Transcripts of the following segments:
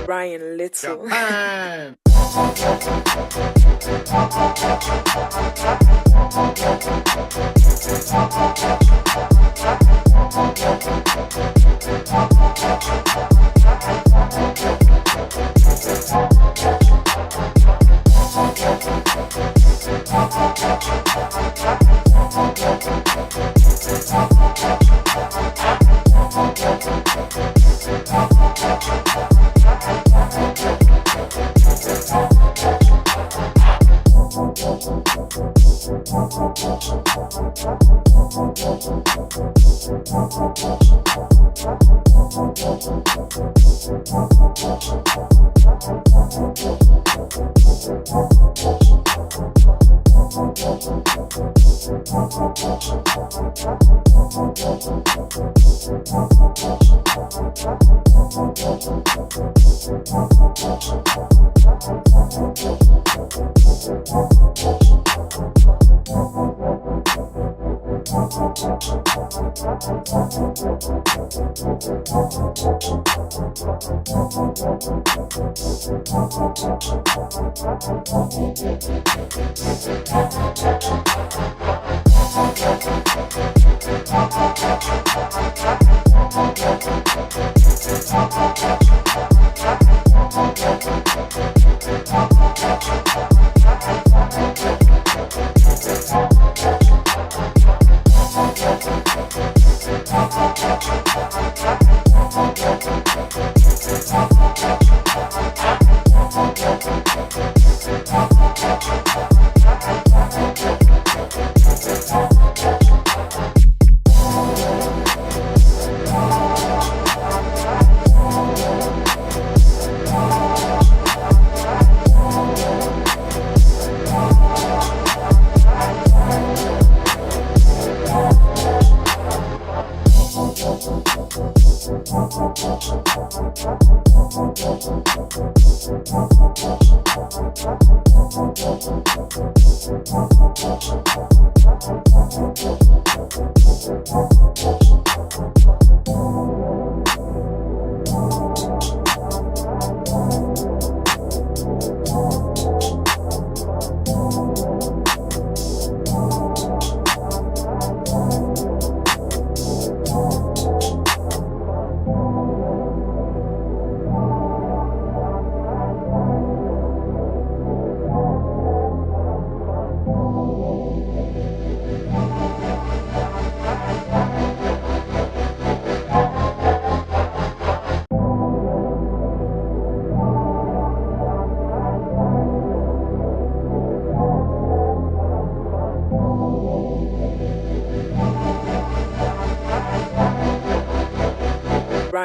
Brian Little. Japan.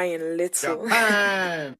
Brian Little. Japan.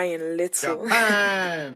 Ryan Little. Japan.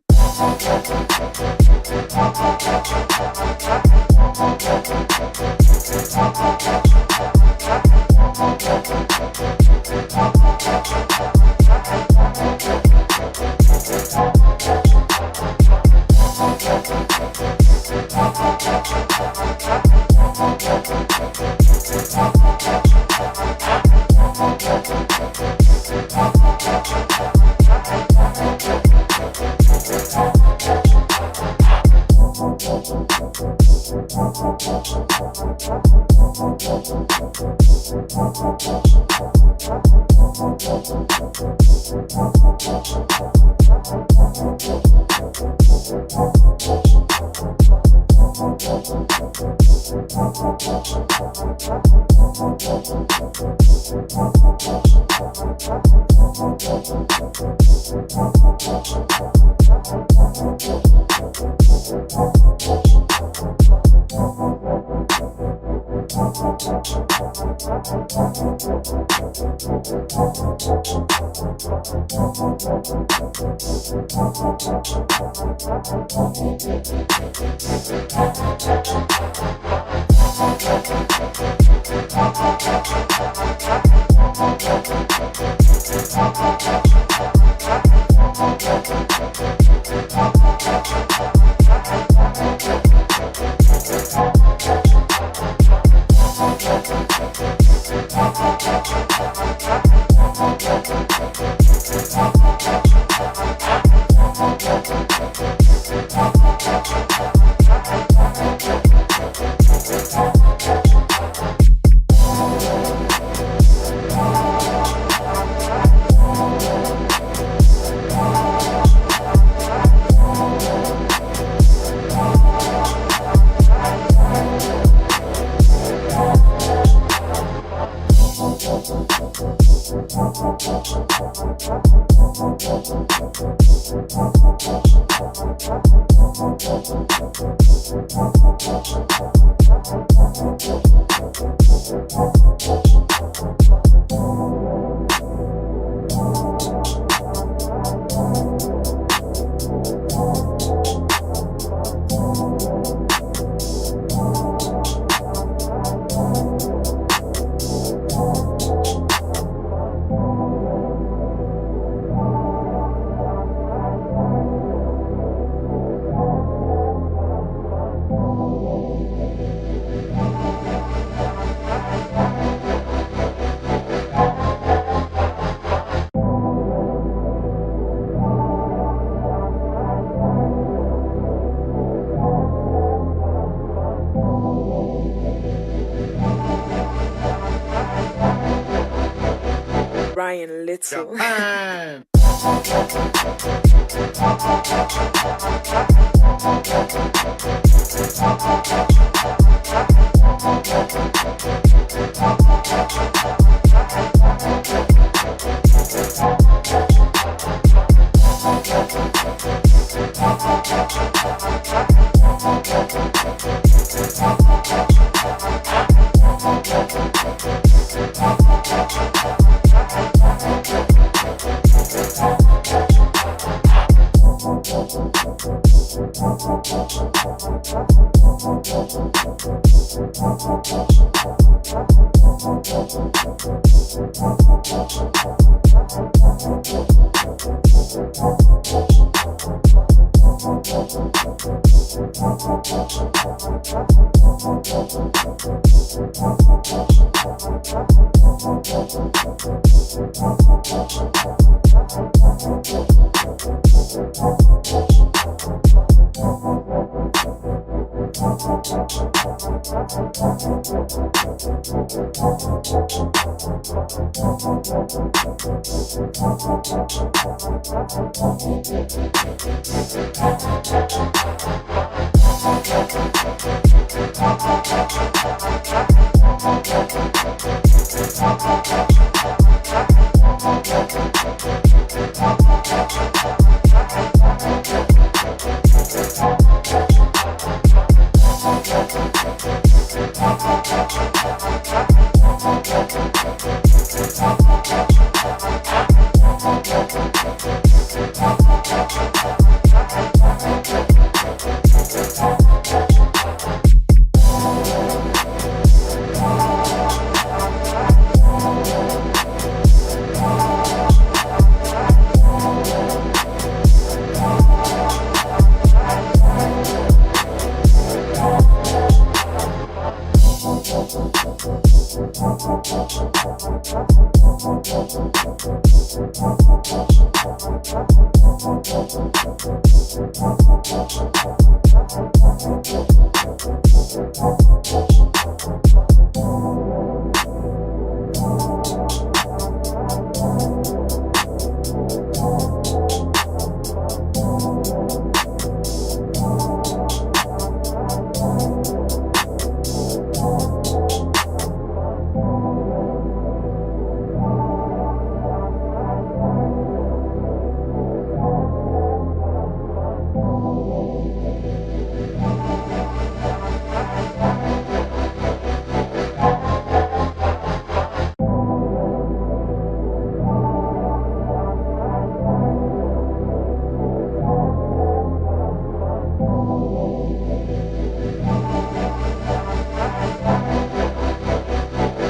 Ryan Little. Japan.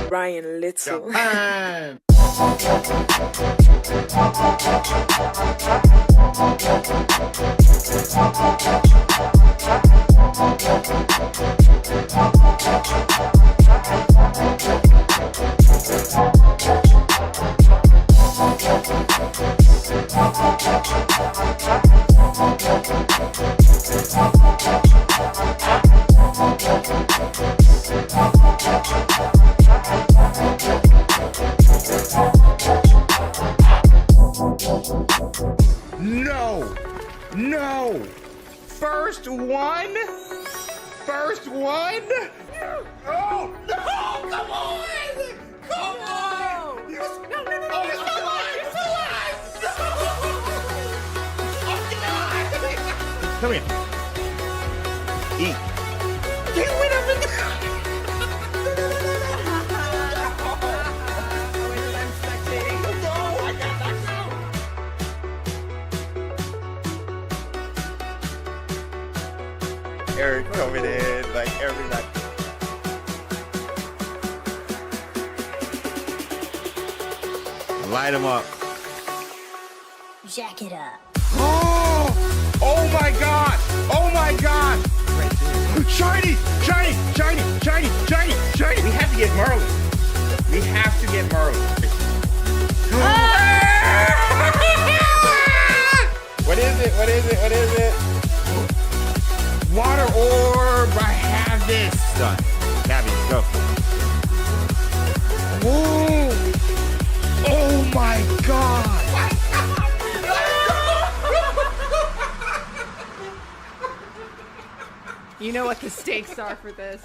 Ryan Little. Japan. No, no, first one, first one. Oh no! Come on! Come on! You're still alive! You're still alive! No! Oh, come here. Eat. Get rid of it. Eric coming in like every night. Light him up. Jack it up. Oh my God! Oh my God! Right there. Shiny! Shiny! Shiny! Shiny! Shiny! Shiny! We have to get Merlin. We have to get Merlin. What is it? What is it? What is it? Water orb! I have this! Done. Gabby, go. Ooh. Oh my God! You know what the stakes are for this?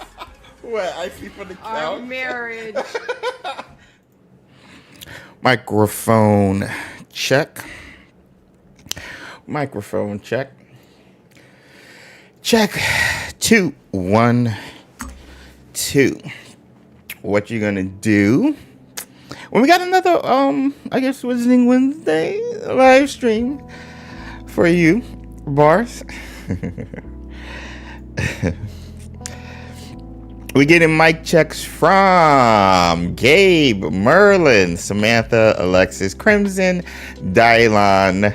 What? I see for the couch? Our marriage. Microphone check. Microphone check. Check 2 1 2. What you gonna do? Well, we got another I guess Wizarding Wednesday live stream for you, Bars. We getting mic checks from Gabe, Merlin, Samantha, Alexis, Crimson, Dylon.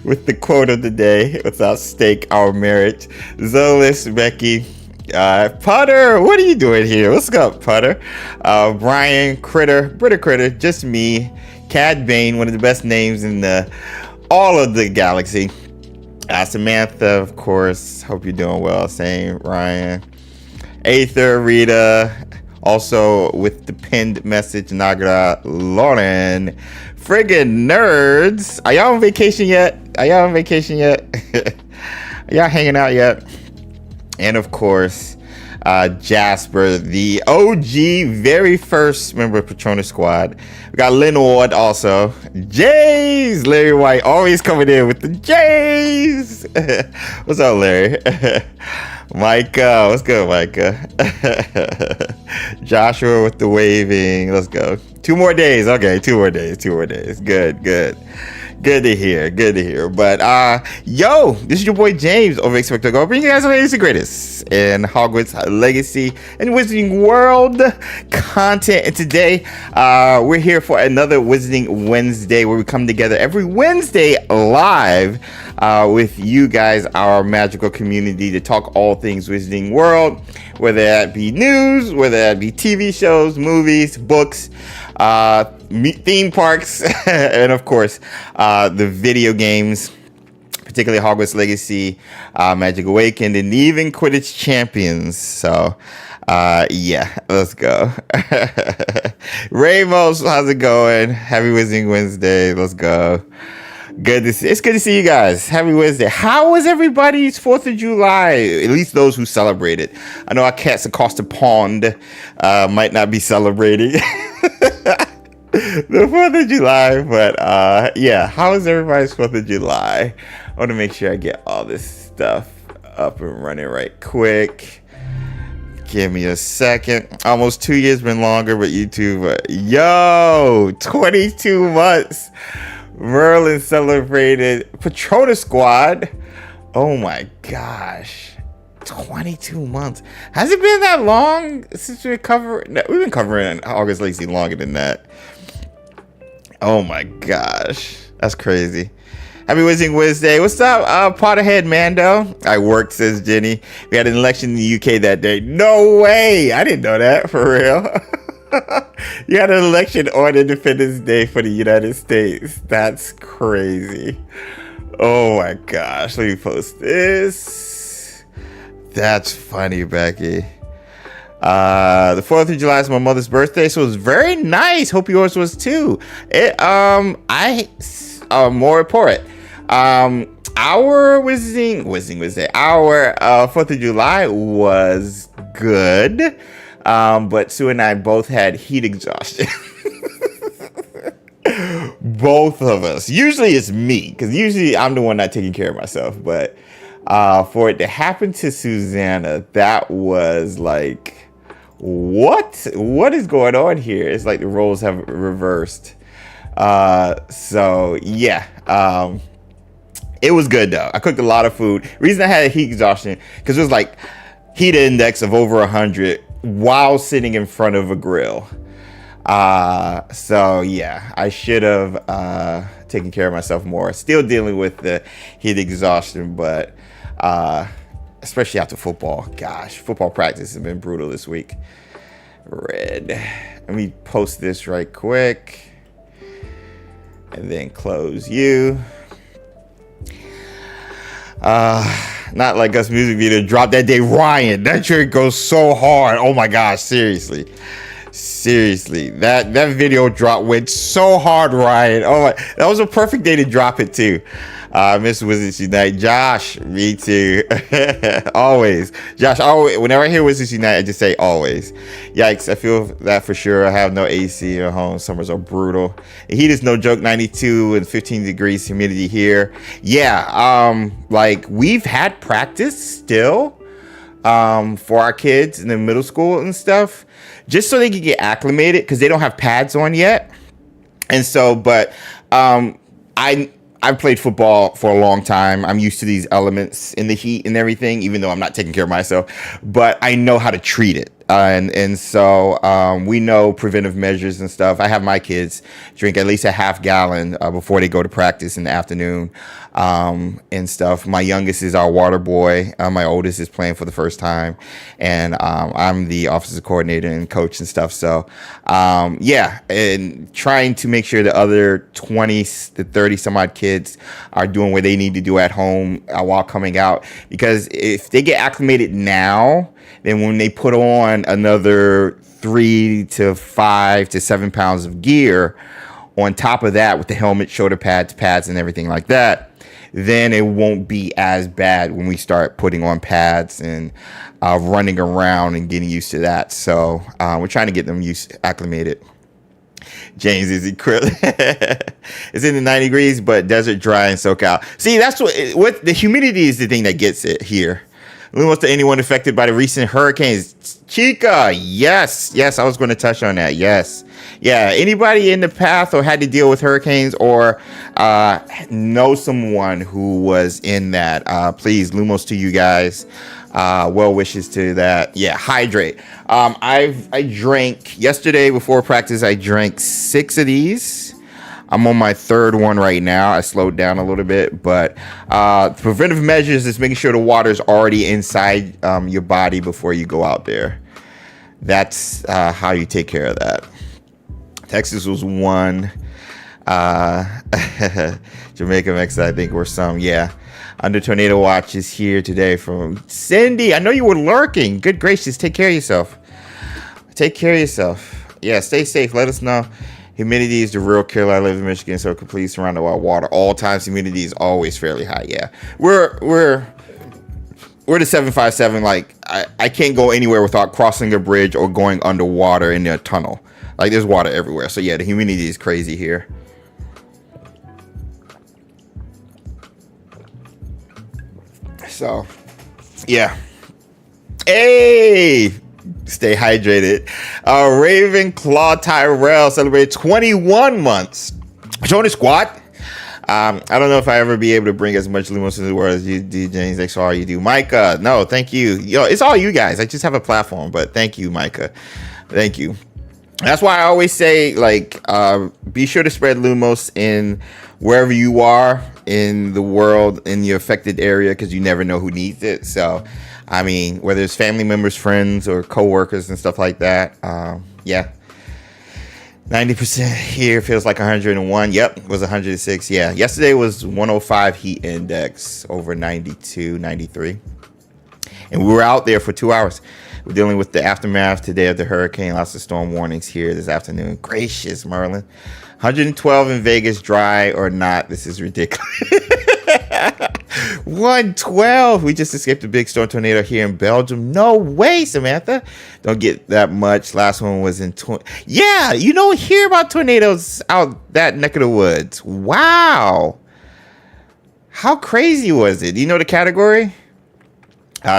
with the quote of the day. Without stake, our marriage. Zolis, Becky, Putter, what are you doing here? What's up, Putter? Brian, Critter, just me. Cad Bane, one of the best names in all of the galaxy. Samantha, of course. Hope you're doing well. Same, Ryan. Aether, Rita. Also with the pinned message, Nagra, Lauren. Friggin' nerds. Are y'all on vacation yet? Are y'all hanging out yet? And of course, Jasper, the OG, very first member of Patronus Squad. We got Lynn Ward also. Jays, Larry White, always coming in with the Jays. What's up, Larry? Micah, what's good, Micah? Joshua with the waving. Let's go. 2 more days. Okay, 2 more days. Good to hear. But yo, this is your boy James over XpectoGO, bringing you guys the latest and greatest in Hogwarts Legacy and Wizarding World content. And today we're here for another Wizarding Wednesday, where we come together every Wednesday live with you guys, our magical community, to talk all things Wizarding World, whether that be news, whether that be TV shows, movies, books, theme parks, and of course the video games, particularly Hogwarts Legacy, Magic Awakened, and even Quidditch Champions. So yeah, let's go. Ramos, how's it going? Happy Wizarding Wednesday. Let's go. It's good to see you guys. Happy Wednesday. How was everybody's 4th of July? At least those who celebrated. I know our cats across the pond might not be celebrating the 4th of July, but yeah, how was everybody's 4th of July? I want to make sure I get all this stuff up and running right quick. Give me a second. Almost 2 years, been longer, but YouTube, yo, 22 months. Merlin celebrated Patronus Squad. Oh my gosh. 22 months. Has it been that long since we covered? We've been covering August Legacy longer than that. Oh my gosh. That's crazy. Happy Wizarding Wednesday. What's up, Potterhead Mando? I worked, says Jenny. We had an election in the UK that day. No way. I didn't know that, for real. You had an election on Independence Day for the United States. That's crazy. Oh my gosh. Let me post this. That's funny, Becky. The 4th of July is my mother's birthday, so it was very nice. Hope yours was too. More report. Our Wizarding Wednesday, our 4th of July was good. But Sue and I both had heat exhaustion. Both of us. Usually it's me, because usually I'm the one not taking care of myself. But for it to happen to Susanna, that was like, what? What is going on here? It's like the roles have reversed. So yeah. It was good though. I cooked a lot of food. Reason I had heat exhaustion, because it was like heat index of over 100 while sitting in front of a grill. So yeah, I should have taken care of myself more. Still dealing with the heat exhaustion, but especially after football. Gosh, football practice has been brutal this week. Red. Let me post this right quick. And then close you. Not like us music video dropped that day. Ryan, that trick goes so hard. Oh my gosh, seriously. That video drop went so hard, Ryan. Oh my, that was a perfect day to drop it too. Miss Wizards Unite. Josh, me too. Always. Josh, always, whenever I hear Wizards Unite, I just say always. Yikes, I feel that for sure. I have no AC at home. Summers are brutal. The heat is no joke, 92 and 15 degrees humidity here. Yeah, like we've had practice still for our kids in the middle school and stuff, just so they can get acclimated, because they don't have pads on yet. And so, but I've played football for a long time. I'm used to these elements in the heat and everything, even though I'm not taking care of myself. But I know how to treat it. And so we know preventive measures and stuff. I have my kids drink at least a half gallon before they go to practice in the afternoon and stuff. My youngest is our water boy. My oldest is playing for the first time, and I'm the offensive coordinator and coach and stuff. So yeah, and trying to make sure the other 20 to 30 some odd kids are doing what they need to do at home while coming out, because if they get acclimated now, then when they put on another 3 to 5 to 7 pounds of gear on top of that with the helmet, shoulder pads, and everything like that, then it won't be as bad when we start putting on pads and running around and getting used to that. So we're trying to get them acclimated. James, is it it's in the 90 degrees, but desert dry and SoCal. See, that's what the humidity is the thing that gets it here. Lumos to anyone affected by the recent hurricanes. Chica, yes, I was going to touch on that. Yes. Yeah, anybody in the path or had to deal with hurricanes or know someone who was in that, please, Lumos to you guys. Well wishes to that. Yeah, hydrate. I drank yesterday before practice. I drank 6 of these. I'm on my 3rd one right now. I slowed down a little bit, but preventive measures is making sure the water is already inside your body before you go out there. That's how you take care of that. Texas was 1. Jamaica, Mexico, I think, were some. Yeah. Under tornado watch is here today from Cindy. I know you were lurking. Good gracious. Take care of yourself. Take care of yourself. Yeah, stay safe. Let us know. Humidity is the real killer. I live in Michigan, so completely surrounded by water. All times humidity is always fairly high. Yeah. We're the 757. Like, I can't go anywhere without crossing a bridge or going underwater in a tunnel. Like, there's water everywhere. So yeah, the humidity is crazy here. So, yeah. Hey, stay hydrated. Ravenclaw Tyrell celebrated 21 months. Join the squad. I don't know if I ever be able to bring as much Lumos to the world as you do, James. Thanks for all you do. Micah, no, thank you. Yo, it's all you guys. I just have a platform, but thank you, Micah. Thank you. That's why I always say, like, be sure to spread Lumos in wherever you are in the world, in your affected area, because you never know who needs it. So, I mean, whether it's family members, friends, or coworkers and stuff like that. Yeah. 90% here feels like 101. Yep, it was 106. Yeah, yesterday was 105 heat index over 92, 93. And we were out there for 2 hours. We're dealing with the aftermath today of the hurricane. Lots of storm warnings here this afternoon. Gracious, Merlin. 112 in Vegas, dry or not. This is ridiculous. 112. We just escaped a big storm tornado here in Belgium. No way, Samantha. Don't get that much. Last one was in... Yeah, you don't hear about tornadoes out that neck of the woods. Wow. How crazy was it? Do you know the category?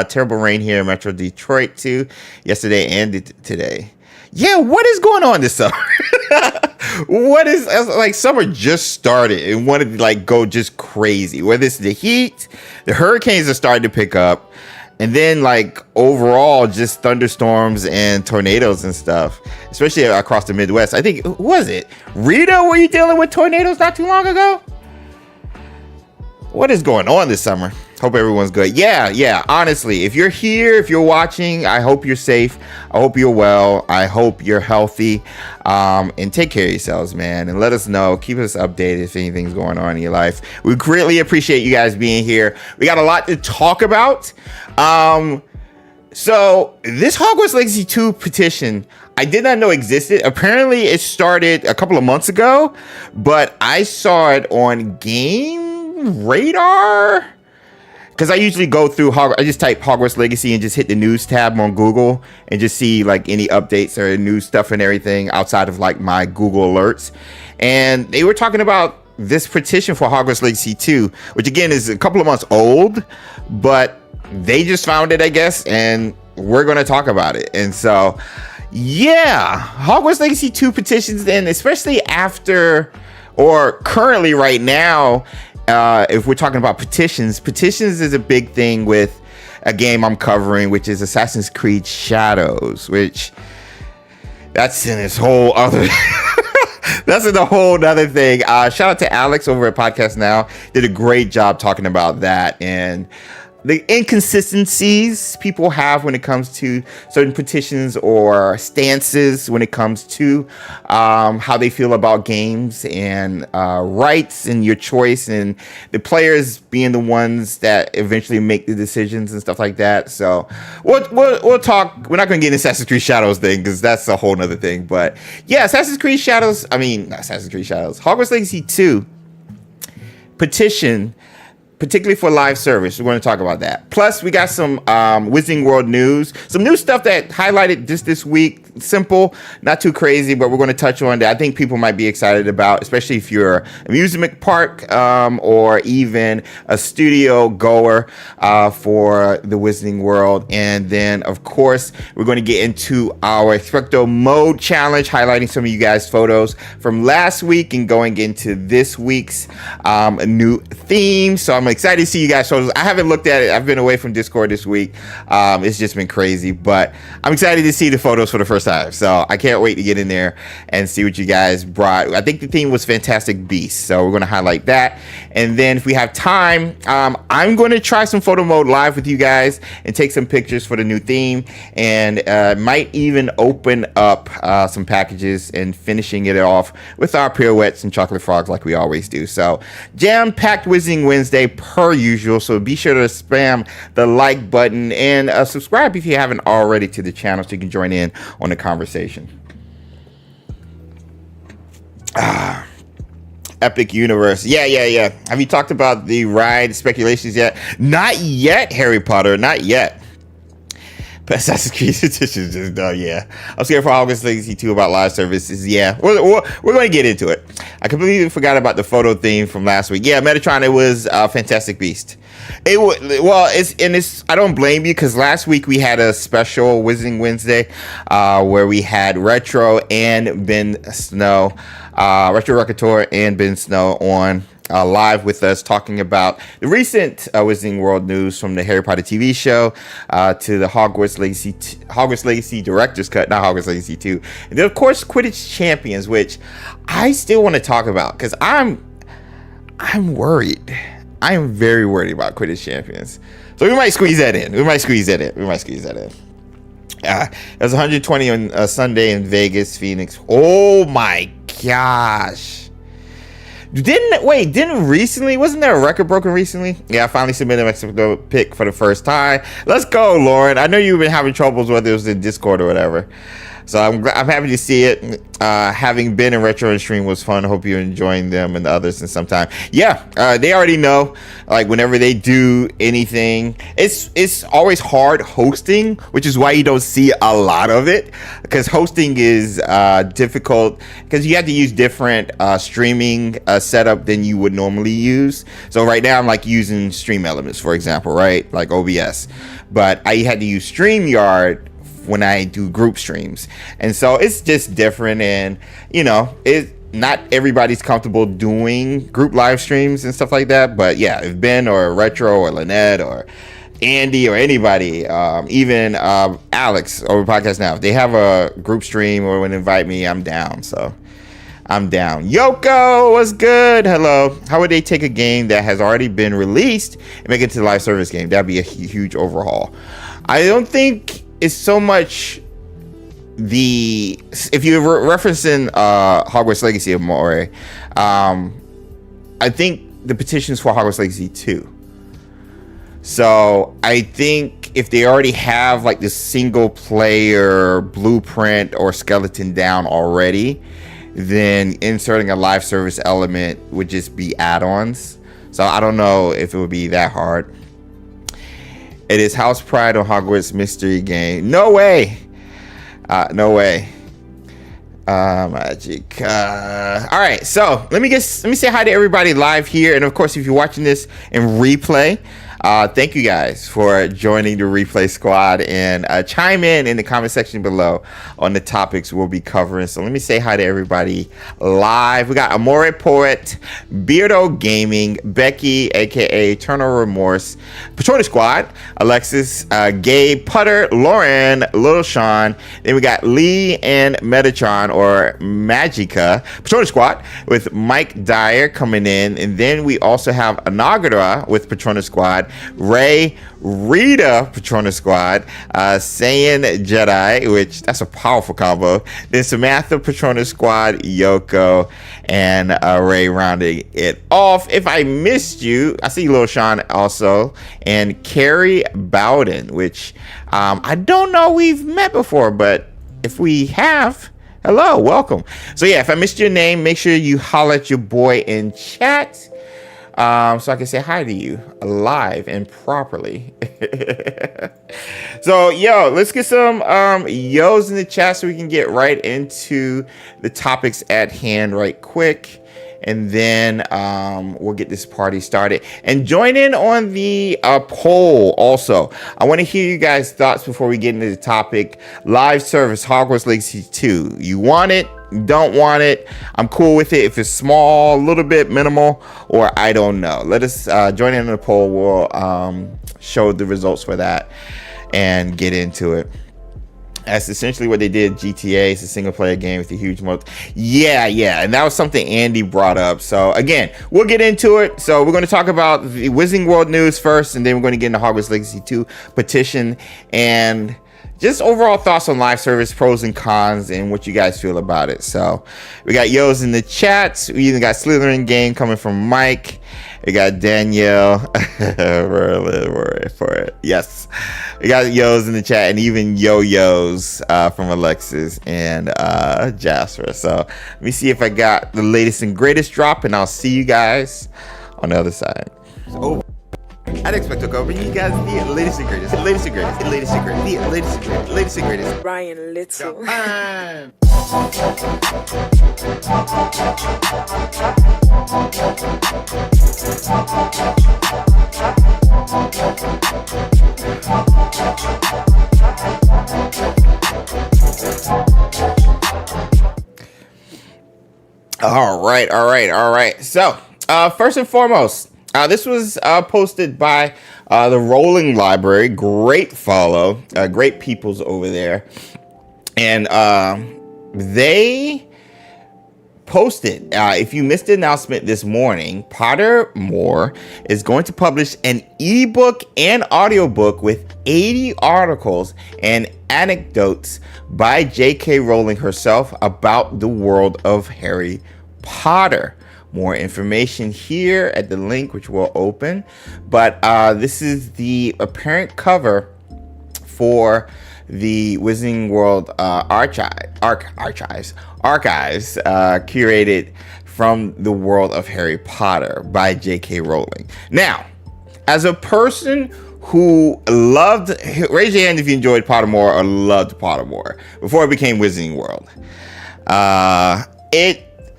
Terrible rain here in Metro Detroit too. Yesterday and today. Yeah, what is going on this summer? What is, like, summer just started and wanted to, like, go just crazy. Whether it's the heat, the hurricanes are starting to pick up, and then, like, overall just thunderstorms and tornadoes and stuff, especially across the Midwest. I think, who was it? Rita, were you dealing with tornadoes not too long ago? What is going on this summer? Hope everyone's good. Yeah. Honestly, if you're here, if you're watching, I hope you're safe. I hope you're well. I hope you're healthy. And take care of yourselves, man. And let us know. Keep us updated if anything's going on in your life. We greatly appreciate you guys being here. We got a lot to talk about. So this Hogwarts Legacy 2 petition, I did not know existed. Apparently it started a couple of months ago, but I saw it on Game Radar. Because I usually go through I just type Hogwarts Legacy and just hit the news tab on Google and just see, like, any updates or news stuff and everything outside of, like, my Google alerts. And they were talking about this petition for Hogwarts Legacy 2, which again is a couple of months old, but they just found it, I guess, and we're going to talk about it. And so, yeah, Hogwarts Legacy 2 petitions, and especially after or currently right now, if we're talking about petitions is a big thing with a game I'm covering, which is Assassin's Creed Shadows, which that's in this whole other that's in a whole other thing. Shout out to Alex over at Podcast Now. Did a great job talking about that and the inconsistencies people have when it comes to certain petitions or stances when it comes to how they feel about games and rights and your choice and the players being the ones that eventually make the decisions and stuff like that. So we'll talk. We're not going to get into Assassin's Creed Shadows thing because that's a whole nother thing. But yeah, Hogwarts Legacy 2 petition, particularly for live service. We're going to talk about that. Plus, we got some Wizarding World news, some new stuff that highlighted just this week. Simple, not too crazy, but we're going to touch on that I think people might be excited about, especially if you're an amusement park or even a studio goer for the Wizarding World. And then, of course, we're going to get into our Expecto Mode challenge, highlighting some of you guys' photos from last week and going into this week's new theme. So I'm excited to see you guys' photos. I haven't looked at it. I've been away from Discord this week. It's just been crazy, but I'm excited to see the photos for the first time. So I can't wait to get in there and see what you guys brought. I think the theme was Fantastic Beasts, so we're going to highlight that. And then if we have time, I'm going to try some photo mode live with you guys and take some pictures for the new theme, and might even open up some packages and finishing it off with our pirouettes and chocolate frogs like we always do. So jam-packed Wizarding Wednesday per usual, so be sure to spam the like button and subscribe if you haven't already to the channel so you can join in on the conversation. Epic Universe. Yeah. Have you talked about the ride speculations yet? Not yet, Harry Potter. Not yet. But Assassin's Creed Edition is just done, yeah. I'm scared for Hogwarts Legacy 2 about live services. Yeah, we're going to get into it. I completely forgot about the photo theme from last week. Yeah, Metatron, it was Fantastic Beast. It's I don't blame you because last week we had a special Wizarding Wednesday where we had Retro and Ben Snow, Retro Recator and Ben Snow on live with us talking about the recent Wizarding World news from the Harry Potter TV show to the Hogwarts Legacy Director's Cut, not Hogwarts Legacy 2. And then, of course, Quidditch Champions, which I still want to talk about because I'm worried. I am very worried about Quidditch Champions. So we might squeeze that in. It was 120 on Sunday in Vegas, Phoenix. Oh my gosh. Wasn't there a record broken recently? Yeah, I finally submitted my Mexico pick for the first time. Let's go, Lauren. I know you've been having troubles whether it was in Discord or whatever. So I'm happy to see it. Having been in Retro and Stream was fun. Hope you're enjoying them and the others in some time. Yeah, they already know. Like whenever they do anything, it's always hard hosting, which is why you don't see a lot of it. Because hosting is difficult because you have to use different streaming setup than you would normally use. So right now I'm like using Stream Elements, for example, right? Like OBS. But I had to use StreamYard when I do group streams, and so it's just different, and not everybody's comfortable doing group live streams and stuff like that. But yeah, if Ben or Retro or Lynette or Andy or anybody, even Alex over Podcast Now, if they have a group stream or would invite me, I'm down. So I'm down. Yoko, what's good? Hello. How would they take a game that has already been released and make it to the live service game? That'd be a huge overhaul. I don't think it's so much if you're referencing Hogwarts Legacy of Moray, I think the petition's for Hogwarts Legacy 2. So I think if they already have like the single player blueprint or skeleton down already, then inserting a live service element would just be add-ons. So I don't know if it would be that hard. It is House Pride on Hogwarts Mystery Game. No way. No way. Magic. All right, so let me say hi to everybody live here, and of course, if you're watching this in replay, thank you guys for joining the replay squad, and chime in the comment section below on the topics we'll be covering. So let me say hi to everybody live. We got Amore Poet, Beardo Gaming, Becky, aka Eternal Remorse, Patronus Squad, Alexis, Gabe, Putter, Lauren, Little Sean. Then we got Lee and Metatron or Magica, Patronus Squad with Mike Dyer coming in, and then we also have Anagadra with Patronus Squad, Ray, Rita, Patronus Squad, Saiyan Jedi, which that's a powerful combo. Then Samantha, Patronus Squad, Yoko, and Ray rounding it off. If I missed you, I see Lil Sean also, and Carrie Bowden, which I don't know we've met before, but if we have, hello, welcome. So yeah, if I missed your name, make sure you holler at your boy in chat. So I can say hi to you live and properly. So, yo, let's get some yos in the chat so we can get right into the topics at hand right quick. And then we'll get this party started. And join in on the poll also. I want to hear you guys' thoughts before we get into the topic. Live service, Hogwarts Legacy 2. You want it? Don't want it? I'm cool with it if it's small, a little bit minimal, or I don't know. Let us join in on the poll. We'll show the results for that and get into it. That's essentially what they did. GTA is a single player game with a huge yeah, and that was something Andy brought up. So again, we'll get into it. So we're going to talk about the Wizarding World news first, and then we're going to get into Hogwarts Legacy 2 petition and just overall thoughts on live service, pros and cons, and what you guys feel about it. So we got yos in the chat. We even got Slytherin game coming from Mike. We got Danielle for it. Yes, we got yos in the chat, and even yo-yos from Alexis and Jasper. So let me see if I got the latest and greatest drop, and I'll see you guys on the other side. Oh, I'd expect to go bring you guys the latest and greatest, the latest and greatest, the latest and greatest, the latest and greatest, the latest and greatest. Ryan Little. All right. So, first and foremost, this was posted by the Rolling Library. Great follow, great peoples over there, and they posted. If you missed the announcement this morning, Pottermore is going to publish an ebook and audiobook with 80 articles and anecdotes by J.K. Rowling herself about the world of Harry Potter. More information here at the link, which we'll open. But this is the apparent cover for the Wizarding World archives curated from the world of Harry Potter by J.K. Rowling. Now, as a person who loved, raise your hand if you enjoyed Pottermore or loved Pottermore before it became Wizarding World.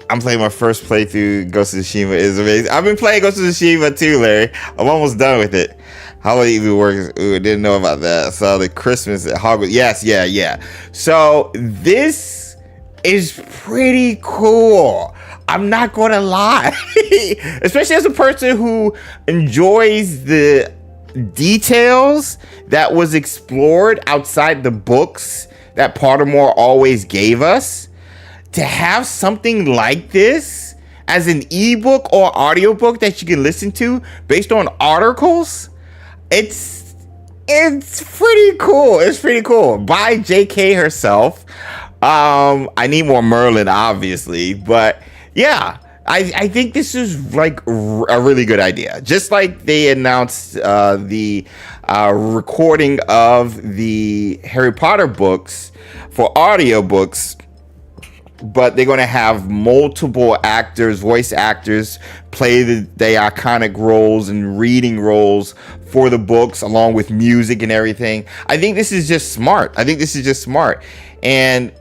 I'm playing my first playthrough. Ghost of Tsushima is amazing. I've been playing Ghost of Tsushima too, Larry. I'm almost done with it. How it even works? Ooh, didn't know about that. So the Christmas at Hogwarts. Yes, yeah. So this is pretty cool. I'm not going to lie. Especially as a person who enjoys the details that was explored outside the books that Pottermore always gave us. To have something like this as an ebook or audiobook that you can listen to based on articles, it's pretty cool. It's pretty cool. By JK herself. I need more Merlin, obviously, but yeah, I think this is like a really good idea. Just like they announced the recording of the Harry Potter books for audiobooks, but they're going to have multiple actors, voice actors, play the iconic roles and reading roles for the books, along with music and everything. I think this is just smart. And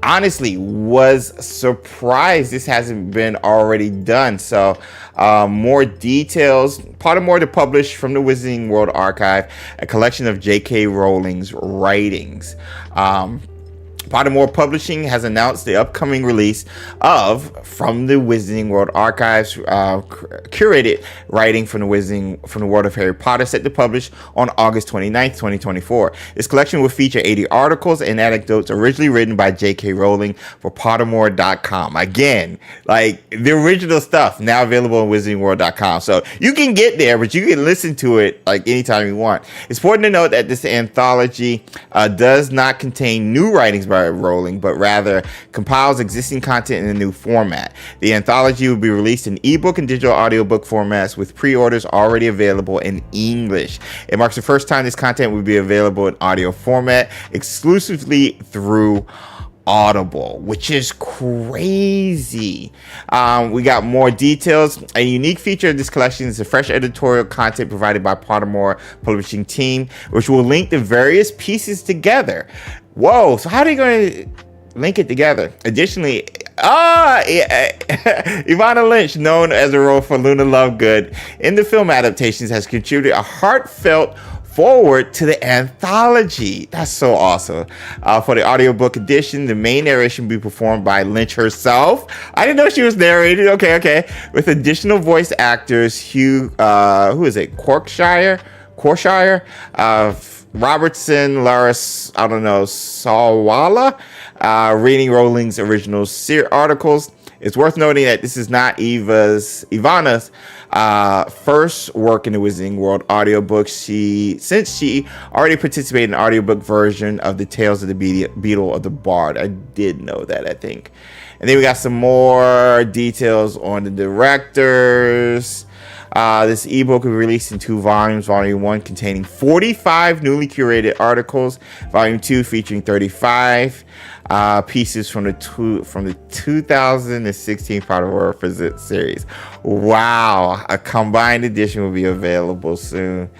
honestly was surprised this hasn't been already done. So more details. Pottermore to publish from the Wizarding World Archive, a collection of J.K. Rowling's writings. Pottermore Publishing has announced the upcoming release of From the Wizarding World Archives, curated writing from the world of Harry Potter, set to publish on August 29th, 2024. This collection will feature 80 articles and anecdotes originally written by J.K. Rowling for Pottermore.com. Again, like the original stuff now available on WizardingWorld.com. So you can get there, but you can listen to it like anytime you want. It's important to note that this anthology does not contain new writings by Rowling, but rather compiles existing content in a new format. The anthology will be released in ebook and digital audiobook formats, with pre-orders already available in English. It marks the first time this content will be available in audio format exclusively through Audible, which is crazy. We got more details. A unique feature of this collection is the fresh editorial content provided by Pottermore Publishing team, which will link the various pieces together. Whoa, so how are you going to link it together? Additionally, Ivana Lynch, known as the role for Luna Lovegood in the film adaptations, has contributed a heartfelt forward to the anthology. That's so awesome. For the audiobook edition, the main narration will be performed by Lynch herself. I didn't know she was narrated. Okay. With additional voice actors, Corkshire, Robertson, Laris, Sawala, reading Rowling's original articles. It's worth noting that this is not Ivana's first work in the Wizarding World audiobook. Since she already participated in an audiobook version of the Tales of the Beetle of the Bard. I did know that, I think. And then we got some more details on the directors. This ebook will be released in 2 volumes. Volume 1 containing 45 newly curated articles. Volume 2 featuring 35 pieces from the 2016 Pottermore Presents series. Wow, a combined edition will be available soon.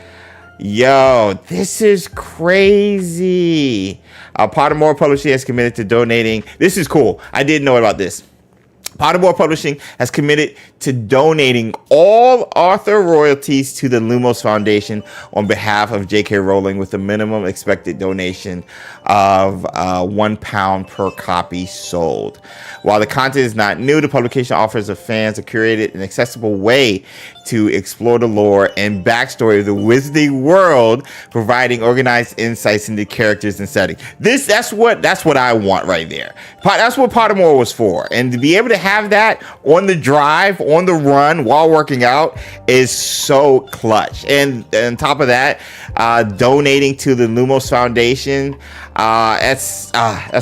Yo, this is crazy. Pottermore Publishing has committed to donating. This is cool. I didn't know about this. Pottermore Publishing has committed to donating all author royalties to the Lumos Foundation on behalf of J.K. Rowling, with a minimum expected donation of £1 per copy sold. While the content is not new, the publication offers the fans a curated and accessible way to explore the lore and backstory of the Wizarding World, providing organized insights into characters and setting. That's what I want right there. That's what Pottermore was for, and to be able to have that on the drive, on the run, while working out is so clutch. And on top of that, donating to the Lumos Foundation, that's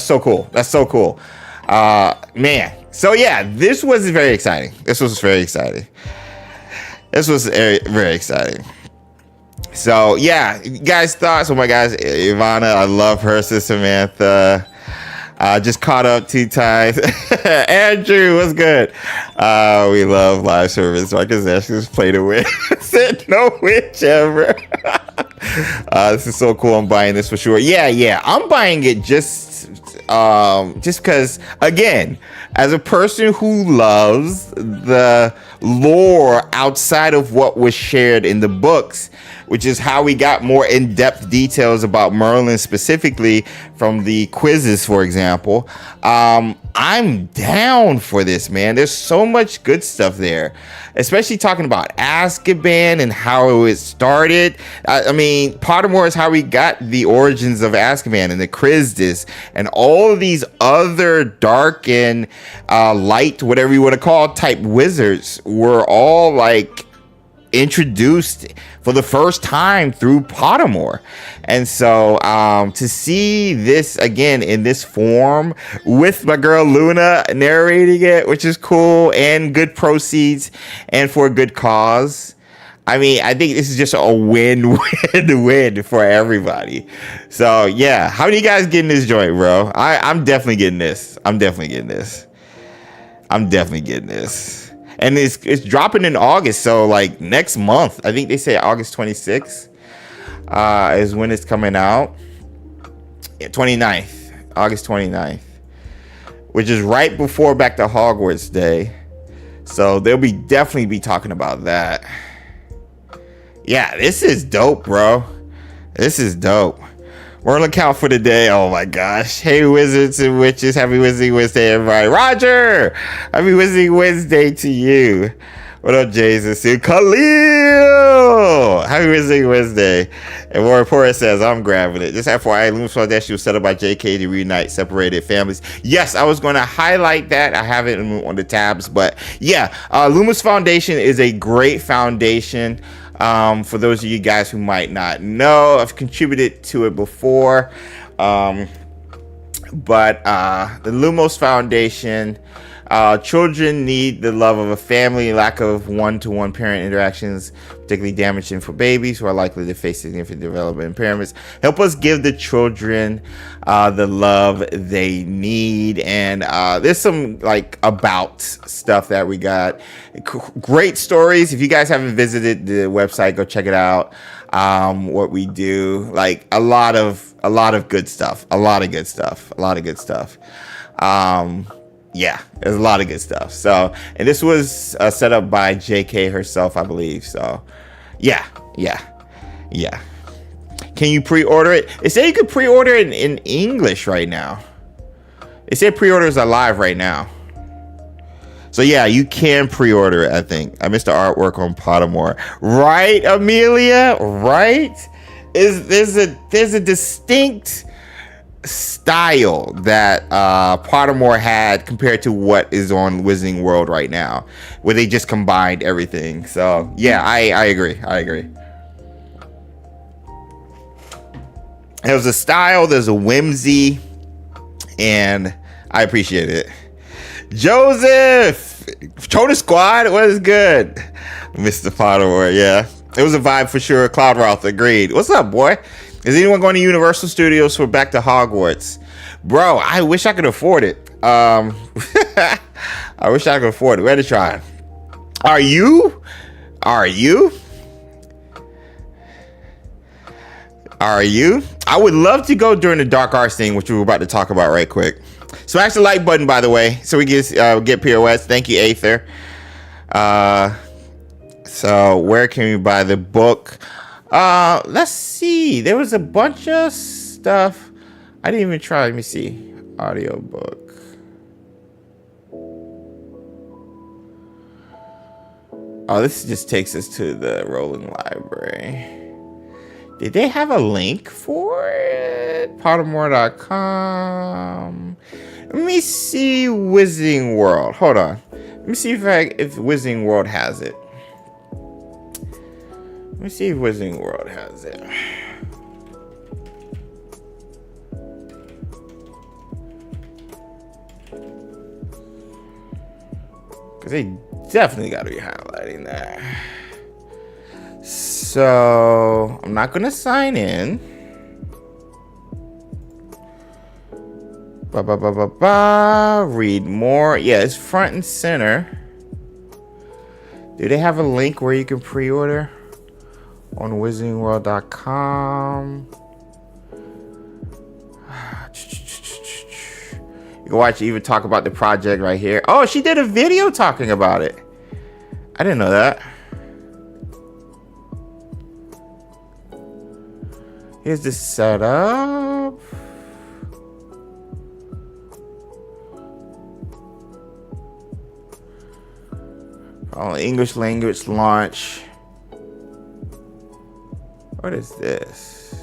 so cool. That's so cool, man. So yeah, this was very exciting. This was very exciting. So yeah, guys' thoughts? Oh my gosh, Ivana, I love her. Sister Samantha, just caught up 2 times. Andrew, what's good? We love live service. Marcus Ashley played to win. Said no witch ever. This is so cool. I'm buying this for sure. Yeah, I'm buying it just because, again, as a person who loves the lore outside of what was shared in the books, which is how we got more in-depth details about Merlin specifically from the quizzes, for example. I'm down for this, man. There's so much good stuff there, especially talking about Azkaban and how it started. I mean, Pottermore is how we got the origins of Azkaban and the Krizdis and all of these other dark and light, whatever you want to call, type wizards were all like introduced for the first time through Pottermore. And so to see this again in this form with my girl Luna narrating it, which is cool, and good proceeds and for a good cause, I mean, I think this is just a win-win for everybody. So yeah, how many of you guys getting this joint, bro? I'm definitely getting this. I'm definitely getting this. And it's dropping in August, so like next month. I think they say August 26th is when it's coming out. 29th, August 29th. which is right before Back to Hogwarts Day. So they'll definitely be talking about that. Yeah, this is dope, bro. This is dope. We're on the count for the day. Oh my gosh. Hey, wizards and witches. Happy Wizarding Wednesday, everybody. Roger! Happy Wizarding Wednesday to you. What up, Jesus? Khalil! Happy Wizarding Wednesday. And Warren Porter says, I'm grabbing it. Just FYI, Lumos Foundation was set up by JK to reunite separated families. Yes, I was going to highlight that. I have it on the tabs. But yeah, Lumos Foundation is a great foundation. For those of you guys who might not know, I've contributed to it before. But the Lumos Foundation, children need the love of a family. Lack of one-to-one parent interactions, particularly damaging for babies who are likely to face significant development impairments. Help us give the children the love they need. And there's some like about stuff that we got. Great stories. If you guys haven't visited the website, go check it out. What we do, like a lot of good stuff. Yeah, there's a lot of good stuff. So, and this was set up by JK herself, I believe. So, yeah. Can you pre-order it? It said you could pre-order it in English right now. It said pre-orders are live right now. So yeah, you can pre-order it, I think. I missed the artwork on Pottermore. Right, Amelia? Right? There's a distinct style that Pottermore had compared to what is on Wizarding World right now, where they just combined everything. So yeah, I agree. There's a style, there's a whimsy, and I appreciate it. Joseph, Chota Squad, what is good? Mr. Pottermore, yeah. It was a vibe for sure. Cloud Roth agreed. What's up, boy? Is anyone going to Universal Studios for Back to Hogwarts? Bro, I wish I could afford it. I wish I could afford it. Where to try? Are you? I would love to go during the Dark Arts thing, which we were about to talk about right quick. Smash the like button, by the way, so we get Pirouettes. Thank you, Aether. So where can we buy the book? Let's see. There was a bunch of stuff. I didn't even try. Let me see. Audiobook. Oh, this just takes us to the rolling library. Did they have a link for it? Pottermore.com. Let me see Wizarding World. Hold on. Let me see if Wizarding World has it. Let me see if Wizarding World has it. Because they definitely got to be highlighting that. So, I'm not going to sign in. Read more. Yeah, it's front and center. Do they have a link where you can pre-order? On wizardingworld.com. You can watch Eva talk about the project right here. Oh, she did a video talking about it. I didn't know that. Here's the setup. Oh, English language launch. What is this?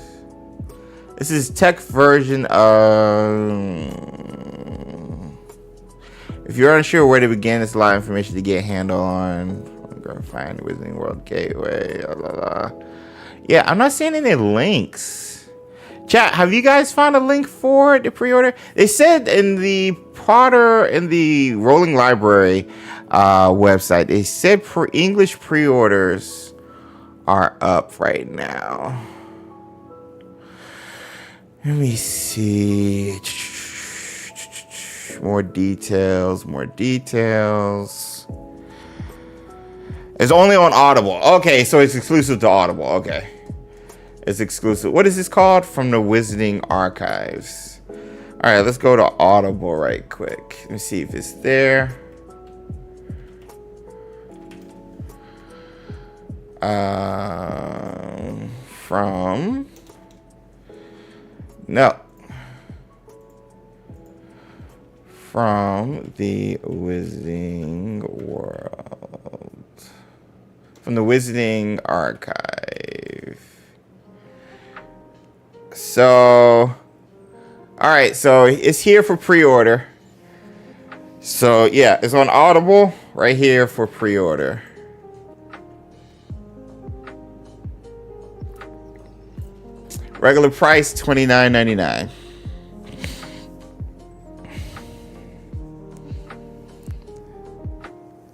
This is tech version of... If you're unsure where to begin, it's a lot of information to get a handle on. I'm going to find Wizarding World Gateway. Blah, blah, blah. Yeah, I'm not seeing any links. Chat, have you guys found a link for the pre-order? They said in the Rolling Library website, they said for English pre-orders are up right now. Let me see. More details. It's only on Audible. Okay, so it's exclusive to Audible. Okay. It's exclusive. What is this called? From the Wizarding Archives. All All right, let's go to Audible right quick. Let me see if it's there. From the Wizarding World. From the Wizarding Archive. So, all right, so it's here for pre-order. So yeah, it's on Audible right here for pre-order. Regular price $29.99.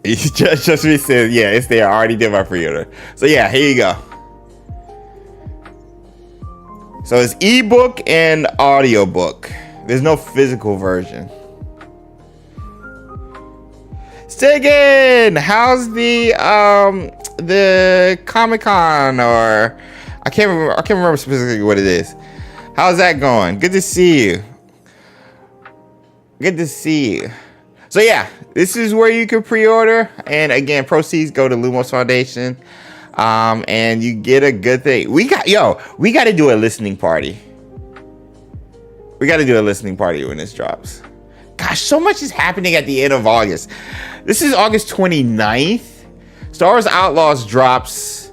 Just me said, yeah, it's there. I already did my pre-order. So yeah, here you go. So it's ebook and audiobook. There's no physical version. Stiggin, how's the Comic-Con, or I can't remember specifically what it is. How's that going? Good to see you. Good to see you. So yeah, this is where you can pre-order, and again, proceeds go to Lumos Foundation, and you get a good thing. We got to do a listening party. We got to do a listening party when this drops. Gosh, so much is happening at the end of August. This is August 29th. Star Wars Outlaws drops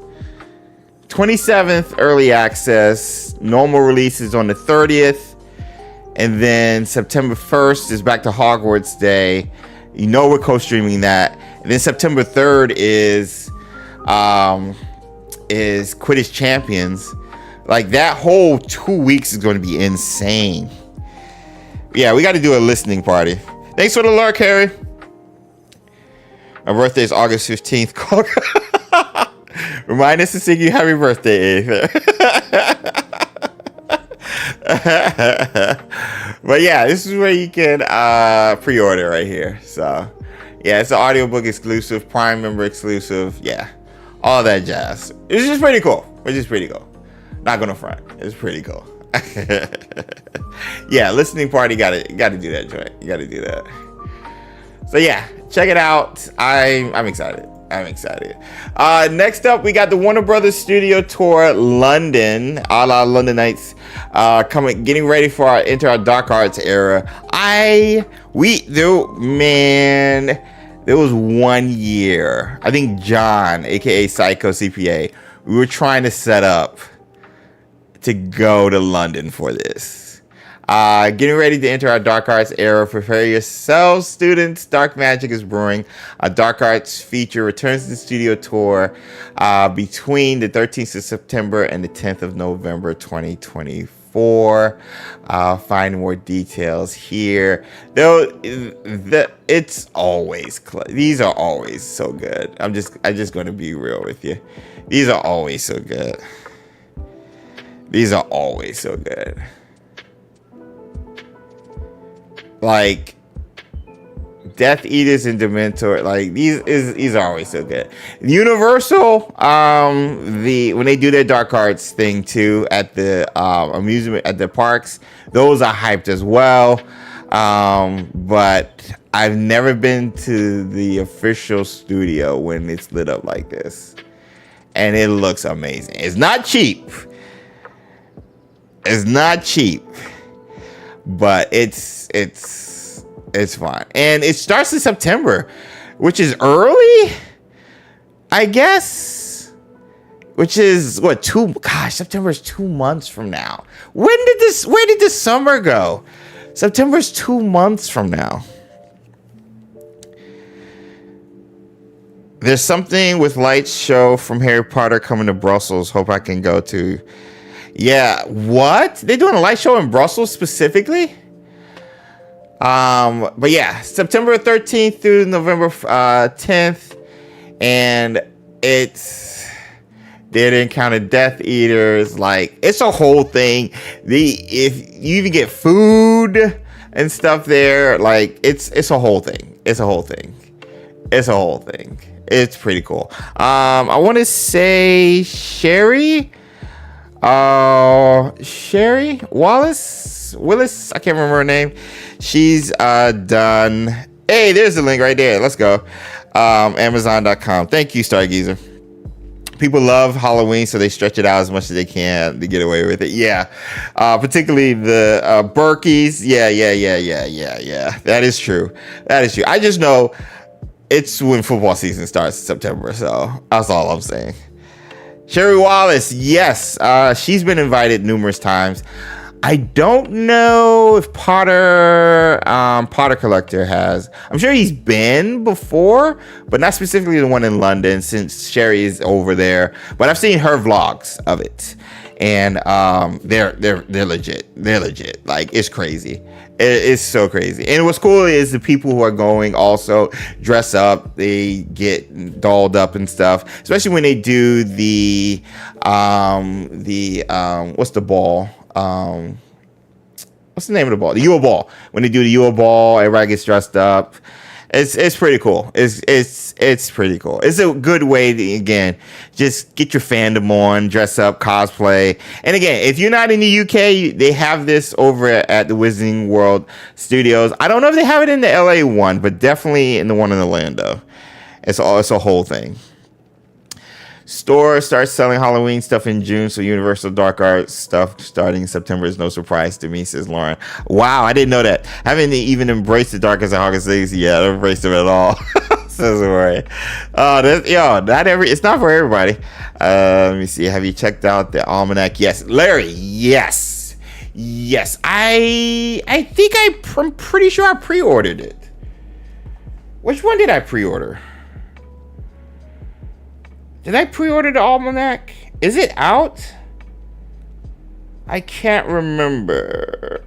27th early access. Normal release is on the 30th. And then September 1st is Back to Hogwarts Day. You know we're co-streaming that. And then September 3rd is Quidditch Champions. Like, that whole 2 weeks is going to be insane. Yeah, we got to do a listening party. Thanks for the lurk, Harry. My birthday is August 15th. Remind us to sing you happy birthday, But yeah, this is where you can pre-order right here. So yeah, it's an audiobook exclusive, Prime member exclusive. Yeah, all that jazz. It's just pretty cool. Not gonna front. It's pretty cool. Yeah, listening party. Gotta do that joint. You gotta do that. So yeah, check it out. I'm excited. Next up, we got the Warner Brothers Studio Tour London, a la London Nights, getting ready for enter our Dark Arts era. There was 1 year. I think John, aka Psycho CPA, we were trying to set up to go to London for this. Getting ready to enter our Dark Arts era. Prepare yourselves, students. Dark magic is brewing. A Dark Arts feature returns to the studio tour between the 13th of September and the 10th of November 2024. Find more details here. It's always these are always so good. I'm just going to be real with you. These are always so good. Like Death Eaters and Dementor, like these are always so good. Universal, when they do their Dark Arts thing too at the amusement at the parks, those are hyped as well. But I've never been to the official studio when it's lit up like this, and it looks amazing. It's not cheap, but it's fun. And it starts in September, which is early, I guess. Which is what, September is 2 months from now. Where did this summer go? September is 2 months from now. There's something with Lights show from Harry Potter coming to Brussels. Hope I can go to. Yeah, what? They're doing a light show in Brussels specifically? But yeah, September 13th through November 10th. And it's there to encounter Death Eaters. Like, it's a whole thing. If you even get food and stuff there, like it's a whole thing. It's pretty cool. I want to say Sherry Wallace Willis, I can't remember her name. She's done. Hey, there's the link right there. Let's go. Amazon.com. Thank you, Stargazer. People love Halloween, so they stretch it out as much as they can to get away with it. Yeah, particularly the Berkeys. Yeah. That is true. I just know it's when football season starts in September, so that's all I'm saying. Sherry Wallace, yes, she's been invited numerous times. I don't know if Potter Collector has. I'm sure he's been before, but not specifically the one in London since Sherry is over there. But I've seen her vlogs of it, and they're legit. They're legit. Like, it's crazy. It's so crazy. And what's cool is the people who are going also dress up. They get dolled up and stuff, especially when they do the what's the ball? What's the name of the ball? The Yule Ball. When they do the Yule Ball, everybody gets dressed up. It's pretty cool. It's pretty cool. It's a good way to, again, just get your fandom on, dress up, cosplay. And again, if you're not in the UK, they have this over at the Wizarding World Studios. I don't know if they have it in the LA one, but definitely in the one in Orlando. It's a whole thing. Store starts selling Halloween stuff in June, so Universal Dark Arts stuff starting in September is no surprise to me, says Lauren. Wow, I didn't know that. I haven't even embraced the Dark as a Hogwarts Legacy yet. I haven't embraced them at all, says Lauren. It's not for everybody. Let me see. Have you checked out the almanac? Yes, Larry. Yes. I think I'm pretty sure I pre-ordered it. Which one did I pre-order? Did I pre-order the almanac? Is it out? I can't remember.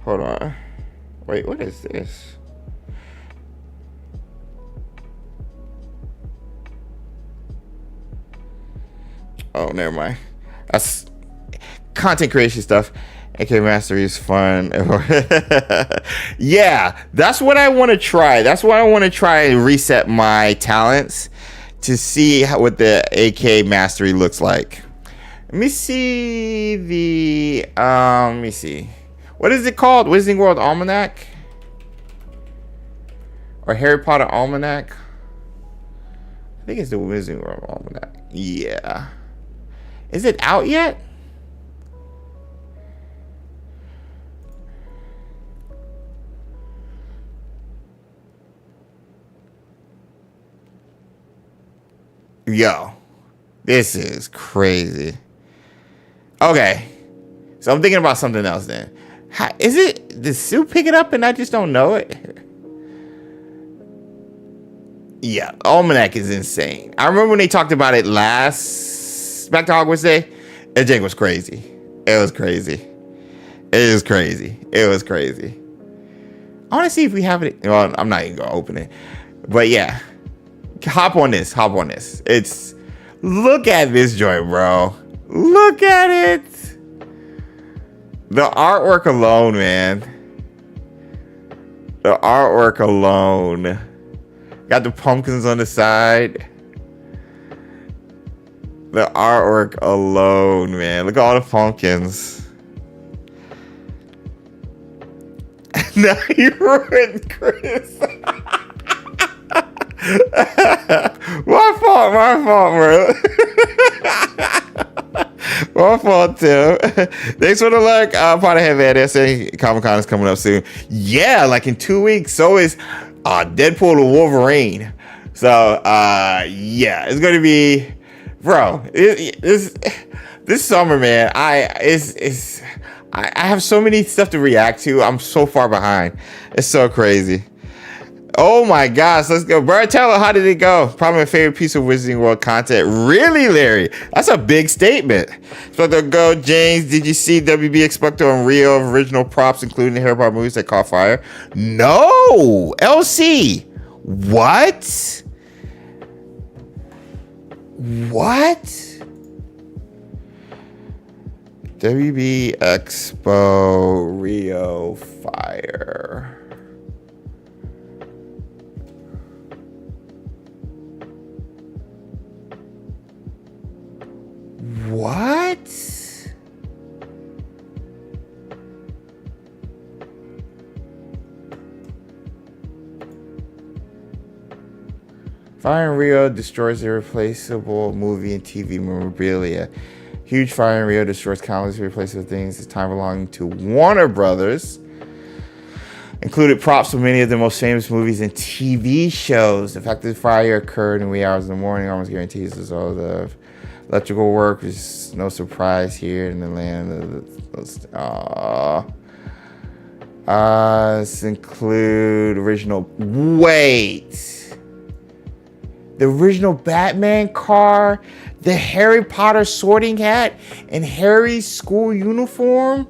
Hold on. Wait, what is this? Oh, never mind. That's content creation stuff. AK Mastery is fun. Yeah, that's what I want to try. That's what I want to try and reset my talents to see what the AK Mastery looks like. Let me see the let me see. What is it called? Wizarding World Almanac? Or Harry Potter Almanac? I think it's the Wizarding World Almanac. Yeah. Is it out yet? Yo, this is crazy. Okay, so I'm thinking about something else then. Is it, did Sue pick it up and I just don't know it? Yeah, Almanac is insane. I remember when they talked about it last Back to Hogwarts Day. That thing was crazy. It was crazy. It was crazy. It was crazy. I want to see if we have it. Well, I'm not even going to open it. But yeah. Hop on this. It's, look at this joint, bro. Look at it. The artwork alone, man. The artwork alone. Got the pumpkins on the side. The artwork alone, man. Look at all the pumpkins. Now you ruined Chris. My fault, bro. My fault, Tim. Thanks for the luck. Potterhead man, they're saying Comic-Con is coming up soon. Yeah, like in 2 weeks. So is Deadpool and Wolverine. So yeah, it's gonna be, bro. This summer, man. I have so many stuff to react to. I'm so far behind. It's so crazy. Oh my gosh, let's go. Bro, tell her, how did it go? Probably my favorite piece of Wizarding World content. Really, Larry? That's a big statement. XpectoGO, James, did you see WB Expecto and Rio original props, including the Harry Potter movies that caught fire? No! LC! What? What? WB Expo Rio Fire. What? Fire in Rio destroys irreplaceable movie and TV memorabilia. Huge fire in Rio destroys countless irreplaceable things. This time belonging to Warner Brothers. Included props from many of the most famous movies and TV shows. The fact that the fire occurred in wee hours in the morning almost guarantees us all the electrical work. Is no surprise here in the land of this include original. Wait, the original Batman car, the Harry Potter sorting hat, and Harry's school uniform.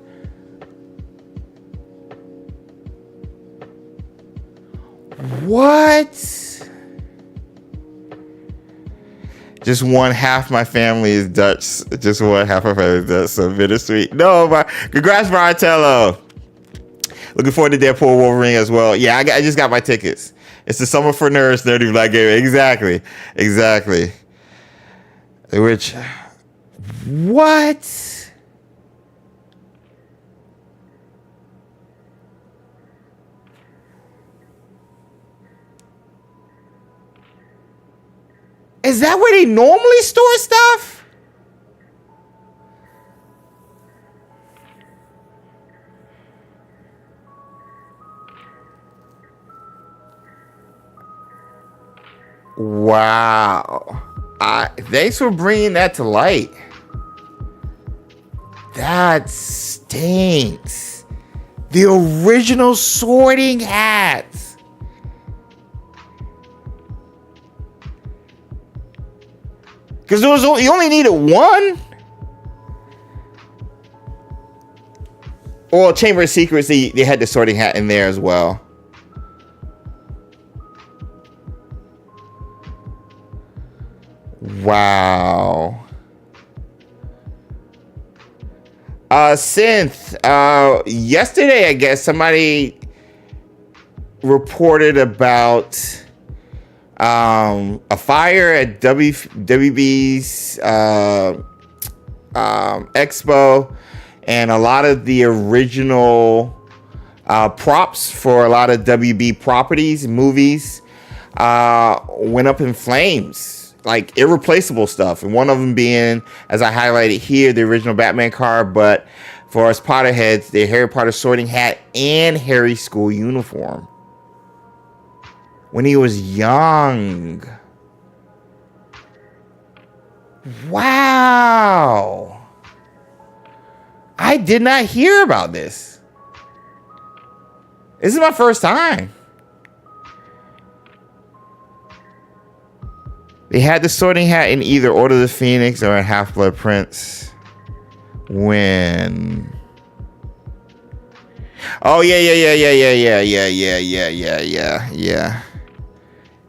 What? Just one half my family is Dutch. Just one half my family is Dutch. So bittersweet. No, but congrats, Martello. Looking forward to Deadpool Wolverine as well. Yeah, I just got my tickets. It's the Summer for Nerds, Nerdy Black Game. Exactly. Which, what? Is that where they normally store stuff? Wow. Thanks for bringing that to light. That stinks. The original sorting hats. Because you only needed one? Well, Chamber of Secrets, they had the sorting hat in there as well. Wow. Synth. Yesterday, I guess, somebody reported about a fire at WB's Expo, and a lot of the original props for a lot of WB properties, movies, went up in flames, like irreplaceable stuff. And one of them being, as I highlighted here, the original Batman car, but for us Potterheads, the Harry Potter sorting hat and Harry's school uniform. When he was young. Wow. I did not hear about this. This is my first time. They had the sorting hat in either Order of the Phoenix or in Half-Blood Prince. When? Oh, yeah.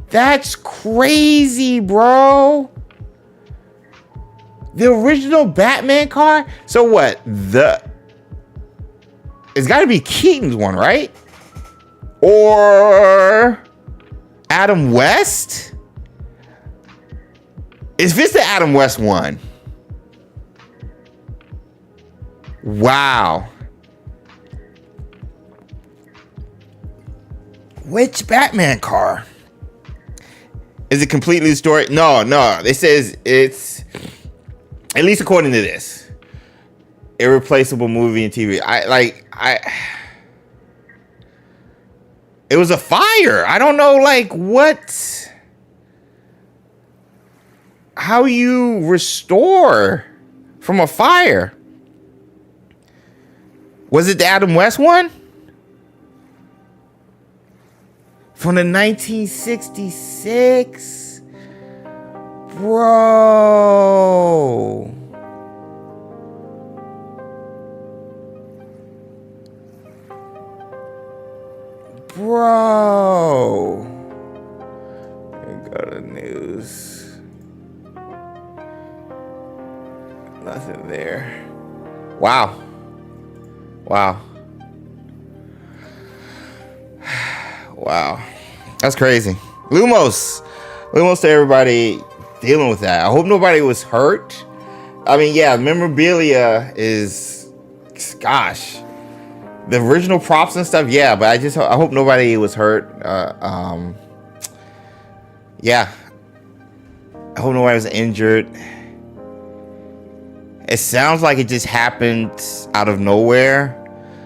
That's crazy, bro. The original Batman car? So what? It's got to be Keaton's one, right? Or Adam West? Is this the Adam West one? Wow. Which Batman car? Is it completely destroyed? No. It says it's, at least according to this, irreplaceable movie and TV. It was a fire. I don't know, how you restore from a fire. Was it the Adam West one? From the 1966? Bro. Here go the news. Nothing there. Wow. That's crazy. Lumos to everybody dealing with that. I hope nobody was hurt. I mean, yeah, memorabilia is, gosh, the original props and stuff. Yeah, but I hope nobody was hurt. Yeah, don't know why I was injured. It sounds like it just happened out of nowhere.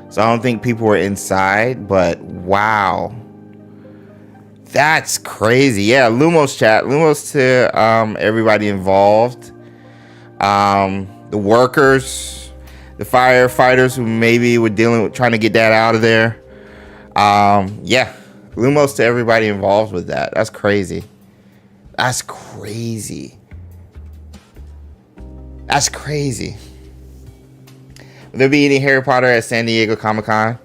So I don't think people were inside, but wow. That's crazy. Yeah, Lumos chat. Lumos to everybody involved. The workers, the firefighters who maybe were dealing with trying to get that out of there. Yeah, Lumos to everybody involved with that. That's crazy. That's crazy. That's crazy. Will there be any Harry Potter at San Diego Comic-Con?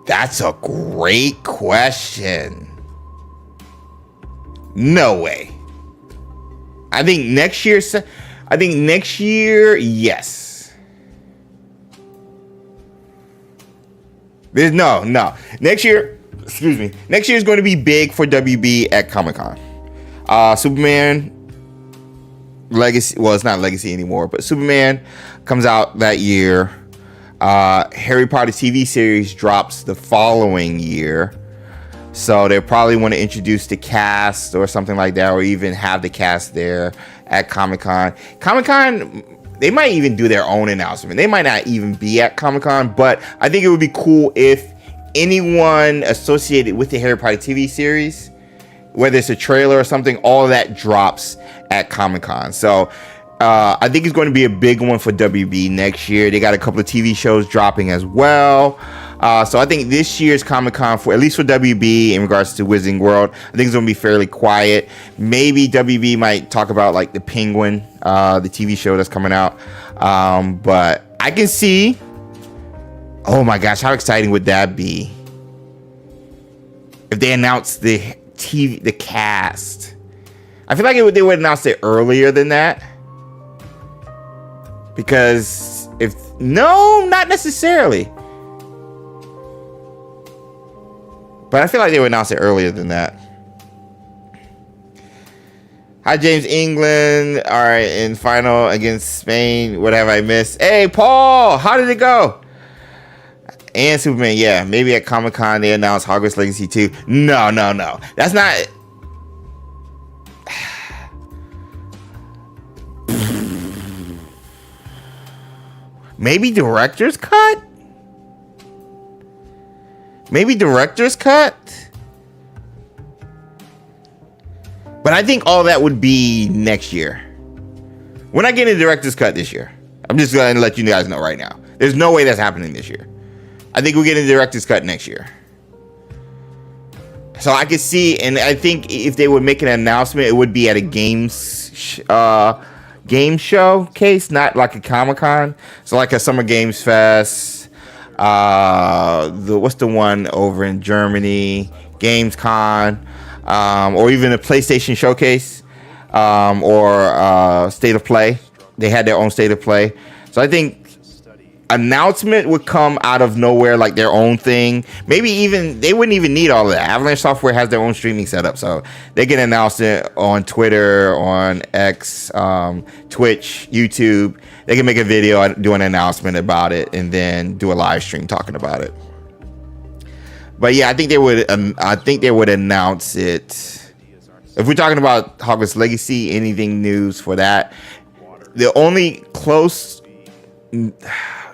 That's a great question. No way. I think next year, yes. There's no. Next year, excuse me. Next year is going to be big for WB at Comic-Con. Superman Legacy, well, it's not Legacy anymore, but Superman comes out that year. Harry Potter TV series drops the following year. So they probably want to introduce the cast or something like that, or even have the cast there at Comic-Con. Comic-Con, they might even do their own announcement. They might not even be at Comic-Con, but I think it would be cool if anyone associated with the Harry Potter TV series, whether it's a trailer or something, all of that drops at Comic-Con. So I think it's going to be a big one for WB next year. They got a couple of TV shows dropping as well. So I think this year's Comic-Con, for at least for WB in regards to Wizarding World, I think it's going to be fairly quiet. Maybe WB might talk about like the Penguin, the TV show that's coming out. But I can see, oh my gosh, how exciting would that be if they announced the cast? I feel like they would announce it earlier than that. Because not necessarily. But I feel like they would announce it earlier than that. Hi, James, England. All right, in final against Spain. What have I missed? Hey, Paul, how did it go? And Superman, yeah. Maybe at Comic-Con they announced Hogwarts Legacy 2. No. That's not... Maybe director's cut? But I think all that would be next year. We're not getting a director's cut this year. I'm just going to let you guys know right now. There's no way that's happening this year. I think we're getting a director's cut next year. So I could see, and I think if they would make an announcement, it would be at a game showcase, not like a Comic-Con. So like a Summer Games Fest. What's the one over in Germany? Gamescom. Or even a PlayStation Showcase. Or State of Play. They had their own State of Play. So I think announcement would come out of nowhere, like their own thing. Maybe even they wouldn't even need all of that. Avalanche Software has their own streaming setup, so they can announce it on Twitter, on X, Twitch, YouTube. They can make a video, do an announcement about it, and then do a live stream talking about it. But yeah, I think they would. I think they would announce it. If we're talking about Hogwarts Legacy, anything news for that? The only close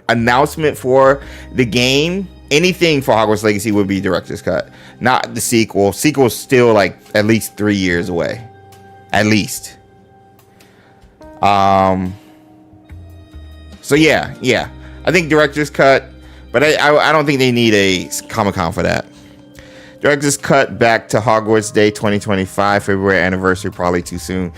announcement for the game, anything for Hogwarts Legacy would be director's cut, not the sequel. Sequel's still like at least 3 years away, at least. So yeah, I think director's cut, but I don't think they need a Comic-Con for that. Director's cut back to Hogwarts Day 2025, February anniversary, probably too soon.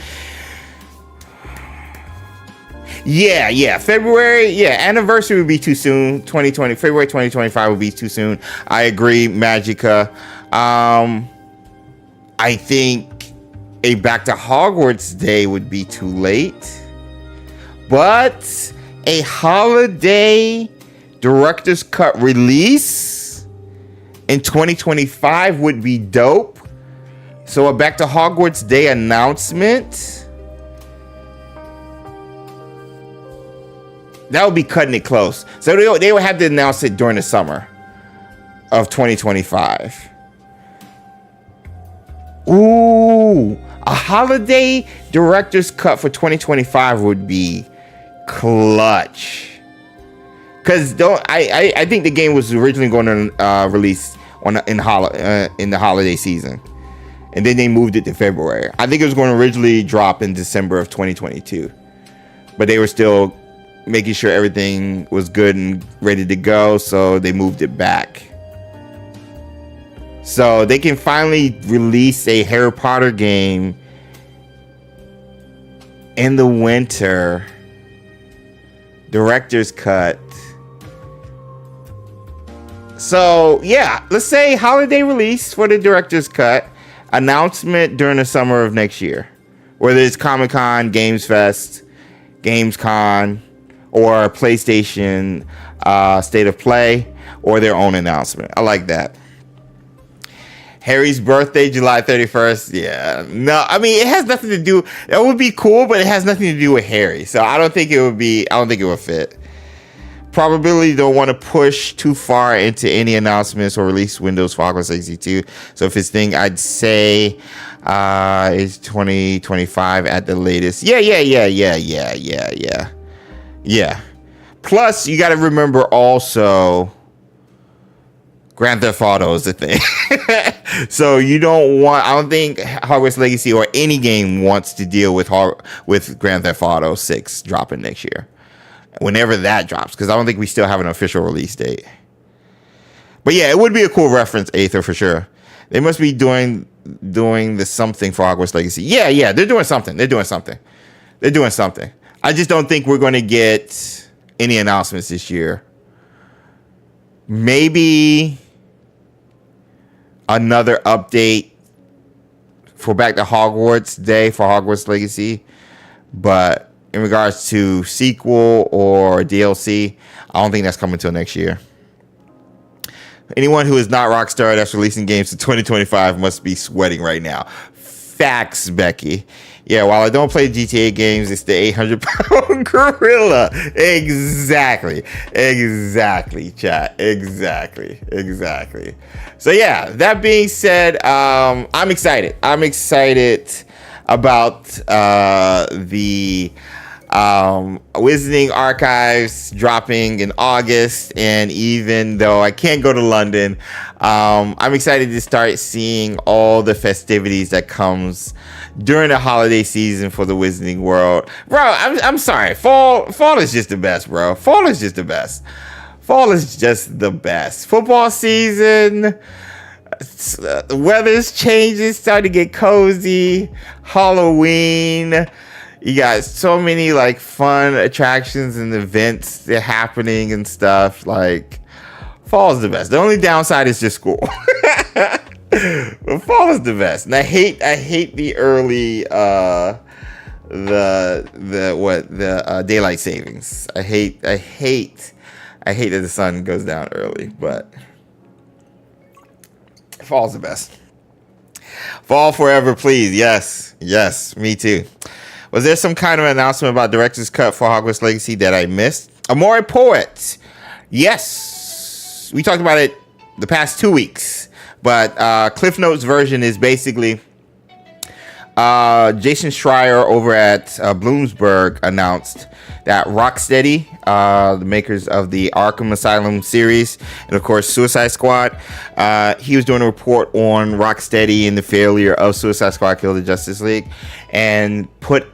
Yeah, February, anniversary would be too soon. February 2025 would be too soon. I agree, Magica. I think a Back to Hogwarts Day would be too late. But a holiday director's cut release in 2025 would be dope. So a Back to Hogwarts Day announcement, that would be cutting it close. So they would have to announce it during the summer of 2025. Ooh, A holiday director's cut for 2025 would be clutch. Because I think the game was originally going to release in the holiday season, and then they moved it to February. I think it was going to originally drop in December of 2022, but they were still making sure everything was good and ready to go, so they moved it back. So they can finally release a Harry Potter game in the winter. Director's cut. So yeah, let's say holiday release for the director's cut. Announcement during the summer of next year. Whether it's Comic-Con, Games Fest, Gamescom, or PlayStation State of Play, or their own announcement. I like that. Harry's birthday, July 31st. Yeah. No, I mean, it has nothing to do. That would be cool, but it has nothing to do with Harry. So I don't think it would fit. Probably don't want to push too far into any announcements or release windows for Hogwarts Legacy 2. So if it's thing, I'd say it's 2025 at the latest. Yeah. Plus, you got to remember also, Grand Theft Auto is the thing. So I don't think Hogwarts Legacy or any game wants to deal with Grand Theft Auto 6 dropping next year. Whenever that drops, because I don't think we still have an official release date. But yeah, it would be a cool reference, Aether, for sure. They must be doing the something for Hogwarts Legacy. Yeah, they're doing something. I just don't think we're going to get any announcements this year. Maybe another update for Back to Hogwarts Day for Hogwarts Legacy, but in regards to sequel or DLC, I don't think that's coming until next year. Anyone who is not Rockstar that's releasing games in 2025 must be sweating right now. Facts, Becky. Yeah, while I don't play GTA games, it's the 800-pound gorilla. Exactly, chat. Exactly. So yeah, that being said, I'm excited. About the Wizarding Archives dropping in August, and even though I can't go to London, I'm excited to start seeing all the festivities that comes during the holiday season for the Wizarding world. Bro, I'm sorry, fall is just the best, bro. Fall is just the best. Football season, the weather's changing, starting to get cozy. Halloween, you got so many like fun attractions and events that are happening and stuff. Like, fall is the best. The only downside is just school. But fall is the best. And I hate the early daylight savings. I hate that the sun goes down early, but fall's the best. Fall forever, please. Yes, me too. Was there some kind of announcement about director's cut for Hogwarts Legacy that I missed? Amore Poet. Yes. We talked about it the past 2 weeks. But Cliff Notes version is basically Jason Schreier over at Bloomsburg announced that Rocksteady, the makers of the Arkham Asylum series, and of course Suicide Squad, he was doing a report on Rocksteady and the failure of Suicide Squad Kill the Justice League, and put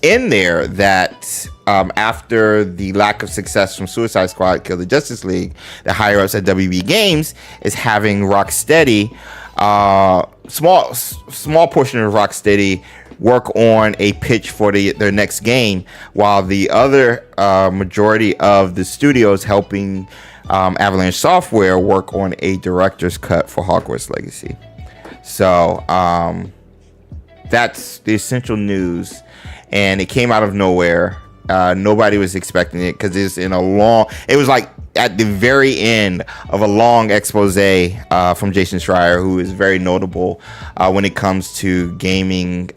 in there that after the lack of success from Suicide Squad Kill the Justice League, the higher ups at WB Games is having Rocksteady, small portion of Rocksteady, work on a pitch for their next game, while the other majority of the studios helping Avalanche Software work on a director's cut for Hogwarts Legacy. So that's the essential news, and it came out of nowhere. Nobody was expecting it because it was like at the very end of a long expose from Jason Schreier, who is very notable when it comes to gaming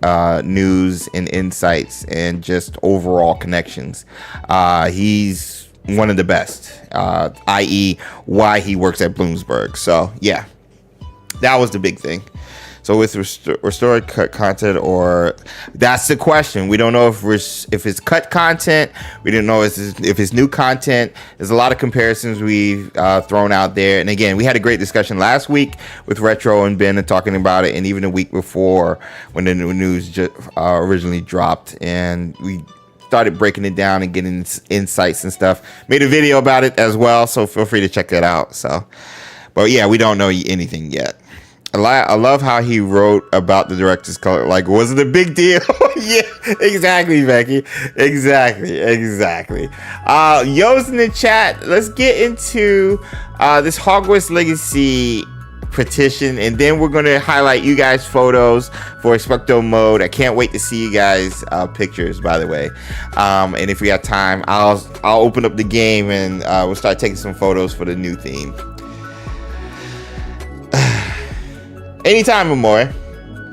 news and insights and just overall connections. He's one of the best, i.e. why he works at Bloomsburg. So yeah, that was the big thing. So with restored cut content, or that's the question. We don't know if it's cut content. We don't know if it's new content. There's a lot of comparisons we've thrown out there. And again, we had a great discussion last week with Retro and Ben and talking about it, and even a week before when the news originally dropped, and we started breaking it down and getting insights and stuff. Made a video about it as well, so feel free to check that out. So, but yeah, we don't know anything yet. I love how he wrote about the director's cut. Like, was it a big deal? Yeah, exactly, Becky. Exactly. Yo's in the chat. Let's get into this Hogwarts Legacy petition, and then we're going to highlight you guys photos for Expecto mode. I can't wait to see you guys pictures, by the way. And if we have time, I'll open up the game and we'll start taking some photos for the new theme. Anytime or more.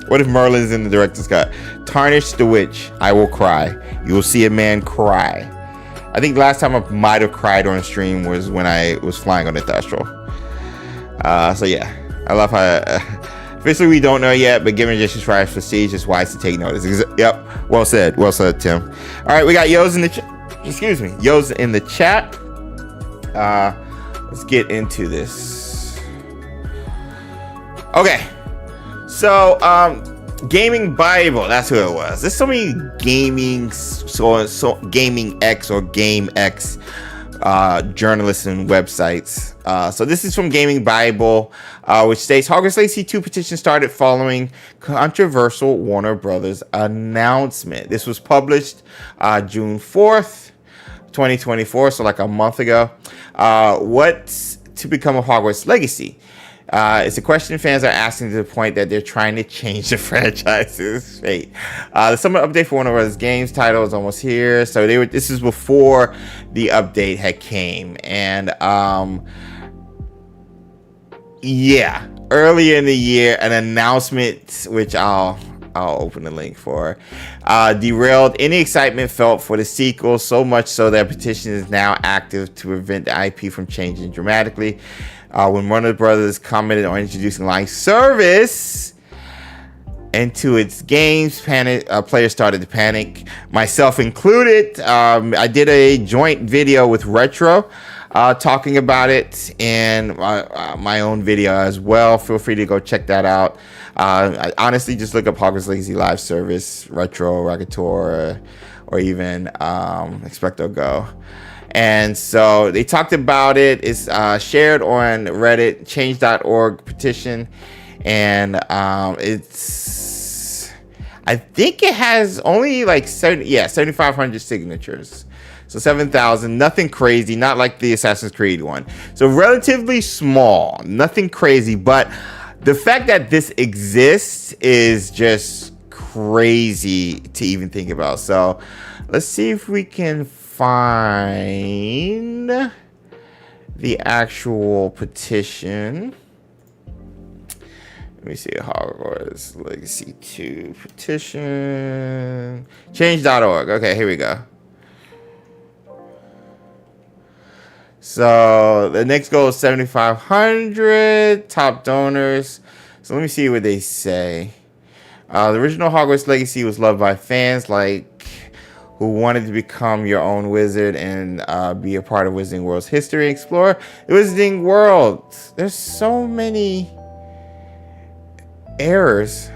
What if Merlin's in the director's cut? Tarnish the witch. I will cry. You will see a man cry. I think last time I might have cried on stream was when I was flying on the Thestral. So yeah, I love how officially we don't know yet, but given just Fry's prestige, it's wise to take notice. Yep, well said, Tim. All right, we got Yo's in the Yo's in the chat. Let's get into this. Okay. So, Gaming Bible, that's who it was. There's so many gaming, so Gaming X or Game X journalists and websites. So this is from Gaming Bible, which states Hogwarts Legacy 2 petition started following controversial Warner Brothers announcement. This was published June 4th, 2024, so like a month ago. What's to become of Hogwarts Legacy? It's a question fans are asking to the point that they're trying to change the franchise's fate. The summer update for one of Brothers games title is almost here. So this is before the update had came. And yeah, earlier in the year, an announcement, which I'll open the link for, derailed any excitement felt for the sequel, so much so that petition is now active to prevent the IP from changing dramatically. When Warner Brothers commented on introducing live service into its games, players started to panic, myself included. I did a joint video with Retro talking about it, and my own video as well. Feel free to go check that out. Honestly, just look up Hogwarts Legacy live service, Retro, Ragator, or even XpectoGO. And so they talked about it. It's shared on Reddit, change.org petition. And it's, I think it has only like 7,500 signatures. So 7,000, nothing crazy, not like the Assassin's Creed one. So relatively small, nothing crazy. But the fact that this exists is just crazy to even think about. So let's see if we can find the actual petition. Let me see. Hogwarts Legacy 2 petition. Change.org. Okay, here we go. So the next goal is 7,500 top donors. So let me see what they say. The original Hogwarts Legacy was loved by fans who wanted to become your own wizard and be a part of Wizarding World's history. Explore the Wizarding World. There's so many errors.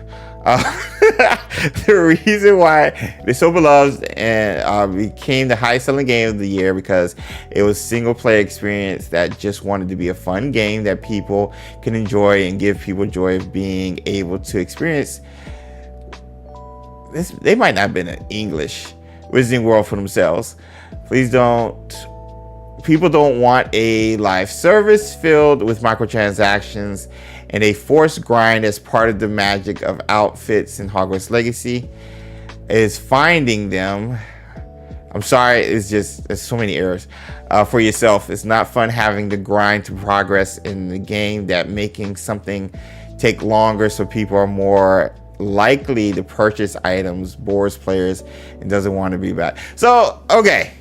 The reason why they're so beloved and became the highest selling game of the year because it was single player experience that just wanted to be a fun game that people can enjoy and give people joy of being able to experience. They might not have been in English. Wizarding World for themselves. People don't want a live service filled with microtransactions and a forced grind as part of the magic of outfits in Hogwarts Legacy is finding them. I'm sorry, there's so many errors for yourself. It's not fun having to grind to progress in the game, that making something take longer so people are more likely to purchase items, bores players, and doesn't want to be bad. So, okay.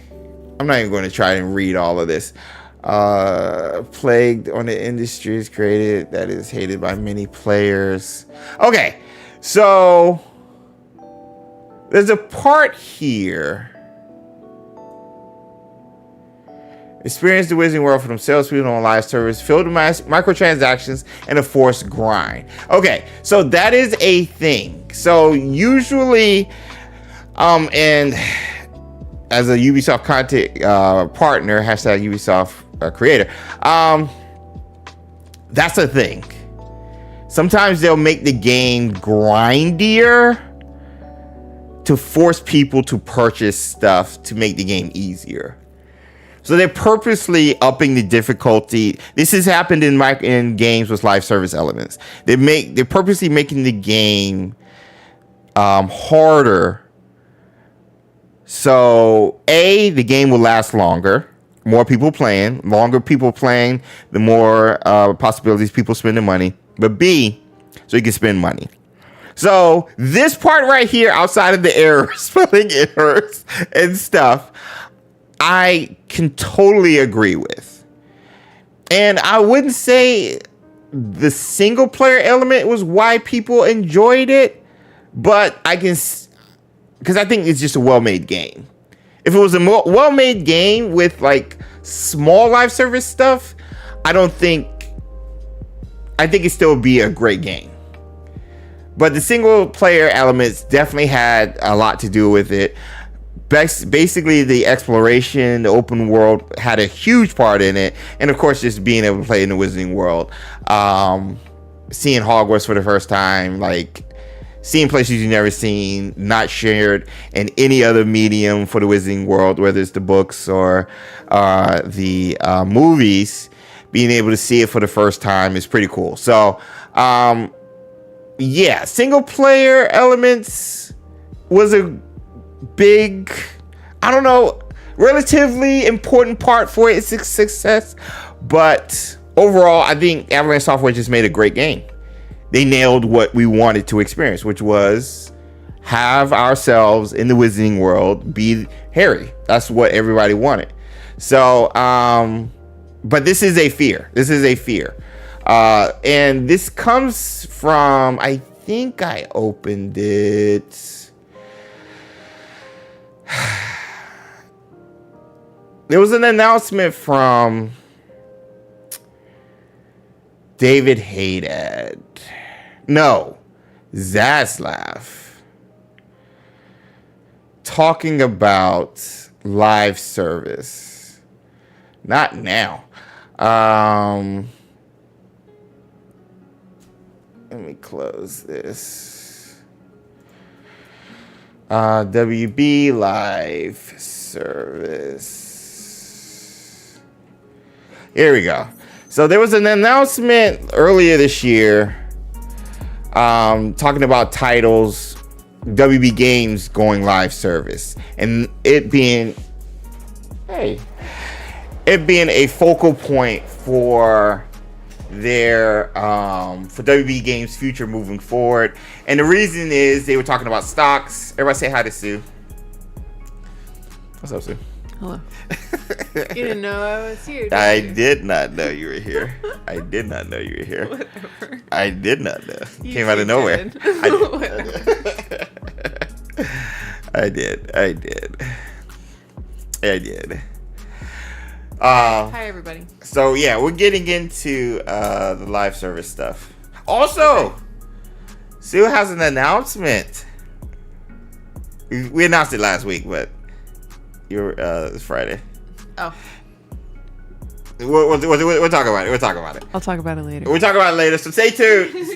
I'm not even going to try and read all of this. plagued on the industry is created that is hated by many players. Okay, so there's a part here. Experience the Wizarding World for themselves, people on live service, filled with microtransactions and a forced grind. Okay, so that is a thing. So usually, and as a Ubisoft content partner, hashtag Ubisoft creator, that's a thing. Sometimes they'll make the game grindier to force people to purchase stuff to make the game easier. So they're purposely upping the difficulty. This has happened in games with live service elements. They're purposely making the game harder. So the game will last longer. More people playing. Longer people playing, the more possibilities people spending money. But B, so you can spend money. So this part right here, outside of the errors, spelling errors and stuff, I can totally agree with. And I wouldn't say the single player element was why people enjoyed it, but because I think it's just a well-made game. If it was a well-made game with like small live service stuff, I think it'd still be a great game. But the single player elements definitely had a lot to do with it. Basically, the exploration, the open world had a huge part in it. And of course, just being able to play in the Wizarding World. Seeing Hogwarts for the first time, like seeing places you've never seen, not shared in any other medium for the Wizarding World, whether it's the books or the movies. Being able to see it for the first time is pretty cool. So, yeah, single player elements was a big, I don't know, relatively important part for its success. But overall, I think Avalanche Software just made a great game. They nailed what we wanted to experience, which was have ourselves in the Wizarding World be Harry. That's what everybody wanted. So, but this is a fear. And this comes from, I think I opened it. There was an announcement from David Haydad. No, Zaslav. Talking about live service. Not now. Let me close this. WB live service. Here we go. So there was an announcement earlier this year talking about titles, WB Games going live service, and it being a focal point for their for WB Games' future moving forward. And the reason is they were talking about stocks. Everybody say hi to Sue. What's up, Sue? Hello. You didn't know I was here, did I you? did not know you were here. I did not know you were here. Whatever. I did not know. You Came out of nowhere. did. I did. I did. Hi, everybody. So yeah, we're getting into the live service stuff. Also, Sue has an announcement. We announced it last week, but it's Friday. Oh. We'll talk about it. We'll talk about it. I'll talk about it later. We'll talk about it later. So stay tuned.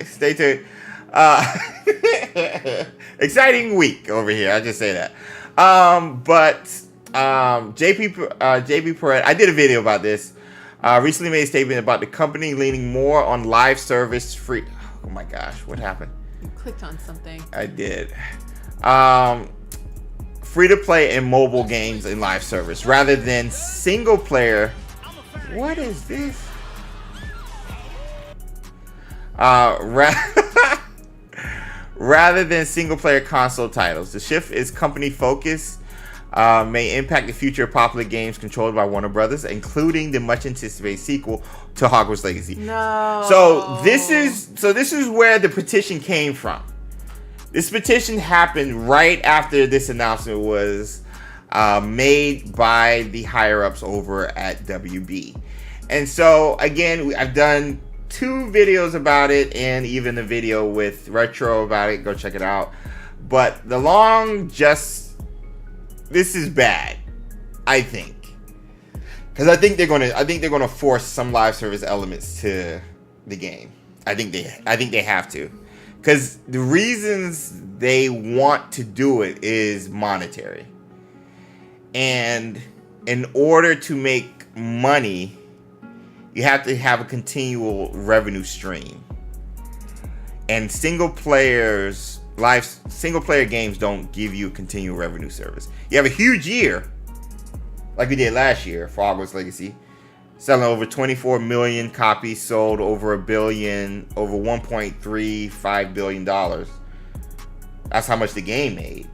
Stay tuned. Exciting week over here. I just say that. But JP Pirouette, I did a video about this. Recently made a statement about the company leaning more on live service free. Oh my gosh, what happened? You clicked on something. I did. Free to play and mobile games in live service rather than single player. What is this? Rather than single player console titles. The shift is company focused may impact the future of popular games controlled by Warner Brothers, including the much anticipated sequel to Hogwarts Legacy. No. So this is where the petition came from. This petition happened right after this announcement was made by the higher ups over at WB. And so again, I've done 2 videos about it and even a video with Retro about it. Go check it out. But this is bad, I think. Because I think they're gonna force some live service elements to the game. I think they have to. Because the reasons they want to do it is monetary. And in order to make money, you have to have a continual revenue stream. And single player games don't give you a continual revenue service. You have a huge year, like we did last year for Hogwarts Legacy, selling over 24 million copies, sold over $1.35 billion. That's how much the game made.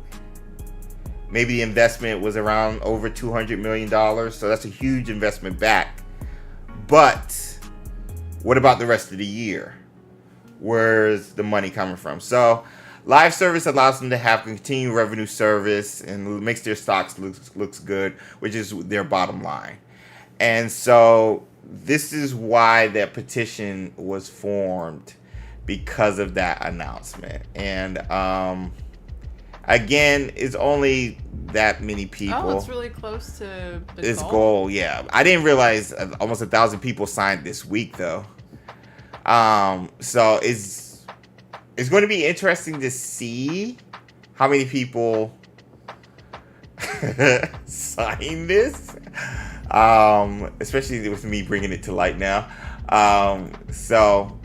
Maybe the investment was around over $200 million, so that's a huge investment back. But what about the rest of the year? Where's the money coming from? So live service allows them to have continued revenue service and makes their stocks looks good, which is their bottom line. And so this is why that petition was formed, because of that announcement. And again, it's only that many people. Oh, it's really close to the its goal. Yeah, I didn't realize almost 1,000 people signed this week though. So it's going to be interesting to see how many people sign this, especially with me bringing it to light now. So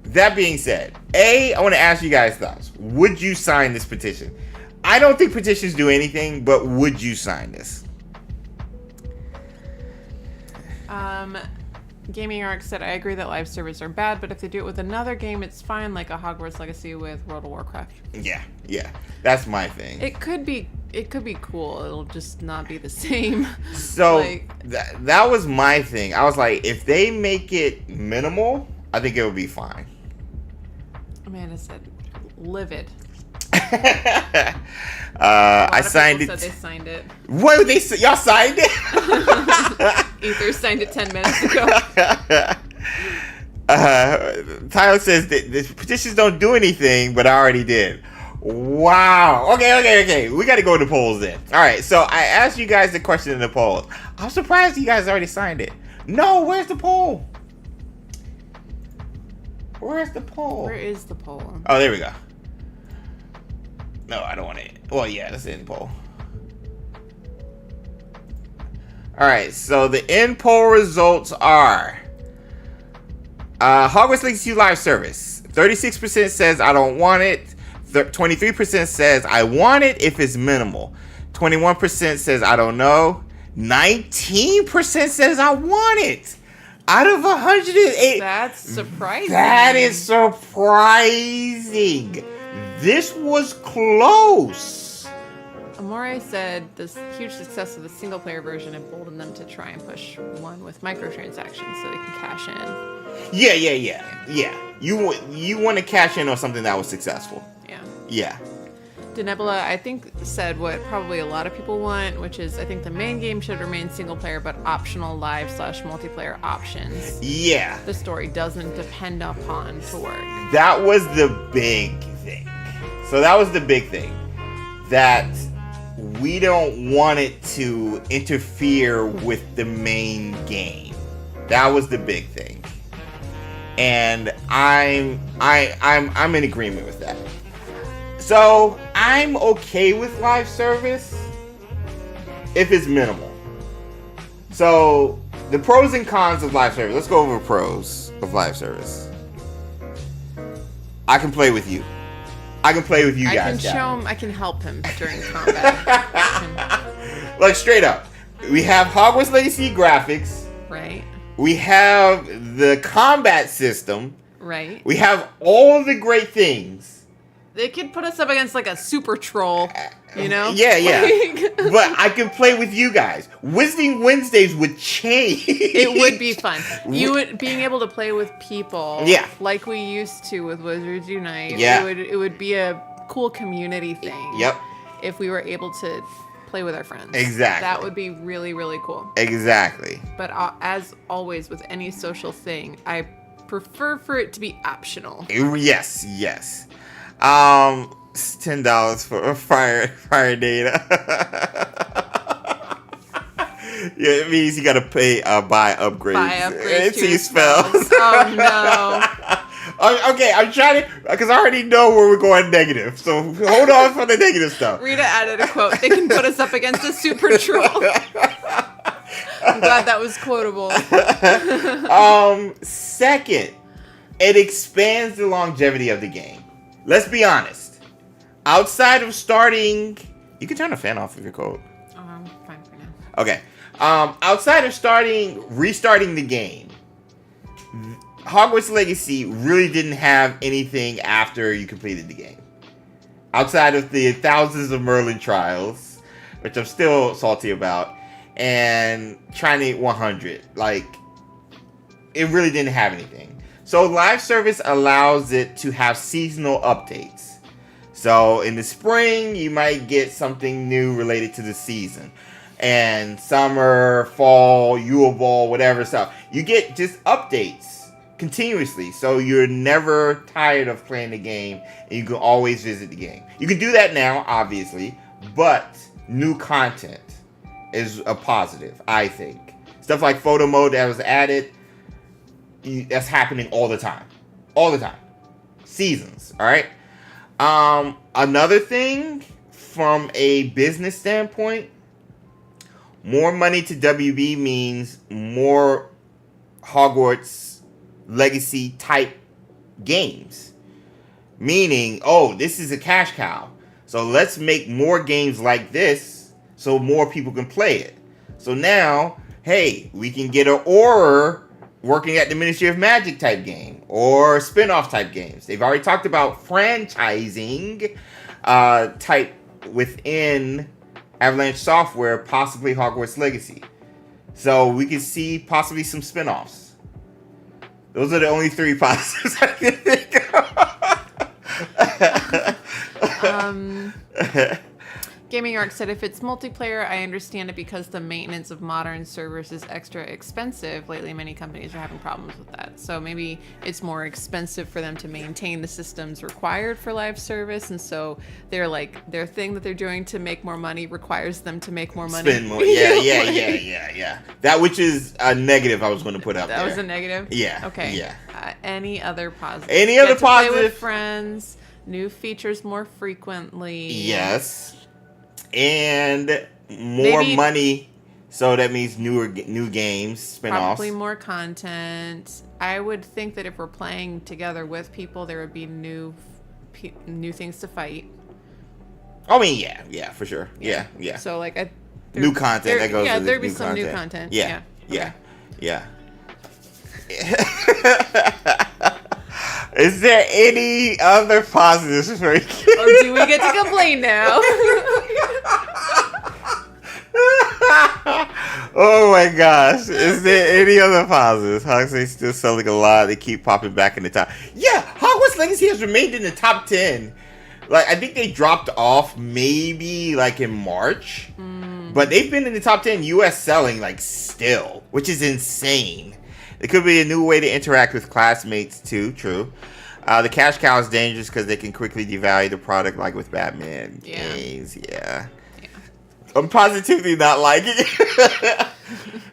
that being said, I want to ask you guys thoughts. Would you sign this petition? I don't think petitions do anything, but would you sign this? Gaming Arc said, I agree that live servers are bad, but if they do it with another game, it's fine, like a Hogwarts Legacy with World of Warcraft. Yeah, that's my thing. It could be cool. It'll just not be the same. So that was my thing. I was like, if they make it minimal, I think it would be fine. Amanda said, livid. I signed it. Said they signed it. What? Y'all signed it? Ether signed it 10 minutes ago. Tyler says that the petitions don't do anything, but I already did. Wow. Okay. We got to go to the polls then. All right. So I asked you guys the question in the poll. I'm surprised you guys already signed it. No, where's the poll? Where's the poll? Where is the poll? Oh, there we go. No, I don't want it. Well, yeah, that's the end poll. All right, so the end poll results are Hogwarts Legacy live service. 36% says I don't want it. 23% says I want it if it's minimal. 21% says I don't know. 19% says I want it. Out of 108. That's surprising. That is surprising. This was close. Amore said this huge success of the single player version emboldened them to try and push one with microtransactions so they can cash in. Yeah. You want to cash in on something that was successful. Yeah. Denebula, I think, said what probably a lot of people want, which is I think the main game should remain single player, but optional live/multiplayer options. Yeah. The story doesn't depend upon to work. That was the big thing. So that was the big thing. That we don't want it to interfere with the main game. That was the big thing. And I'm in agreement with that. So I'm okay with live service if it's minimal. So the pros and cons of live service. Let's go over pros of live service. I can play with you. I can play with you guys. I can show him. I can help him during combat. Like straight up, we have Hogwarts Legacy graphics. Right. We have the combat system. Right. We have all the great things They could put us up against like a super troll, you know? Yeah, yeah. Like- But I could play with you guys. Wizarding Wednesdays would change. It would be fun. Being able to play with people, Yeah. like we used to with Wizards Unite. Yeah. It would be a cool community thing. Yep. If we were able to play with our friends. Exactly. That would be really, really cool. Exactly. But as always with any social thing, I prefer for it to be optional. Yes, yes. It's $10 for fire data. Yeah, it means you gotta buy upgrades to your your spells. Oh no. Okay, I'm trying to, because I already know where we're going negative. So hold on for the negative stuff. Rita added a quote. They can put us up against a super troll. I'm glad that was quotable. Second, it expands the longevity of the game. Let's be honest. Outside of starting, you can turn the fan off if you're cold. Fine for now. Okay. Outside of restarting the game, Hogwarts Legacy really didn't have anything after you completed the game. Outside of the thousands of Merlin trials, which I'm still salty about, and trying to hit 100. Like, it really didn't have anything. So live service allows it to have seasonal updates. So in the spring, you might get something new related to the season. And summer, fall, Yule Ball, whatever stuff. You get just updates continuously. So you're never tired of playing the game. And you can always visit the game. You can do that now, obviously. But new content is a positive, I think. Stuff like photo mode that was added, that's happening all the time. All the time. Seasons, alright? Another thing, from a business standpoint, more money to WB means more Hogwarts Legacy type games. Meaning, oh, this is a cash cow. So let's make more games like this so more people can play it. So now, hey, we can get an Auror working at the Ministry of Magic type game or spin-off type games. They've already talked about franchising type within Avalanche Software, possibly Hogwarts Legacy. So we can see possibly some spin-offs. Those are the only three positives I can think of. Gaming Arc said, if it's multiplayer, I understand it because the maintenance of modern servers is extra expensive. Lately, many companies are having problems with that. So maybe it's more expensive for them to maintain the systems required for live service. And so their thing that they're doing to make more money requires them to make more money. Spend more. Yeah. That which is a negative I was going to put up there. That was a negative? Yeah. Okay. Yeah. Any other positive? Any other positive? Play with friends, new features more frequently. Yes. And more money, so that means new games, spin-offs. Probably more content. I would think that if we're playing together with people, there would be new things to fight. I mean, yeah, for sure. Yeah. So like new content that goes. Yeah, with there'd be new some content. new content. Yeah. Okay. Is there any other positives for you? Or do we get to complain now? Oh my gosh. Is there any other positives? Hogwarts still selling a lot. They keep popping back in the top. Yeah, Hogwarts Legacy has remained in the top 10. Like, I think they dropped off maybe like in March. But they've been in the top 10 US selling like still, which is insane. It could be a new way to interact with classmates too, true. The cash cow is dangerous because they can quickly devalue the product like with Batman games. Yeah. I'm positively not liking it.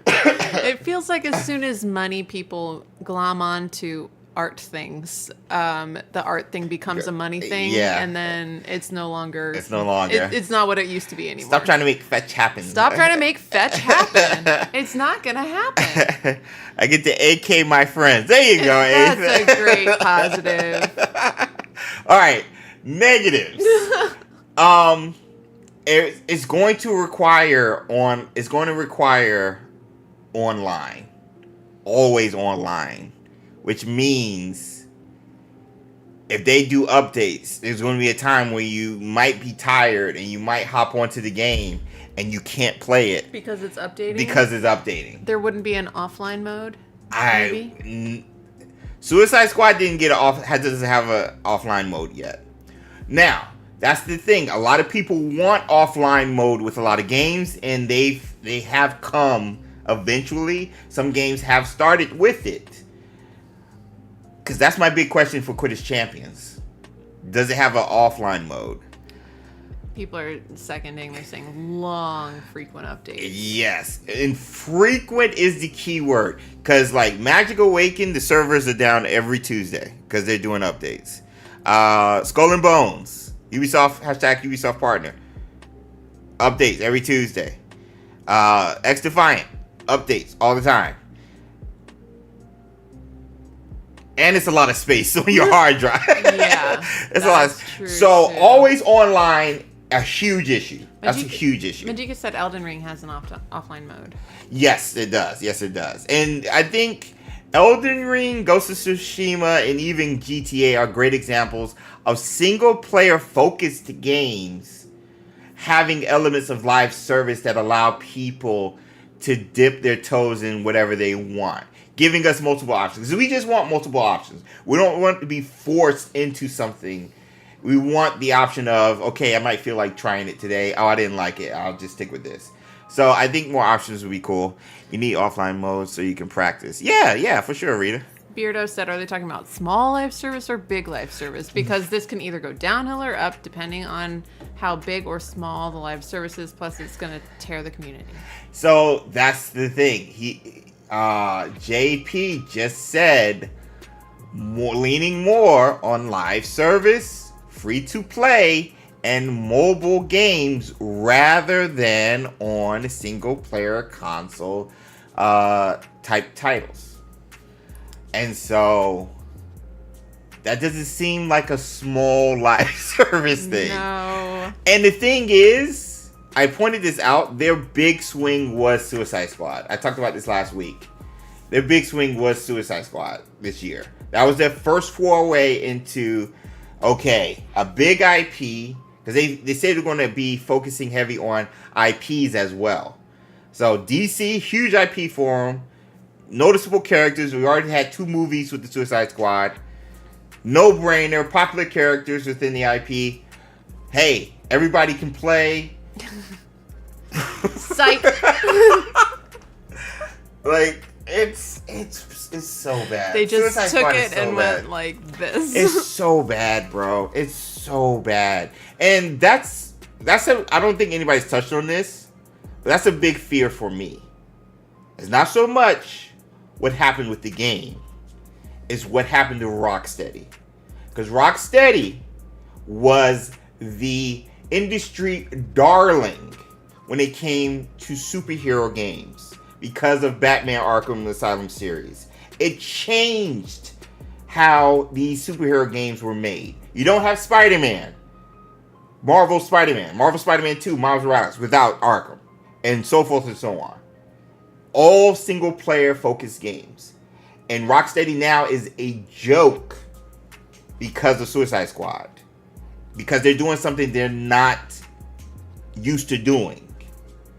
It feels like as soon as money people glom on to art things, the art thing becomes a money thing, and then it's no longer. It's not what it used to be anymore. Stop trying to make fetch happen. Stop trying to make fetch happen. It's not gonna happen. I get to AK my friends. There you go. That's a great positive. All right, negatives. It's going to require online, always online. Which means if they do updates, there's going to be a time where you might be tired and you might hop onto the game and you can't play it Because it's updating? because it's updating. There wouldn't be an offline mode? Maybe? Suicide Squad doesn't have an offline mode yet. Now, that's the thing. A lot of people want offline mode with a lot of games, and they have come eventually. Some games have started with it. Because that's my big question for Quidditch Champions. Does it have an offline mode? People are seconding. They're saying long, frequent updates. Yes. And frequent is the key word. Because like Magic Awaken, the servers are down every Tuesday. Because they're doing updates. Skull and Bones. Ubisoft, #Ubisoft partner. Updates every Tuesday. X Defiant. Updates all the time. And it's a lot of space on your hard drive. Yeah, it's a lot. True So too. always online, a huge issue. That's a huge issue. Majika said Elden Ring has an offline mode. Yes, it does. Yes, it does. And I think Elden Ring, Ghost of Tsushima, and even GTA are great examples of single-player focused games having elements of live service that allow people to dip their toes in whatever they want. Giving us multiple options. We just want multiple options. We don't want to be forced into something. We want the option of, okay, I might feel like trying it today. Oh, I didn't like it. I'll just stick with this. So I think more options would be cool. You need offline mode so you can practice. Yeah, for sure, Rita. Beardo said, are they talking about small live service or big live service? Because this can either go downhill or up depending on how big or small the live service is. Plus, it's going to tear the community. So that's the thing. JP just said leaning more on live service, free to play, and mobile games rather than on single player console type titles. And so that doesn't seem like a small live service thing. No. And the thing is, I pointed this out. Their big swing was Suicide Squad. I talked about this last week. Their big swing was Suicide Squad this year. That was their first foray into, okay, a big IP. Because they say they're going to be focusing heavy on IPs as well. So DC, huge IP for them. Noticeable characters. We already had 2 movies with the Suicide Squad. No-brainer. Popular characters within the IP. Hey, everybody can play. Psych. Like, it's so bad. They just Suicide took Squad it is so and bad. went like this. It's so bad, bro. It's so bad. And that's I don't think anybody's touched on this, but that's a big fear for me. It's not so much what happened with the game. It's what happened to Rocksteady. Because Rocksteady was the industry darling when it came to superhero games because of Batman Arkham Asylum series. It changed how these superhero games were made. You don't have Spider-Man, Marvel Spider-Man 2, Miles Morales without Arkham, and so forth and so on. All single-player focused games. And Rocksteady now is a joke because of Suicide Squad. Because they're doing something they're not used to doing.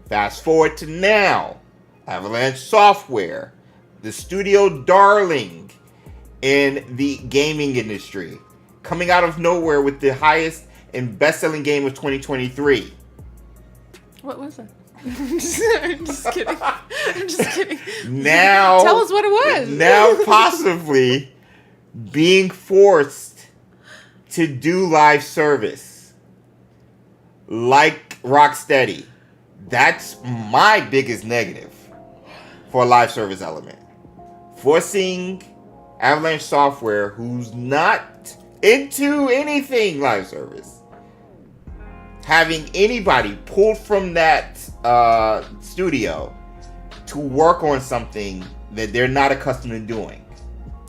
Fast forward to now. Avalanche Software, the studio darling in the gaming industry, coming out of nowhere with the highest and best-selling game of 2023. What was it? I'm just kidding. I'm just kidding. Now, tell us what it was. Now possibly being forced to do live service like Rocksteady. That's my biggest negative for a live service element. Forcing Avalanche Software, who's not into anything live service, having anybody pulled from that studio to work on something that they're not accustomed to doing.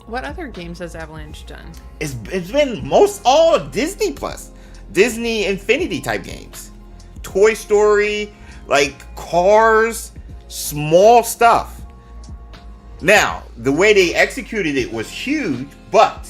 What other games has Avalanche done? It's been all Disney Plus, Disney Infinity type games, Toy Story, like Cars, small stuff. Now, the way they executed it was huge, but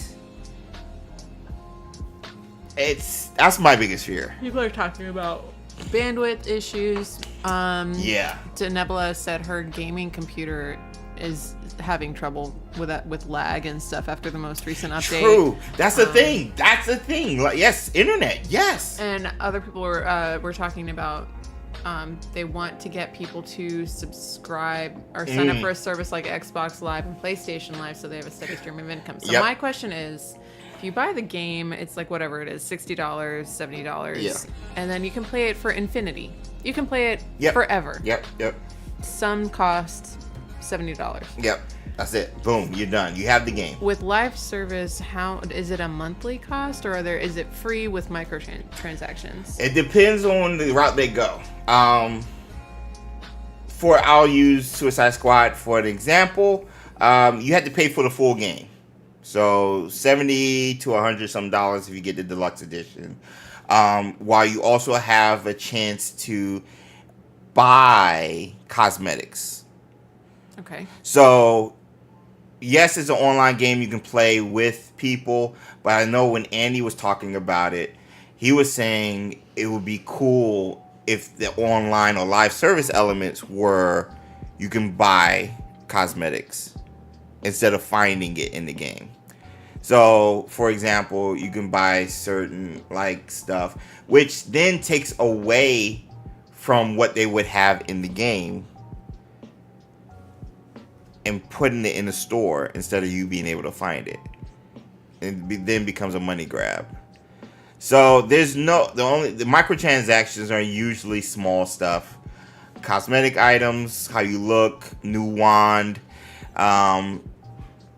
That's my biggest fear. People are talking about bandwidth issues. Yeah. Nebula said her gaming computer is having trouble with lag and stuff after the most recent update. True. That's the thing. That's the thing. Like, yes, internet. Yes. And other people were talking about they want to get people to subscribe or sign up for a service like Xbox Live and PlayStation Live so they have a steady stream of income. So my question is, if you buy the game, it's like whatever it is, $60, $70. Yeah. And then you can play it for infinity. You can play it forever. Yep. Some cost $70. Yep. That's it. Boom. You're done. You have the game. With live service, how is it a monthly cost or is it free with microtransactions? It depends on the route they go. I'll use Suicide Squad for an example. You had to pay for the full game. So $70 to $100 some if you get the deluxe edition. While you also have a chance to buy cosmetics. Okay. So, yes, it's an online game you can play with people, but I know when Andy was talking about it, he was saying it would be cool if the online or live service elements were you can buy cosmetics instead of finding it in the game. So, for example, you can buy certain stuff, which then takes away from what they would have in the game and putting it in the store instead of you being able to find it. Then becomes a money grab. So the microtransactions are usually small stuff. Cosmetic items, how you look, new wand,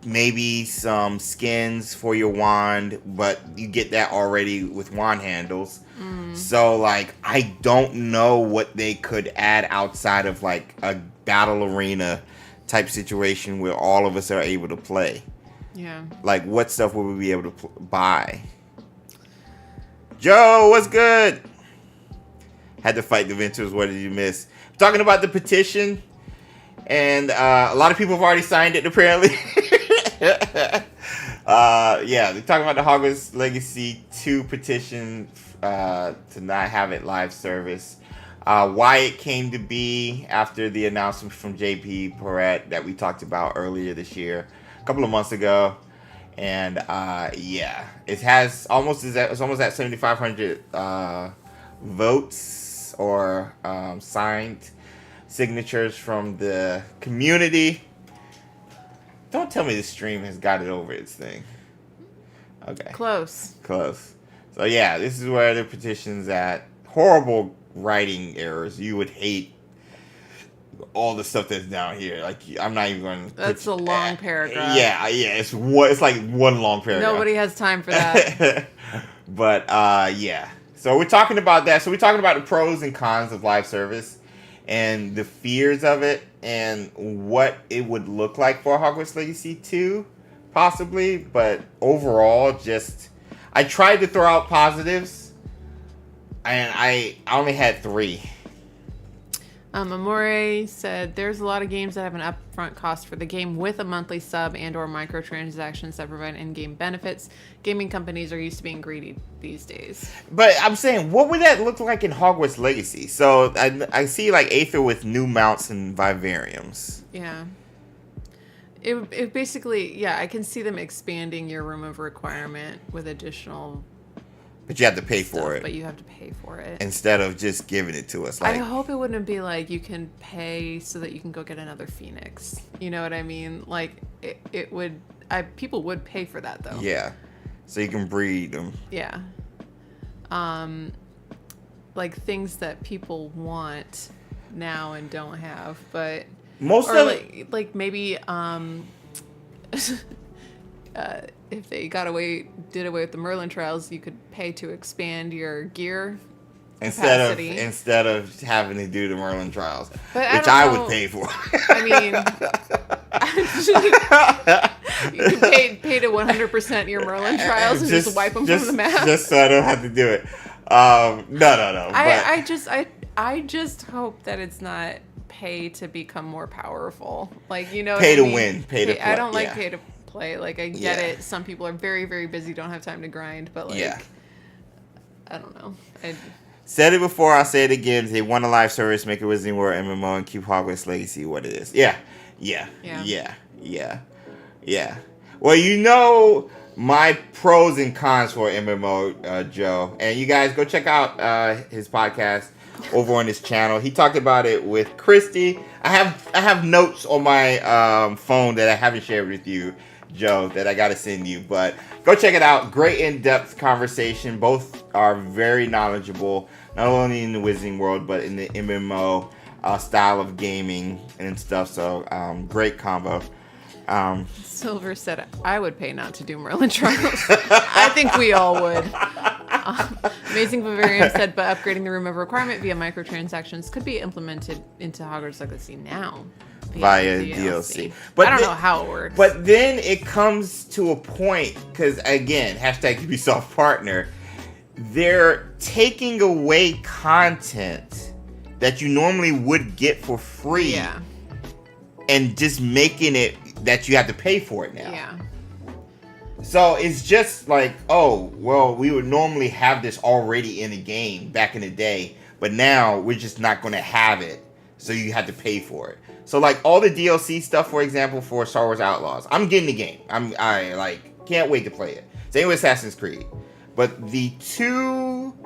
maybe some skins for your wand, but you get that already with wand handles. So I don't know what they could add outside of a battle arena type situation where all of us are able to play. Yeah. What stuff would we be able to buy? Joe, what's good? Had to fight the Ventures. What did you miss? Talking about the petition, and a lot of people have already signed it apparently. They're talking about the Hogwarts Legacy 2 petition to not have it live service. Why it came to be after the announcement from JP Pirouette that we talked about earlier this year, a couple of months ago, and it's almost at 7,500 votes or signed signatures from the community. Don't tell me the stream has got it over its thing. Okay. Close. So this is where the petition's at. Horrible writing errors. You would hate all the stuff that's down here. I'm not even going to. That's a long paragraph. Yeah. It's like one long paragraph. Nobody has time for that. But so we're talking about that. So we're talking about the pros and cons of live service and the fears of it and what it would look like for Hogwarts Legacy 2, possibly. But overall, I tried to throw out positives, and I only had 3. Amore said, there's a lot of games that have an upfront cost for the game with a monthly sub and or microtransactions that provide in-game benefits. Gaming companies are used to being greedy these days. But I'm saying, what would that look like in Hogwarts Legacy? So I see Aether with new mounts and vivariums. Yeah. It basically, I can see them expanding your room of requirement with additional But you have to pay for it. But you have to pay for it. Instead of just giving it to us. I hope it wouldn't be you can pay so that you can go get another Phoenix. You know what I mean? It would... people would pay for that, though. Yeah. So you can breed them. Yeah. Things that people want now and don't have, but... Most of it... maybe... if they did away with the Merlin trials, you could pay to expand your gear capacity. Instead of having to do the Merlin trials, but which I would pay for. I mean, you can pay to 100% your Merlin trials and just wipe them from the map. Just so I don't have to do it. No. I just hope that it's not pay to become more powerful. Pay to win. Pay to play. I don't like pay to play. I get it. Some people are very, very busy, don't have time to grind, but I don't know. Said it before, I'll say it again. They want a live service, make a Wizarding World MMO, and keep Hogwarts Legacy what it is. Yeah. Well, you know my pros and cons for MMO, Joe. And you guys go check out his podcast over on his channel. He talked about it with Christy. I have notes on my phone that I haven't shared with you, Joe, that I got to send you. But go check it out. Great in-depth conversation. Both are very knowledgeable, not only in the Wizarding World, but in the MMO style of gaming and stuff. So great combo. Silver said, I would pay not to do Merlin Trials. I think we all would. Amazing Vivarium said, but upgrading the room of requirement via microtransactions could be implemented into Hogwarts Legacy now. Via DLC. But I don't know how it works. But then it comes to a point, because again, hashtag Ubisoft partner, they're taking away content that you normally would get for free. Yeah. And just making it that you have to pay for it now. Yeah. So it's just like, oh, well, we would normally have this already in the game back in the day, but now we're just not going to have it, so you have to pay for it. So like all the DLC stuff, for example, for Star Wars Outlaws, I'm getting the game. I like can't wait to play it. Same with Assassin's Creed, but the two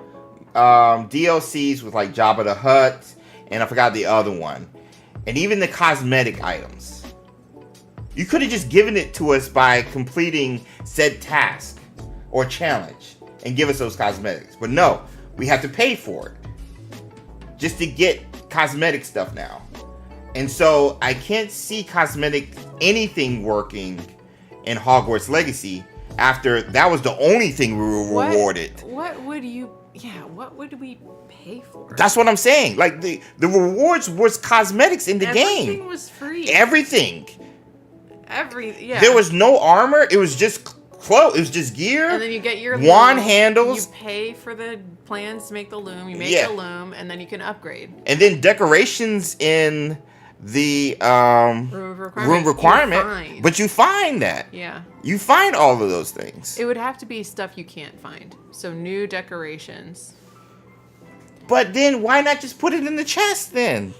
DLCs with like Jabba the Hutt and I forgot the other one, and even the cosmetic items. You could have just given it to us by completing said task or challenge and give us those cosmetics. But no, we have to pay for it just to get cosmetic stuff now. And so I can't see cosmetic anything working in Hogwarts Legacy after that was the only thing we were rewarded. What would we pay for? That's what I'm saying. Like the rewards was cosmetics in the game. Everything was free. Everything. Yeah. There was no armor. It was just clothes. It was just gear. And then you get your wand loom. handles. You pay for the plans to make the loom. You make the loom, and then you can upgrade. And then decorations in the room requirement. But you find that. Yeah. You find all of those things. It would have to be stuff you can't find. So new decorations. But then why not just put it in the chest then?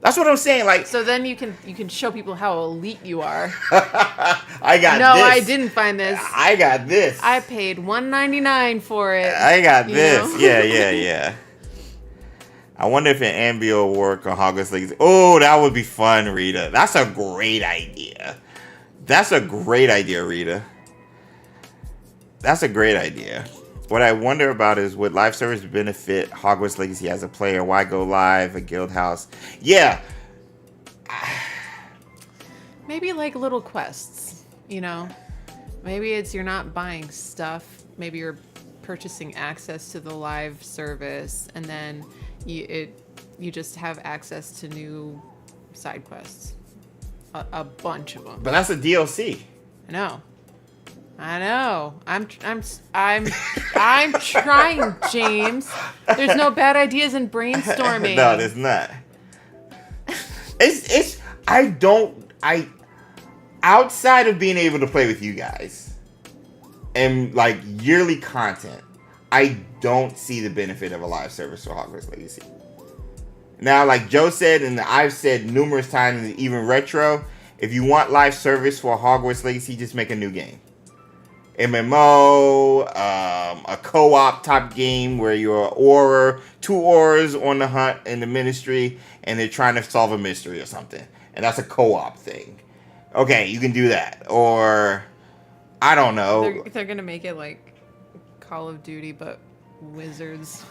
That's what I'm saying. Like, so then you can show people how elite you are. I got no, this. No, I didn't find this. I got this. I paid $1.99 for it. I got this. Know? Yeah. I wonder if an Ambio will work on Hogwarts Legacy. Oh, that would be fun, Rita. That's a great idea. Rita. That's a great idea. What I wonder about is, would live service benefit Hogwarts Legacy as a player? Why go live at Guild House? Yeah. Maybe like little quests, you know? Maybe it's you're not buying stuff. Maybe you're purchasing access to the live service, and then you just have access to new side quests. A bunch of them. But that's a DLC. I know. I'm trying, James. There's no bad ideas in brainstorming. No, there's not. Outside of being able to play with you guys and like yearly content, I don't see the benefit of a live service for Hogwarts Legacy. Now, like Joe said, and I've said numerous times, even retro, if you want live service for Hogwarts Legacy, just make a new game. MMO, a co-op type game where you're two Aurors on the hunt in the Ministry, and they're trying to solve a mystery or something, and that's a co-op thing. Okay, you can do that, or I don't know. They're gonna make it like Call of Duty, but wizards.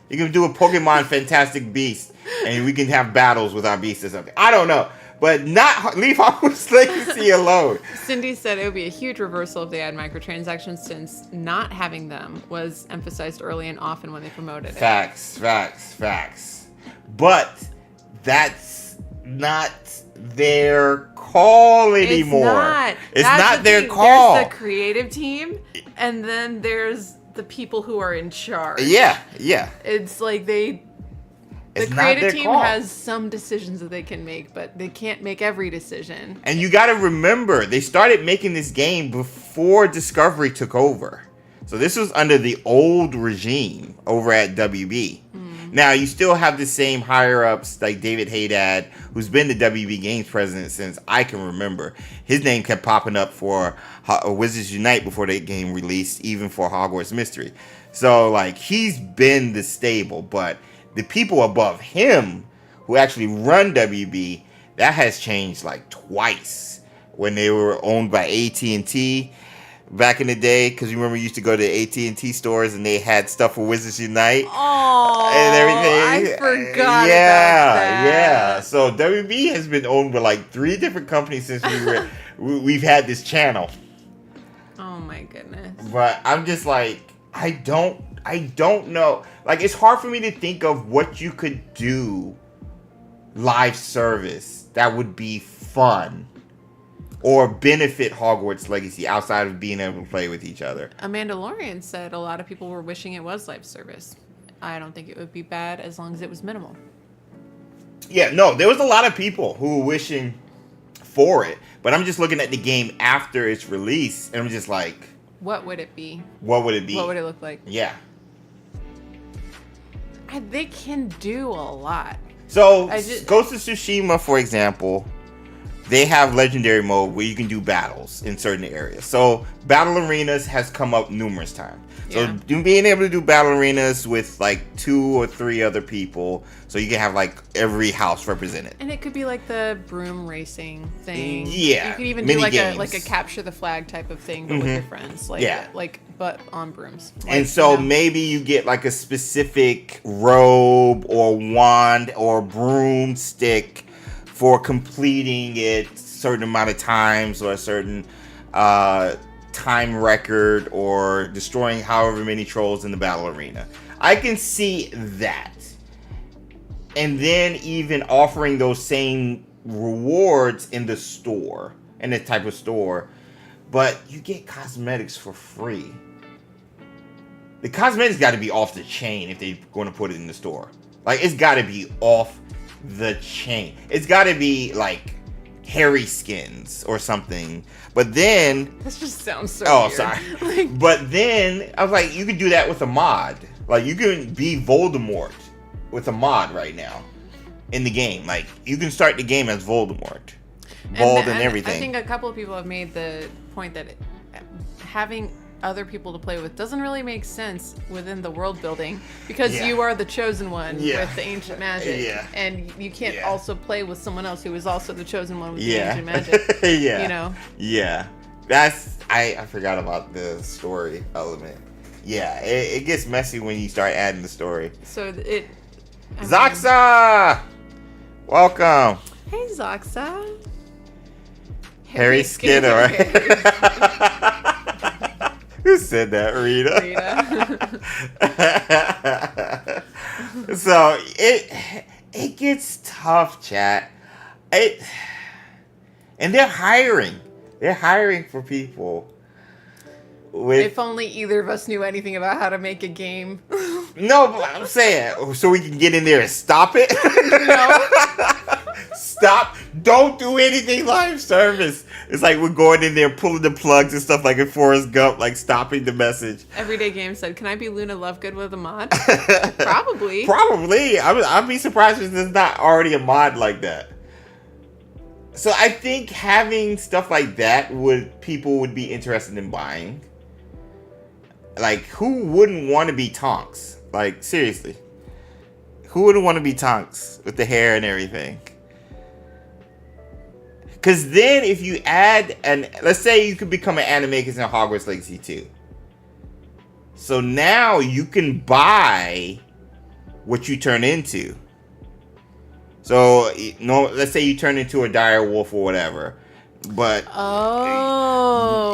You can do a Pokemon Fantastic Beast, and we can have battles with our beasts or something. I don't know. But not leave Hogwarts Legacy alone. Cindy said it would be a huge reversal if they add microtransactions, since not having them was emphasized early and often when they promoted it. Facts. But that's not their call anymore. It's not their call. There's the creative team, and then there's the people who are in charge. Yeah. It's like the creative team has some decisions that they can make, but they can't make every decision. And you got to remember, they started making this game before Discovery took over. So this was under the old regime over at WB. Now, you still have the same higher-ups like David Haddad, who's been the WB Games president since I can remember. His name kept popping up for Wizards Unite before the game released, even for Hogwarts Mystery. So, like, he's been the stable, but the people above him who actually run WB, that has changed like twice when they were owned by AT&T back in the day, because you remember you used to go to AT&T stores and they had stuff for Wizards Unite and everything. I forgot about that. Yeah. So WB has been owned by like 3 different companies since we've had this channel. Oh my goodness. But I'm just like, I don't know. Like, it's hard for me to think of what you could do live service that would be fun or benefit Hogwarts Legacy outside of being able to play with each other. A Mandalorian said a lot of people were wishing it was live service. I don't think it would be bad as long as it was minimal. Yeah, no, there was a lot of people who were wishing for it, but I'm just looking at the game after its release, and I'm just like, what would it be? What would it be? What would it look like? Yeah. They can do a lot. So, Ghost of Tsushima, for example, they have legendary mode where you can do battles in certain areas. So battle arenas has come up numerous times. Yeah. So being able to do battle arenas with like 2 or 3 other people, so you can have like every house represented. And it could be like the broom racing thing. Yeah. You could even do like games. a capture the flag type of thing, but with your friends. Like, Yeah. But on brooms. Like, And so maybe you get like a specific robe or wand or broomstick for completing it a certain amount of times or a certain time record or destroying however many trolls in the battle arena. I can see that. And then even offering those same rewards in the store, in the type of store, but you get cosmetics for free. The cosmetics got to be off the chain if they're going to put it in the store. Like, it's got to be off the chain. It's got to be like hairy skins or something. But then This just sounds so oh, weird. sorry. But then I was like, you could do that with a mod. Like, you can be Voldemort with a mod right now in the game. Like, you can start the game as Voldemort, bald and everything. I think a couple of people have made the point that having other people to play with doesn't really make sense within the world building because Yeah. you are the chosen one Yeah. with the ancient magic, Yeah. and you can't Yeah. also play with someone else who is also the chosen one with Yeah. the ancient magic. Yeah. You know. Yeah. That's I forgot about the story element. Yeah, it gets messy when you start adding the story. So it. I mean- Zoxa! Welcome. Hey Zoxa. Harry Skinner. Who said that, Rita? Rita. So it gets tough, chat. And they're hiring. They're hiring for people. If only either of us knew anything about how to make a game. No, but I'm saying so we can get in there and stop it. No. Stop. Don't do anything live service. It's like we're going in there pulling the plugs and stuff like in Forrest Gump, like stopping the message. Everyday Game said, "Can I be Luna Lovegood with a mod?" Probably. Probably. I'd be surprised if there's not already a mod like that. So I think having stuff like that people would be interested in buying. Like, who wouldn't want to be Tonks? Like, seriously. Who wouldn't want to be Tonks with the hair and everything? Because then if you add, let's say you could become an animagus in Hogwarts Legacy 2. So now you can buy what you turn into. So, let's say you turn into a dire wolf or whatever. But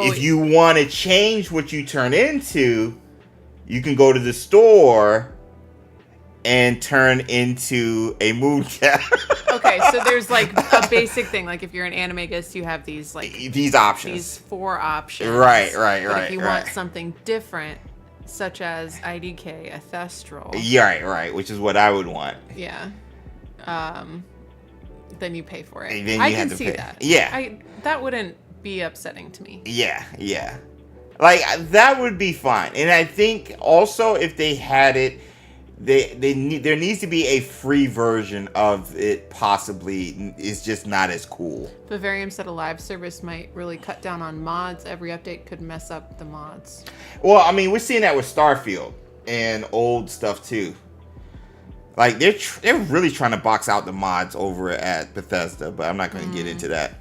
if you want to change what you turn into, you can go to the store and turn into a mooncap. Okay, so there's like a basic thing. Like if you're an animagus, you have these options. These 4 options. Right. But if you want something different, such as IDK, a Thestral. Yeah, right. Which is what I would want. Yeah. Then you pay for it. And then I you can have to see pay. that. Yeah. That wouldn't be upsetting to me. Yeah. Like, that would be fine. And I think also if they had it, there needs to be a free version of it. Possibly, it's just not as cool. Vivarium said a live service might really cut down on mods. Every update could mess up the mods. Well, I mean, we're seeing that with Starfield and old stuff too. Like, they're really trying to box out the mods over at Bethesda, but I'm not going to get into that.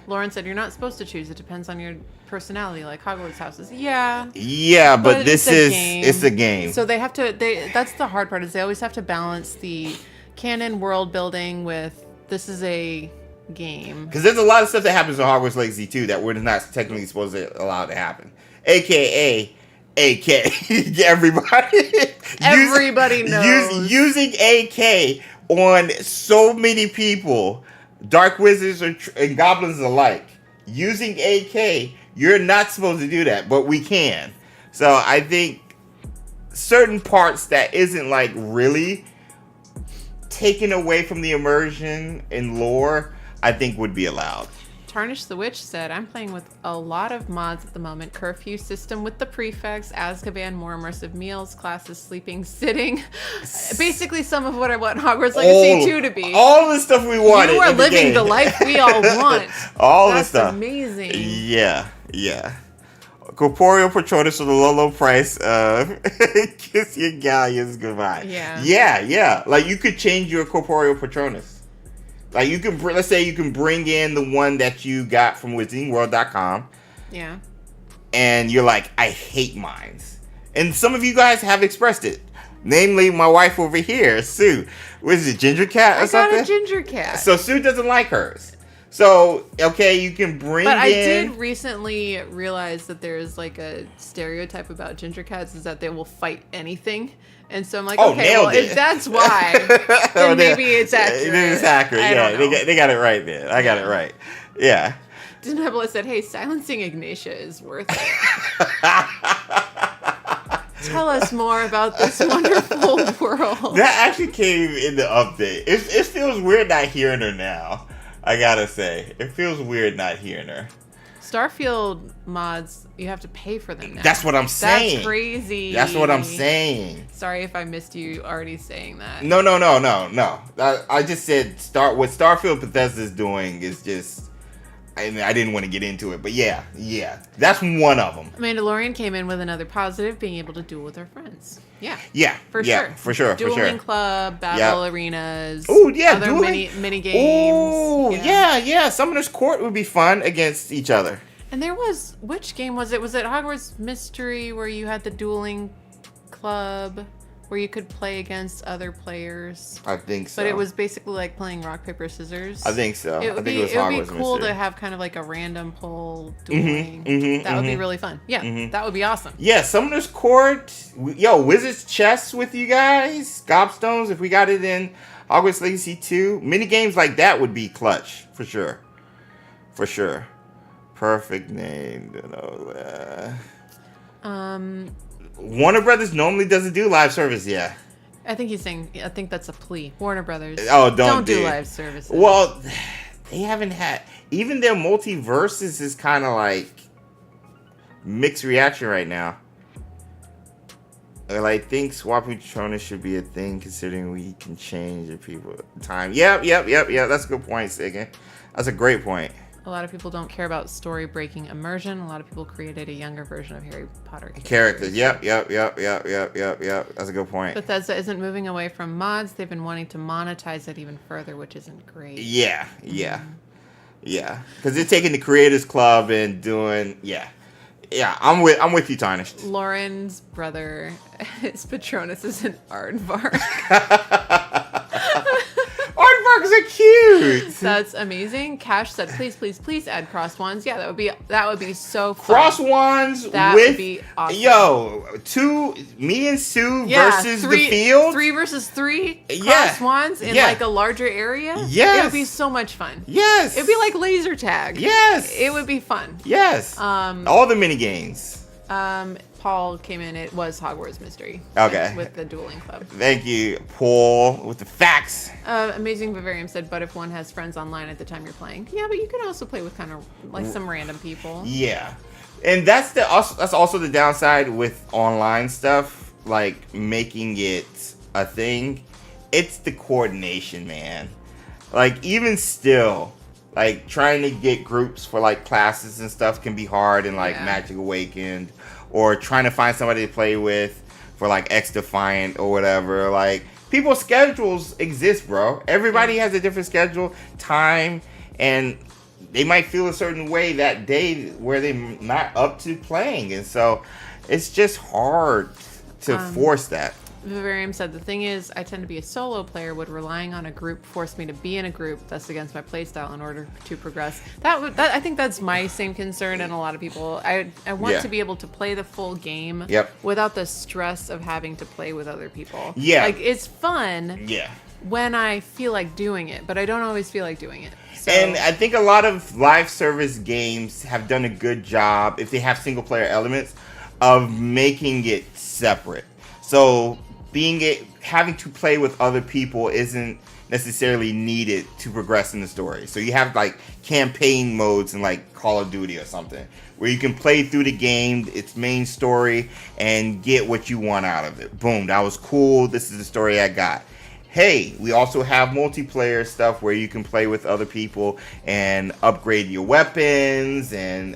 Lauren said, you're not supposed to choose. It depends on your personality, like Hogwarts houses. Yeah. Yeah, but it's a game. So they have to, that's the hard part, is they always have to balance the canon world building with, this is a game. Because there's a lot of stuff that happens in Hogwarts Legacy too that we're not technically supposed to allow to happen. AKA, everybody. Everybody knows. Using AK on so many people, dark wizards and goblins alike. Using AK, you're not supposed to do that, but we can. So I think certain parts that isn't like really taken away from the immersion and lore, I think would be allowed. Tarnish the Witch said, I'm playing with a lot of mods at the moment. Curfew system with the prefects, Azkaban, more immersive meals, classes, sleeping, sitting. Basically some of what I want Hogwarts Legacy 2 to be. All the stuff we wanted. You are living the life we all want. All the That's stuff. amazing. Yeah. Corporeal Patronus for the low, low price. Kiss your galleons goodbye. Yeah. Like, you could change your Corporeal Patronus. Like, you can, let's say you can bring in the one that you got from WizardingWorld.com. Yeah. And you're like, I hate mines. And some of you guys have expressed it. Namely, my wife over here, Sue. What is it, Ginger Cat or something? I got a Ginger Cat. So Sue doesn't like hers. So, okay, you can bring But I in... did recently realize that there's like a stereotype about Ginger Cats is that they will fight anything. And so I'm like, okay, well, if that's why, then maybe it's accurate. It's accurate, yeah. They got it right there. I got it right. Yeah. Denebla said, hey, silencing Ignatia is worth it. Tell us more about this wonderful world. That actually came in the update. It feels weird not hearing her now. I gotta say. It feels weird not hearing her. Starfield mods, you have to pay for them now. That's what I'm saying. That's crazy. That's what I'm saying. Sorry if I missed you already saying that. No. I just said what Starfield Bethesda is doing is just... I didn't want to get into it, but yeah. That's one of them. Mandalorian came in with another positive, being able to duel with our friends. Yeah. For sure. Dueling club, battle arenas. Oh, yeah. Other mini games. Oh, yeah. Summoner's Court would be fun against each other. And there was, which game was it? Was it Hogwarts Mystery where you had the dueling club? Where you could play against other players. I think so. But it was basically like playing rock, paper, scissors. I think so. It would be cool to have kind of like a random pull dueling. That would be really fun. Yeah, that would be awesome. Yeah, Summoner's Court. Yo, Wizard's Chess with you guys. Gobstones, if we got it in Hogwarts Legacy 2. Mini games like that would be clutch, for sure. Perfect name. Warner Brothers normally doesn't do live service, yeah. I think he's saying, I think that's a plea. Warner Brothers. Oh, don't do live services. Well, they haven't had, even their multiverses is kind of like mixed reaction right now. I think swapping Patronus should be a thing considering we can change the people time. Yep. That's a good point, Sigan. That's a great point. A lot of people don't care about story-breaking immersion. A lot of people created a younger version of Harry Potter characters. Yep. That's a good point. Bethesda isn't moving away from mods. They've been wanting to monetize it even further, which isn't great. Yeah. Because they're taking the Creators Club and doing, yeah. I'm with you, Tarnished. Lauren's brother, his Patronus is an aardvark. Aardvarks are cute. That's amazing. Cash said, please add cross wands. Yeah, that would be so fun. Cross wands would be awesome. Yo, me and Sue versus the field. 3 versus 3 cross wands in like a larger area. Yes. It would be so much fun. Yes. It'd be like laser tag. Yes. It would be fun. Yes. All the mini games. Paul came in. It was Hogwarts Mystery. Okay. With the dueling club. Thank you, Paul, with the facts. Amazing Vivarium said, but if one has friends online at the time you're playing. Yeah, but you can also play with kind of like some random people. Yeah. And that's also the downside with online stuff, like making it a thing. It's the coordination, man. Like even still, like trying to get groups for like classes and stuff can be hard in like Magic Awakened, or trying to find somebody to play with for like X Defiant or whatever. Like people's schedules exist, bro. Everybody has a different schedule, time, and they might feel a certain way that day where they're not up to playing, and so it's just hard to force that. Vivarium said, the thing is, I tend to be a solo player. Would relying on a group force me to be in a group that's against my playstyle in order to progress? I think that's my same concern, and a lot of people. I want to be able to play the full game without the stress of having to play with other people. Yeah. Like, it's fun when I feel like doing it, but I don't always feel like doing it. So. And I think a lot of live service games have done a good job, if they have single player elements, of making it separate. So having to play with other people isn't necessarily needed to progress in the story. So you have like campaign modes in like Call of Duty or something, where you can play through the game, its main story, and get what you want out of it. Boom, that was cool. This is the story I got. Hey, we also have multiplayer stuff where you can play with other people and upgrade your weapons and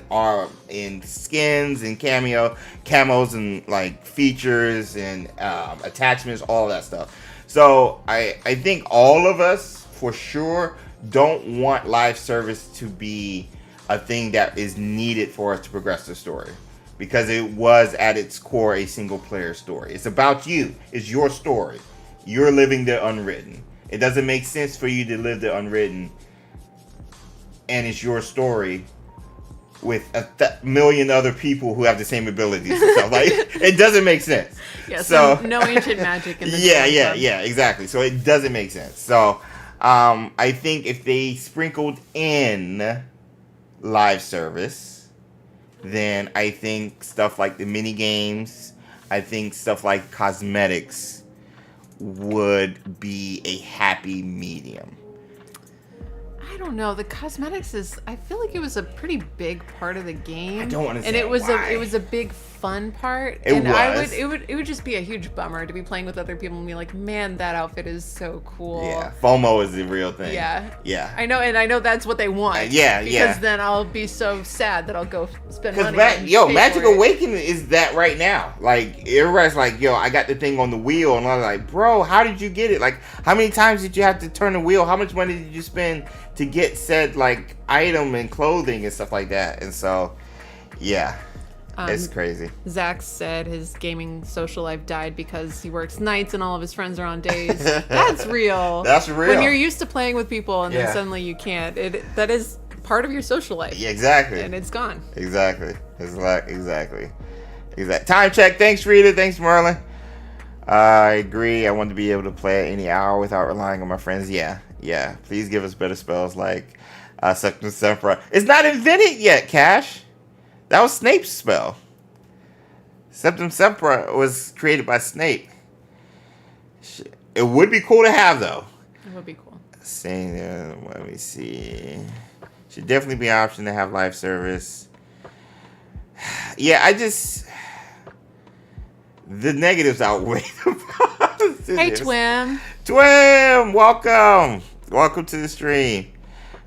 skins and camos and like features and attachments, all that stuff. So I think all of us for sure don't want live service to be a thing that is needed for us to progress the story, because it was at its core a single player story. It's about you. It's your story. You're living the unwritten. It doesn't make sense for you to live the unwritten, and it's your story with a million other people who have the same abilities and stuff. Like, it doesn't make sense. Yeah, so no ancient magic in this. Yeah, exactly. So it doesn't make sense. So I think if they sprinkled in live service, then I think stuff like the mini games, I think stuff like cosmetics would be a happy medium. I don't know. The cosmetics I feel like it was a pretty big part of the game. I don't understand and it was why. it was a big fun part. It was. It would just be a huge bummer to be playing with other people and be like, man, that outfit is so cool. Yeah, FOMO is the real thing. Yeah. I know that's what they want. Because then I'll be so sad that I'll go spend money. Magic Awakening is that right now. Like, everybody's like, I got the thing on the wheel, and I'm like, bro, how did you get it? Like, how many times did you have to turn the wheel? How much money did you spend to get said like item and clothing and stuff like that? And so, it's crazy. Zach said his gaming social life died because he works nights and all of his friends are on days. That's real. That's real. When you're used to playing with people and then suddenly you can't, that is part of your social life. Yeah, exactly. And it's gone. Exactly. Time check. Thanks, Rita. Thanks, Merlin. I agree. I want to be able to play at any hour without relying on my friends. Yeah. Please give us better spells like Septum Sempra. It's not invented yet, Cash. That was Snape's spell. Septum Sempra was created by Snape. It would be cool to have, though. It would be cool. Let me see. Should definitely be an option to have live service. Yeah, the negatives outweigh the positives. Hey, Twim. Twim, welcome to the stream.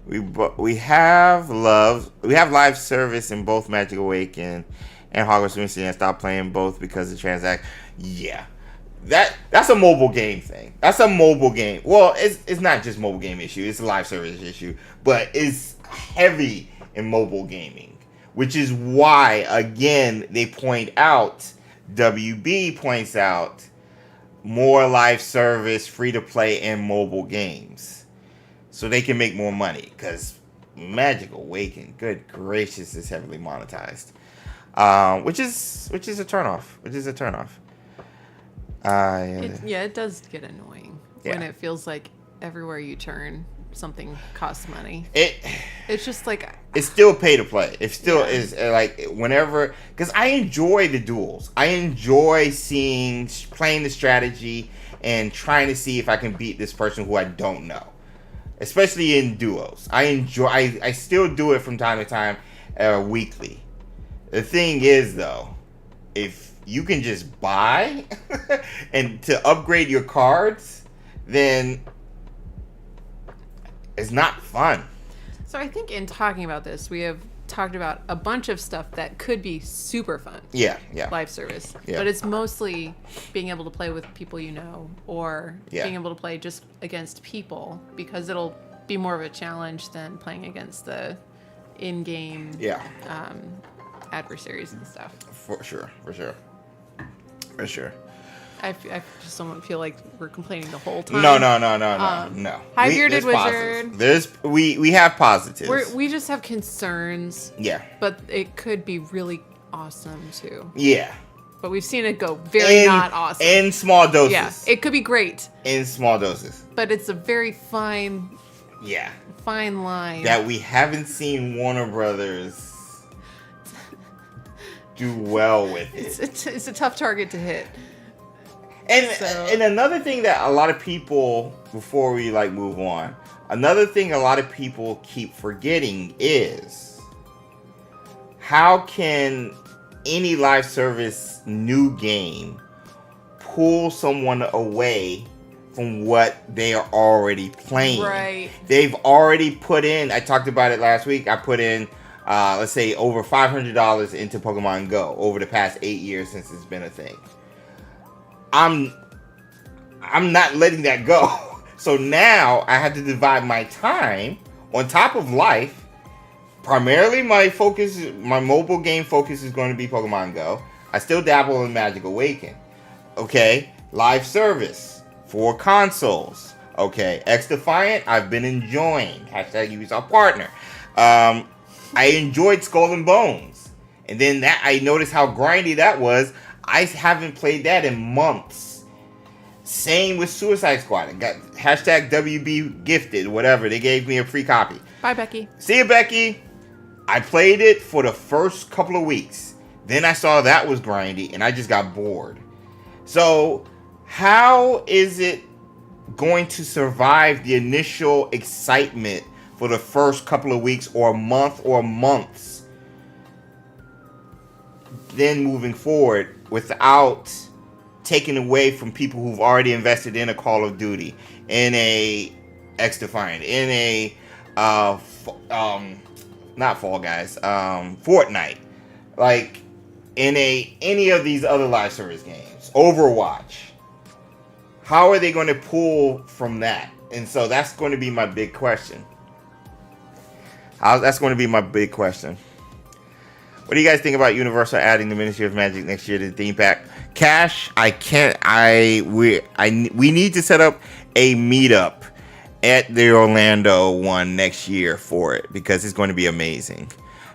We have live service in both Magic Awakened and Hogwarts Legacy, and stopped playing both because of transact. Yeah, that's a mobile game thing. That's a mobile game. Well, it's not just mobile game issue. It's a live service issue, but it's heavy in mobile gaming, which is why again they point out. WB points out more live service, free to play, and mobile games, so they can make more money. Because Magic Awakened, good gracious, is heavily monetized, which is a turnoff. It does get annoying when it feels like everywhere you turn, something costs money. It's just like it's still pay to play. It still is like whenever, because I enjoy the duels. I enjoy playing the strategy and trying to see if I can beat this person who I don't know, especially in duos. I still do it from time to time, weekly. The thing is, though, if you can just buy and to upgrade your cards, then it's not fun. So I think in talking about this, we have talked about a bunch of stuff that could be super fun. Yeah. Live service. Yeah. But it's mostly being able to play with people you know, or Yeah. being able to play just against people, because it'll be more of a challenge than playing against the in-game adversaries and stuff. For sure. I just don't feel like we're complaining the whole time. No. Hi, Bearded There's Wizard. positives. We have positives. We just have concerns. Yeah. But it could be really awesome too. Yeah. But we've seen it go very not awesome. In small doses. Yeah, it could be great. In small doses. But it's a very fine line. That we haven't seen Warner Brothers do well with it. It's a tough target to hit. And another thing that a lot of people, before we move on, another thing a lot of people keep forgetting is how can any live service new game pull someone away from what they are already playing. Right. They've already put in, I talked about it last week, I put in, let's say, over $500 into Pokemon Go over the past 8 years since it's been a thing. I'm not letting that go. So now I have to divide my time on top of life. Primarily my mobile game focus is going to be Pokemon Go. I still dabble in Magic Awaken. Okay, live service for consoles. Okay, X Defiant, I've been enjoying. Hashtag use our partner. I enjoyed Skull and Bones. And then that I noticed how grindy that was. I haven't played that in months. Same with Suicide Squad. I got hashtag WB gifted, whatever. They gave me a free copy. Bye, Becky. See you, Becky. I played it for the first couple of weeks. Then I saw that was grindy, and I just got bored. So, how is it going to survive the initial excitement for the first couple of weeks or a month or months? Then moving forward without taking away from people who've already invested in a Call of Duty, in a X Defiant, in a not Fall Guys, Fortnite, like in any of these other live service games, Overwatch. How are they going to pull from that? And so that's going to be my big question. That's going to be my big question. What do you guys think about Universal adding the Ministry of Magic next year to the theme pack? Cash, we need to set up a meetup at the Orlando one next year for it, because it's going to be amazing.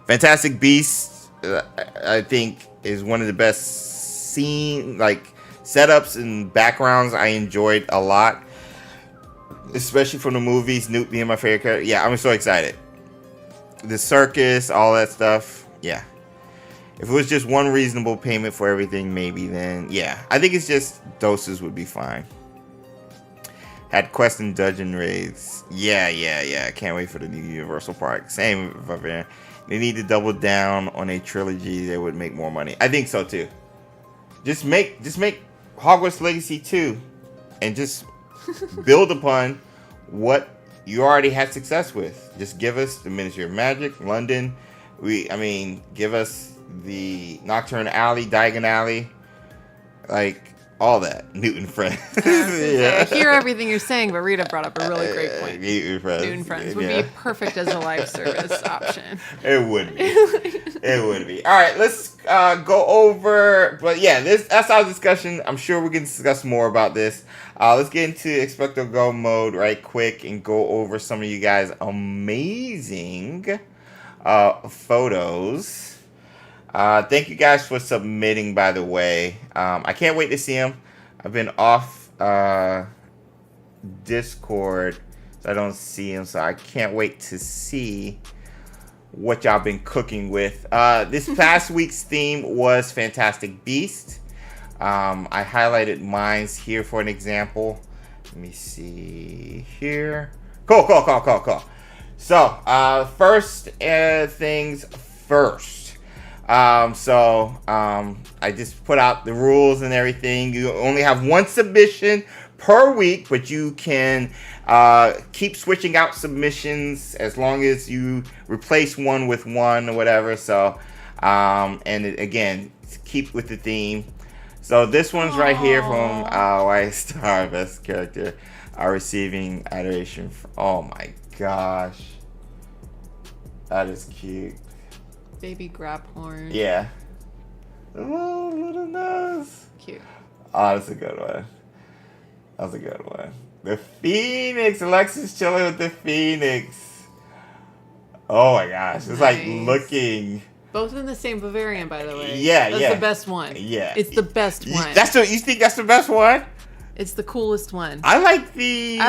Fantastic Beasts, I think, is one of the best setups and backgrounds I enjoyed a lot, especially from the movies. Newt being my favorite character. Yeah, I'm so excited. The circus, all that stuff. Yeah. If it was just one reasonable payment for everything, maybe, then yeah. I think it's just doses would be fine. Had quest and dungeon raids. Yeah. Can't wait for the new Universal Park. Same. They need to double down on a trilogy that would make more money. I think so too. Just make Hogwarts Legacy 2 and just build upon what you already had success with. Just give us the Ministry of Magic, London. Give us the Nocturne Alley, Diagon Alley, all that. Newton Friends. I hear everything you're saying, but Rita brought up a really great point. Newton Friends would be perfect as a live service option. It would be. It would be. All right, let's go over. But yeah, that's our discussion. I'm sure we can discuss more about this. Let's get into XpectoGO mode right quick and go over some of you guys' amazing photos. Thank you guys for submitting, by the way. I can't wait to see them. I've been off Discord, so I don't see them, so I can't wait to see what y'all been cooking with. This past week's theme was Fantastic Beast. I highlighted mine's here for an example. Let me see here. Cool. So, first things first. I just put out the rules and everything. You only have one submission per week, but you can keep switching out submissions as long as you replace one with one or whatever. So, again, keep with the theme. So this one's right here from White Star, best character, receiving adoration. Oh my gosh, that is cute. Baby Graphorn. Yeah. Oh, little nose. Cute. Oh, that's a good one. That's a good one. The Phoenix. Alexis chilling with the Phoenix. Oh my gosh. It's like looking. Both in the same Bavarian, by the way. Yeah, that's the best one. Yeah. It's the best one. That's what you think? That's the best one? It's the coolest one. I like the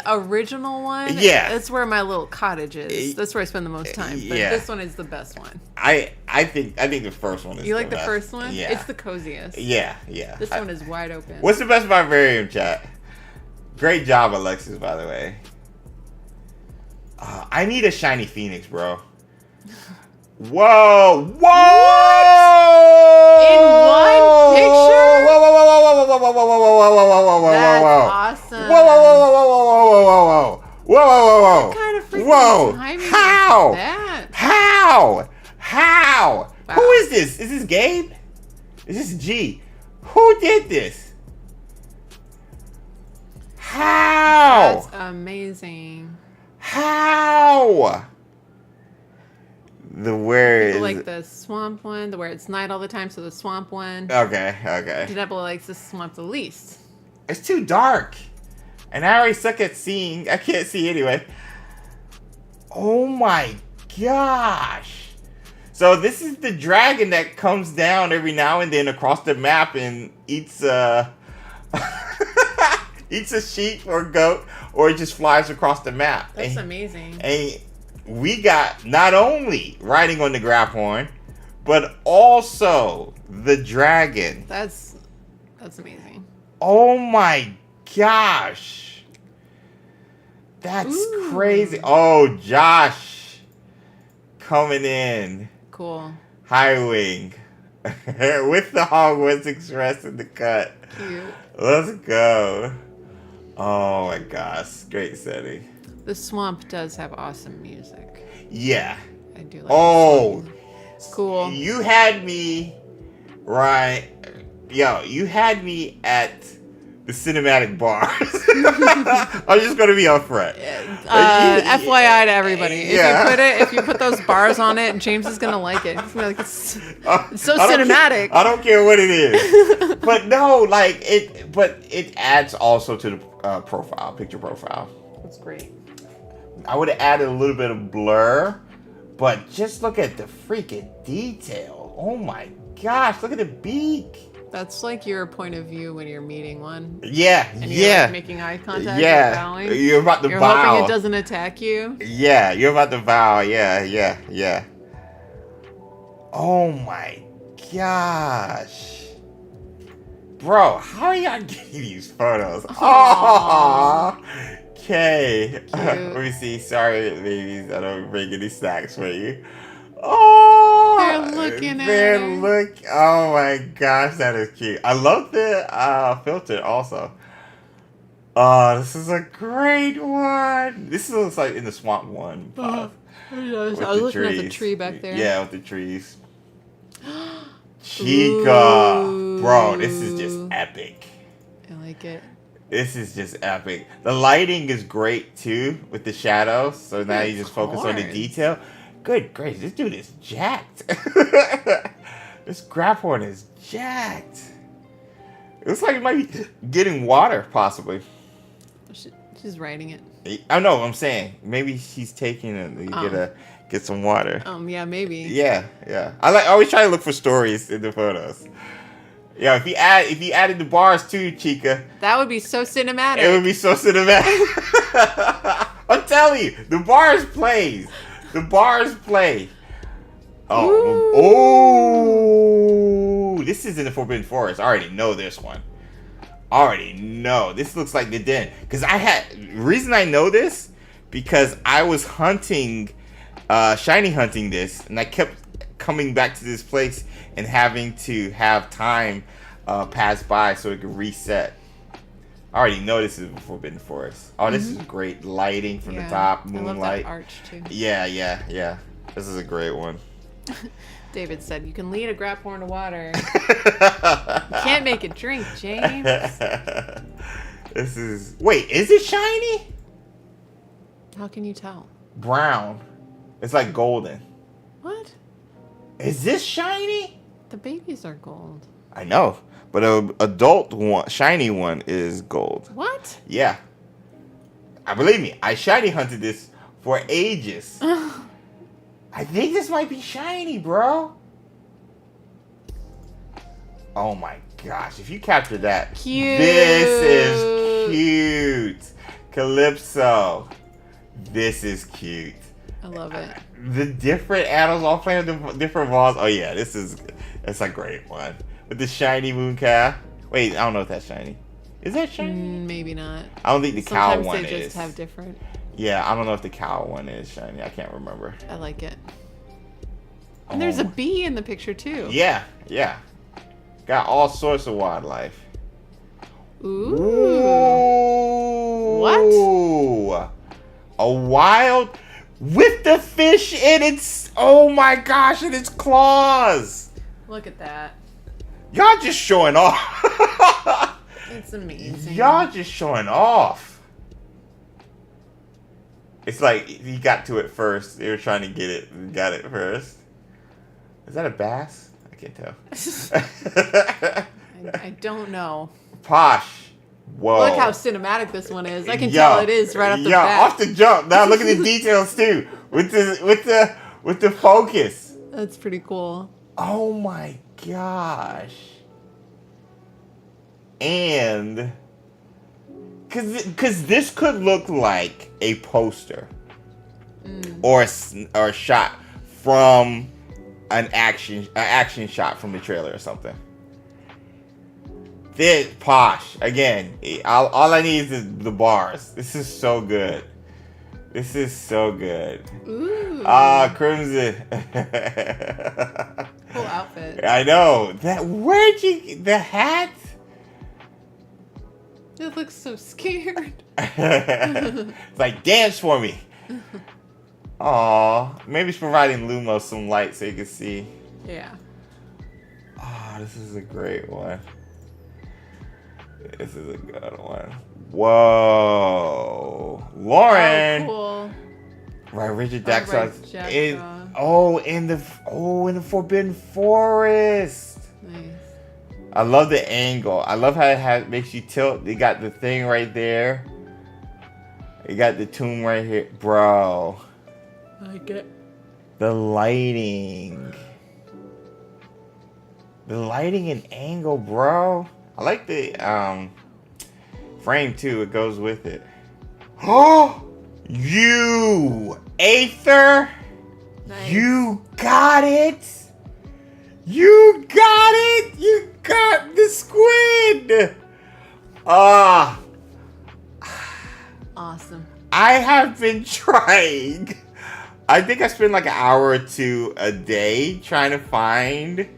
original one. Yeah. That's where my little cottage is. That's where I spend the most time. But this one is the best one. I think the first one is You like the best. first one? Yeah. It's the coziest. Yeah. This one is wide open. What's the best Barbarian, chat? Great job, Alexis, by the way. I need a shiny Phoenix, bro. Whoa! In one picture? Whoa! That's awesome. Whoa! What kind of freaking timing is How? that? How? Wow. Who is this? Is this Gabe? Is this G? Who did this? How? That's amazing. How? Like the swamp one, where it's night all the time, so the swamp one. Okay. Denebula likes the swamp the least. It's too dark. And I already suck at seeing. I can't see anyway. Oh my gosh. So this is the dragon that comes down every now and then across the map and eats eats a sheep or goat, or it just flies across the map. That's amazing. And we got not only riding on the Graphorn, but also the dragon. That's amazing. Oh my gosh. That's crazy. Oh, Josh coming in. Cool. High Wing. With the Hogwarts Express in the cut. Cute. Let's go. Oh my gosh. Great setting. The swamp does have awesome music. Yeah. I do like cool. You had me right. Yo, you had me at the cinematic bars. I'm just gonna be upfront. FYI to everybody. Yeah. If you put those bars on it, James is gonna like it. He's gonna be like, it's so cinematic. I don't care what it is. But no, it adds also to the picture profile. That's great. I would have added a little bit of blur, but just look at the freaking detail. Oh my gosh, look at the beak. That's like your point of view when you're meeting one. Yeah, and you're like making eye contact. And bowing. You're about to you're bow. Hoping it doesn't attack you. Yeah, you're about to bow. Yeah. Oh my gosh. Bro, how are y'all getting these photos? Oh, okay. Let me see. Sorry, babies. I don't bring any snacks for you. Oh, they're looking at it. Oh my gosh, that is cute. I love the filter also. Oh, this is a great one. This looks like in the swamp one. I was looking at the tree back there. Yeah, with the trees. Chica. Ooh. Bro, this is just epic. I like it. This is just epic. The lighting is great too with the shadows. So now you just focus on the detail. Good gracious, this dude is jacked. This Graphorn is jacked. It looks like it might be getting water, possibly. She's riding it. I know, I'm saying. Maybe she's taking it to get some water. Yeah, maybe. Yeah. I always try to look for stories in the photos. Yeah, if you added the bars too, Chica. That would be so cinematic. It would be so cinematic. I'm telling you, the bars plays. The bars play. Oh, this is in the Forbidden Forest. I already know this one. This looks like the den. Because reason I know this, because I was hunting, shiny hunting this, and I kept coming back to this place and having to have time pass by so it can reset. I already know this is Forbidden Forest. Oh, this is great lighting from the top, moonlight. I love that arch too. Yeah. This is a great one. David said, "You can lead a grapphorn to water. You can't make it drink, James." This is... Wait, is it shiny? How can you tell? Brown. It's like golden. What? Is this shiny? The babies are gold. I know, but an adult one, shiny one is gold. What? Yeah. Believe me, I shiny hunted this for ages. I think this might be shiny, bro. Oh my gosh, if you capture that. Cute. This is cute. Calypso. This is cute. I love it. The different animals all playing with the different balls. Oh yeah, it's a great one. With the shiny moon calf. Wait, I don't know if that's shiny. Is that shiny? Maybe not. I don't think the cow one is. Sometimes they just have different. Yeah, I don't know if the cow one is shiny. I can't remember. I like it. And there's a bee in the picture too. Yeah. Got all sorts of wildlife. Ooh. What? A wild with the fish in its... Oh my gosh, in its claws. Look at that. Y'all just showing off. It's amazing. Y'all just showing off. It's like he got to it first. They were trying to get it and got it first. Is that a bass? I can't tell. I don't know. Posh. Whoa. Look how cinematic this one is. I can tell it is right off the bat. Off the jump. Now look at the details too. With the focus. That's pretty cool. Oh my gosh. And cause this could look like a poster or a shot from an action shot from the trailer or something. This Posh again. All I need is the bars. This is so good. This is so good. Ooh. Crimson. Cool outfit. I know. Where'd you get the hat? It looks so scared. It's like, dance for me. Aw. Maybe it's providing Lumos some light so you can see. Yeah. Oh, this is a great one. This is a good one. Whoa. Lauren. Oh, cool. Right, Richard Right, Daxon. Jack In Straw. in the Forbidden Forest. Nice. I love the angle. I love how it makes you tilt. They got the thing right there. You got the tomb right here. Bro. I like it. The lighting. The lighting and angle, bro. I like the frame too. It goes with it. Oh, you Aether. Nice. You got it. You got it. You got the squid. Awesome. I have been trying. I think I spend like an hour or two a day trying to find.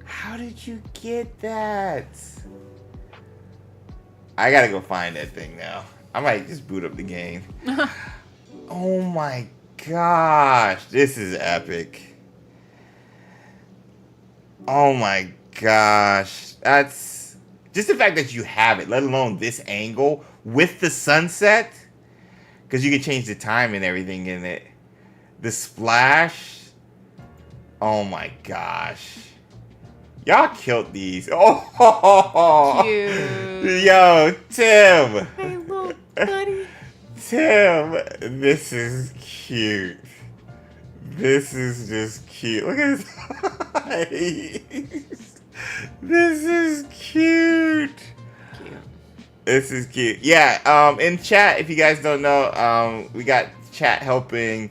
How did you get that? I gotta go find that thing now. I might just boot up the game. Oh my gosh. This is epic. Oh my gosh. That's just the fact that you have it, let alone this angle with the sunset. Because you can change the time and everything in it. The splash. Oh my gosh. Y'all killed these. Oh, Cute. Yo, Tim. Hey, little buddy. Tim, this is cute. This is just cute. Look at his eyes. This is cute. This is cute. Yeah, in chat, if you guys don't know, we got chat helping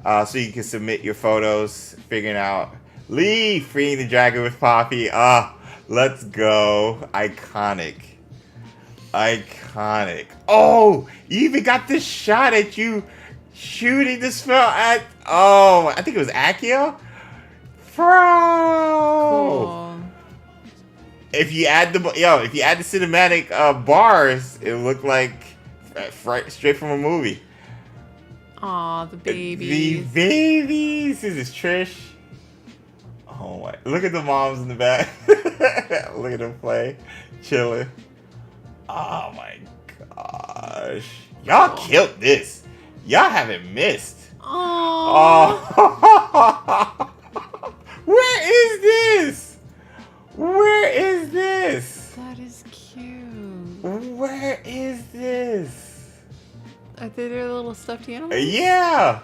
so you can submit your photos, figuring out Lee freeing the dragon with Poppy. Let's go. Iconic. Iconic. Oh, you even got this shot at you shooting the spell at, oh, I think it was Accio. Bro. Cool. If you add the cinematic bars, it looked like straight from a movie. Aw, the babies. The babies. This is Trish. Oh my! Look at the moms in the back. Look at them play, chilling. Oh my gosh! Y'all killed this. Y'all haven't missed. Oh. Where is this? Where is this? That is cute. Where is this? Are they their little stuffed animals? Yeah.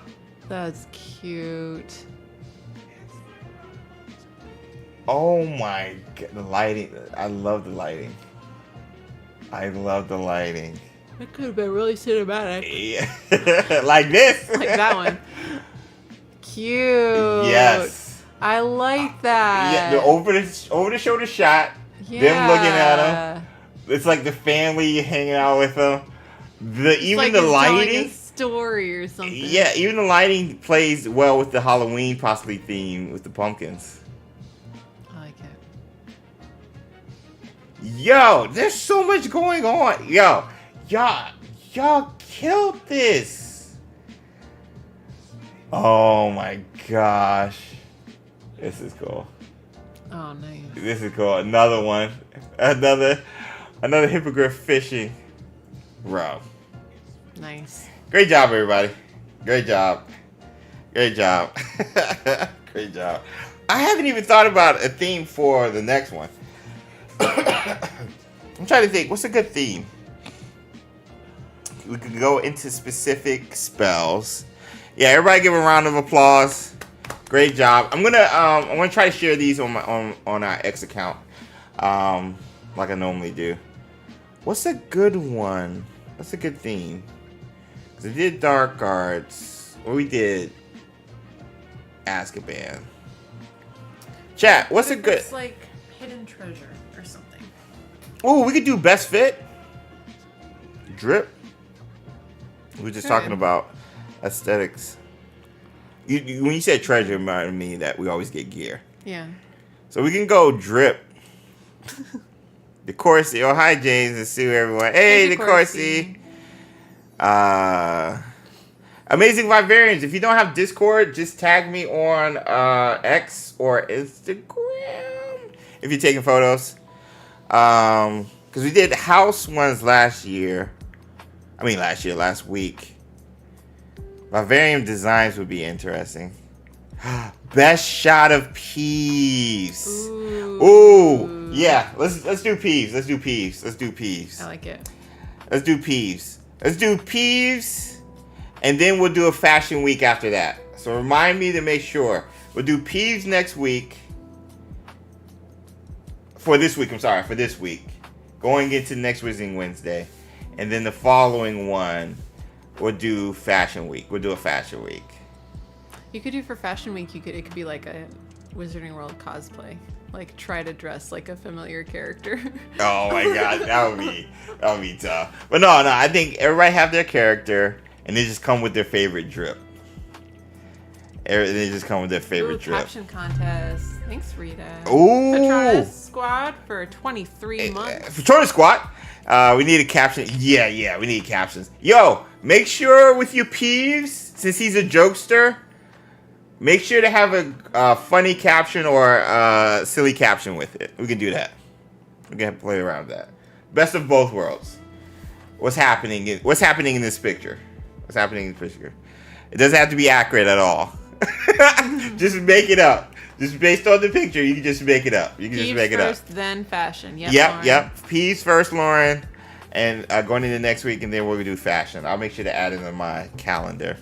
That's cute. Oh my god, the lighting. I love the lighting. I love the lighting. That could have been really cinematic. Yeah. Like this. Like that one. Cute. Yes. I like that. Yeah, the over the shoulder shot. Yeah. Them looking at him. It's like the family hanging out with them. Even like the it's telling lighting. a story or something. Yeah, even the lighting plays well with the Halloween possibly theme with the pumpkins. I like it. Yo, there's so much going on. Yo, y'all killed this. Oh my gosh. This is cool. Oh, nice. This is cool. Another one. Another hippogriff fishing. Bro. Nice. Great job, everybody. Great job. Great job. Great job. I haven't even thought about a theme for the next one. I'm trying to think. What's a good theme? We could go into specific spells. Yeah, everybody give a round of applause. Great job. I'm gonna try to share these on our X account, like I normally do. What's a good one? What's a good theme? Cause I did Dark Arts. Or we did Azkaban. Chat. What's a good? It's like hidden treasure or something. Oh, we could do best fit. Drip. We were just Sure. talking about aesthetics. When you said treasure, it reminded me that we always get gear. Yeah. So we can go drip. The Corsi. Oh, hi, James and Sue, everyone. Hey, the Corsi. Amazing Vivarians. If you don't have Discord, just tag me on X or Instagram if you're taking photos. Because we did house ones last week. Vivarium designs would be interesting. Best shot of Peeves. Ooh, yeah. Let's do Peeves. Let's do Peeves. I like it. Let's do Peeves. And then we'll do a fashion week after that. So remind me to make sure. We'll do Peeves next week. For this week. Going into next Wizarding Wednesday. And then the following one, we'll do fashion week. We'll do a fashion week. You could do for fashion week. It could be like a Wizarding World cosplay. Like try to dress like a familiar character. Oh my god, that would be tough. But no, I think everybody have their character, and they just come with their favorite drip. They just come with their favorite drip. Caption contest. Thanks, Rita. Ooh. Patronus Squad for 23 months. Patronus Squad. We need a caption. Yeah, we need captions. Yo, make sure with your Peeves, since he's a jokester, make sure to have a funny caption or a silly caption with it. We can do that. We can play around with that. Best of both worlds. What's happening in this picture? It doesn't have to be accurate at all. Just make it up. Just based on the picture, you can just make it up. Peeves first, then fashion. Yep. Lauren. Peeves first, Lauren. And going into next week, and then we'll do fashion. I'll make sure to add it on my calendar.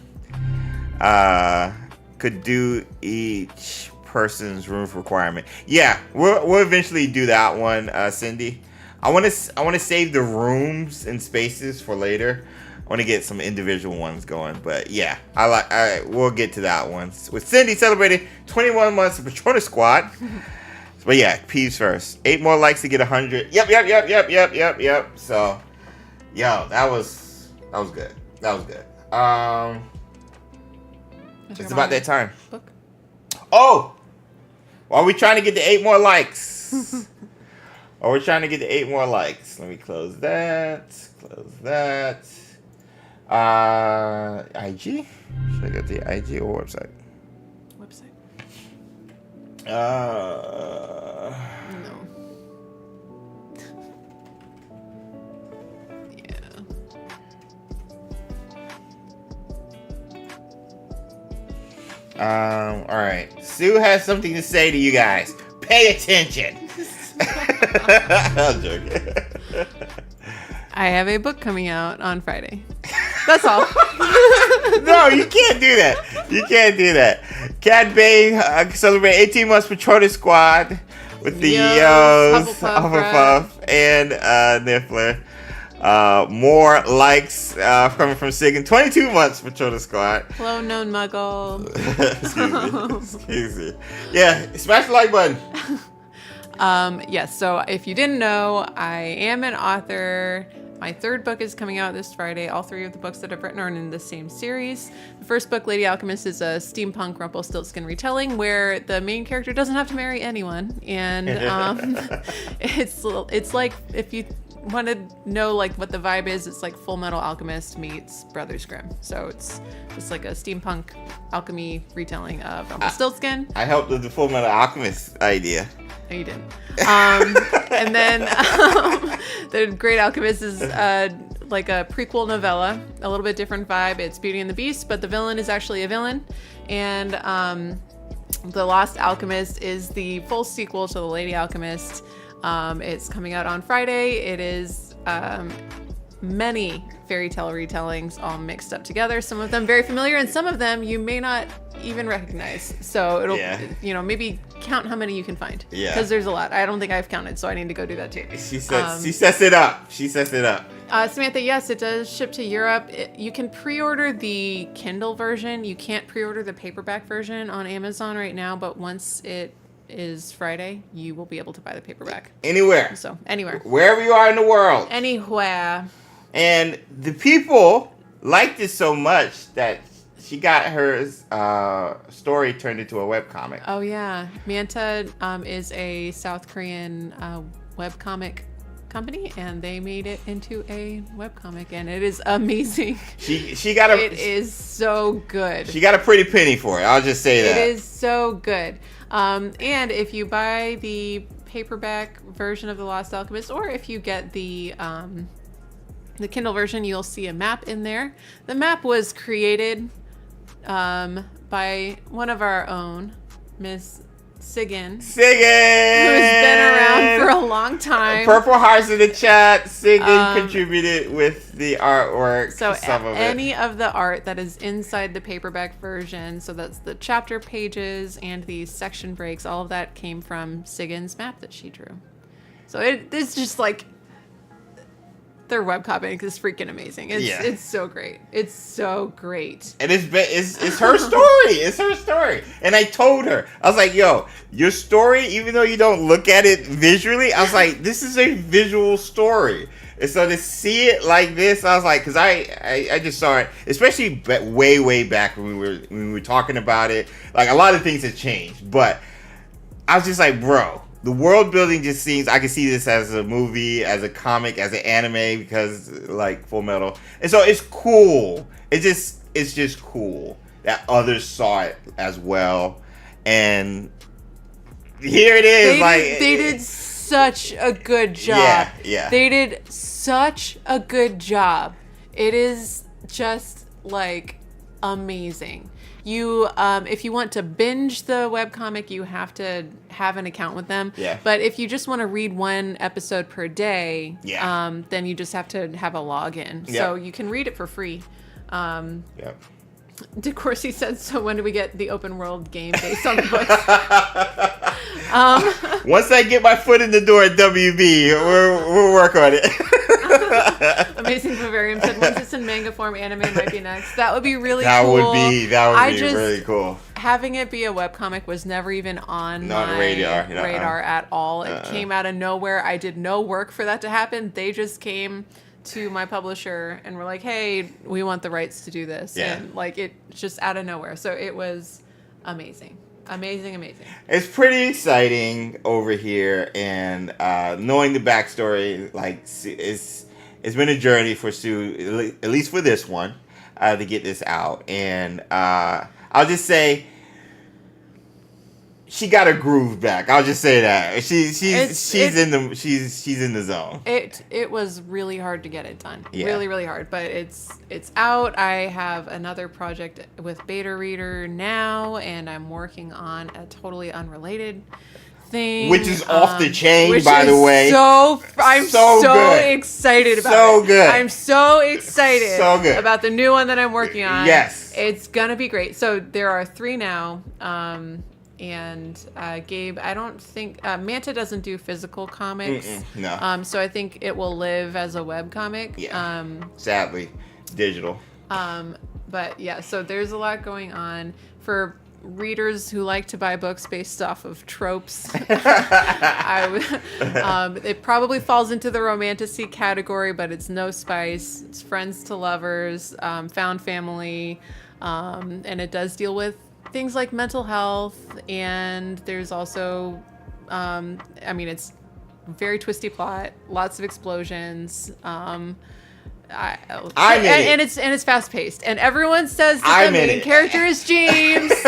Could do each person's room requirement. Yeah, we'll eventually do that one, Cindy. I want to save the rooms and spaces for later. I want to get some individual ones going, but yeah, we'll get to that one. With Cindy celebrating 21 months of Patronus Squad. But yeah, Peeves first. 8 more likes to get 100. Yep. So, yo, that was good. It's about that time. Book. Oh! Are we trying to get to 8 more likes? Are we trying to get to 8 more likes? Let me close that. Close that. IG? Should I get the IG or website? Website. No. All right. Sue has something to say to you guys. Pay attention. I'm joking. I have a book coming out on Friday. That's all. No, you can't do that. You can't do that. Cat Bay celebrate 18 months Patronus Squad with the Yos, Hufflepuff, and Niffler. More likes coming from Sigan. 22 months Patronus Squad. Hello, known muggle. Excuse me. Yeah, smash the like button. Yes, so if you didn't know, I am an author. My third book is coming out this Friday. All 3 of the books that I've written are in the same series. The first book, Lady Alchemist, is a steampunk Rumpelstiltskin retelling where the main character doesn't have to marry anyone. And it's like, if you want to know like what the vibe is, it's like Full Metal Alchemist meets Brothers Grimm. So it's just like a steampunk alchemy retelling of Rumpelstiltskin. I helped with the Full Metal Alchemist idea. No, you didn't. And then The Great Alchemist is like a prequel novella, a little bit different vibe. It's Beauty and the Beast, but the villain is actually a villain. And The Lost Alchemist is the full sequel to The Lady Alchemist. It's coming out on Friday. It is many fairy tale retellings all mixed up together. Some of them very familiar, and some of them you may not even recognize. So it'll, maybe count how many you can find. Yeah. Because there's a lot. I don't think I've counted, so I need to go do that too. She sets it up. She sets it up. Samantha, yes, it does ship to Europe. You can pre-order the Kindle version. You can't pre-order the paperback version on Amazon right now, but once it is Friday, you will be able to buy the paperback. Anywhere. So, anywhere. Wherever you are in the world. Anywhere. And the people liked it so much that she got her story turned into a webcomic. Oh, yeah. Manta is a South Korean webcomic company, and they made it into a webcomic, and it is amazing. She got It is so good. She got a pretty penny for it. I'll just say that. It is so good. And if you buy the paperback version of The Lost Alchemist, or if you get the Kindle version, you'll see a map in there. The map was created by one of our own, Miss Sigan. Who's been around for a long time. Purple hearts in the chat. Sigan contributed with the artwork. So any of the art that is inside the paperback version, so that's the chapter pages and the section breaks, all of that came from Sigan's map that she drew. So it's just like, their webcomic is freaking amazing. It's so great. It's so great. And it's her story. It's her story. And I told her, I was like, yo, your story, even though you don't look at it visually, I was like, this is a visual story. And so to see it like this, I was like, because I just saw it, especially way back when we were talking about it. Like, a lot of things have changed, but I was just like, bro, the world building just seems, I can see this as a movie, as a comic, as an anime, because like Full Metal. And so it's cool. It's just cool that others saw it as well. And here it is. They did such a good job. Yeah. They did such a good job. It is just like amazing. You, if you want to binge the webcomic, you have to have an account with them. Yeah. But if you just want to read one episode per day, then you just have to have a login. Yeah. So you can read it for free. Yeah. DeCourcy said, so when do we get the open world game based on the books? Once I get my foot in the door at WB, we'll work on it. Amazing Vivarium said, once it's in manga form, anime might be next. That would be really that cool. Would be really cool. Having it be a webcomic was never even on my radar at all. It came out of nowhere. I did no work for that to happen. They just came to my publisher and were like, hey, we want the rights to do this. Yeah. And like it just out of nowhere. So it was amazing. Amazing. It's pretty exciting over here, and knowing the backstory, like, it's been a journey for Sue, at least for this one, to get this out. And I'll just say, she got her groove back. I'll just say that she's in the zone. It was really hard to get it done. Yeah. Really hard. But it's out. I have another project with beta reader now, and I'm working on a totally unrelated thing, Which is off the chain, which by the is way. I'm so good. excited about So it. good. I'm so excited So good. about the new one that I'm working on. Yes. It's gonna be great. So there are 3 now. And Gabe, I don't think Manta doesn't do physical comics. No. So I think it will live as a webcomic. Yeah. Sadly, digital. But yeah, so there's a lot going on for readers who like to buy books based off of tropes. It probably falls into the romantasy category, but it's no spice. It's friends to lovers, found family, and it does deal with things like mental health, and there's also, it's very twisty plot, lots of explosions. And it's fast paced, and everyone says that the main character is James. Or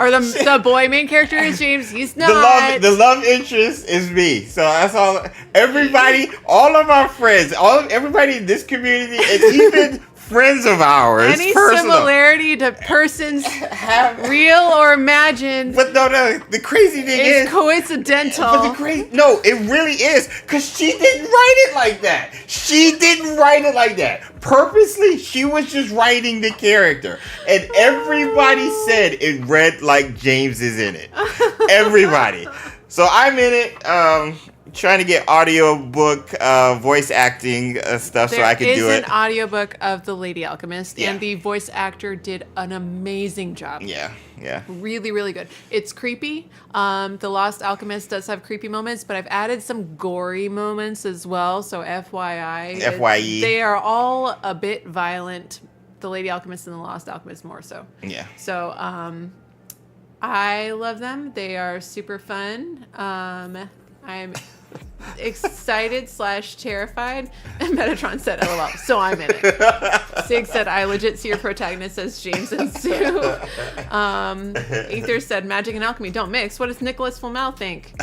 the boy main character is James. He's not. The love interest is me. So that's all. Everybody, all of our friends, everybody in this community, and even friends of ours. Any similarity to persons real or imagined. But no, the crazy thing is coincidental. But it really is, because she didn't write it like that. She didn't write it like that. Purposely, she was just writing the character. And everybody said it read like James is in it. Everybody. So I'm in it. Trying to get audiobook voice acting stuff so I can do it. There is an audiobook of The Lady Alchemist, Yeah. and the voice actor did an amazing job. Yeah. Really, really good. It's creepy. The Lost Alchemist does have creepy moments, but I've added some gory moments as well, so FYI. FYE. They are all a bit violent. The Lady Alchemist and The Lost Alchemist more so. Yeah. So, I love them. They are super fun. I'm excited / terrified. And Metatron said, LOL. So I'm in it. Sig said, I legit see your protagonist as James and Sue. Ether said, magic and alchemy don't mix. What does Nicholas Flamel think?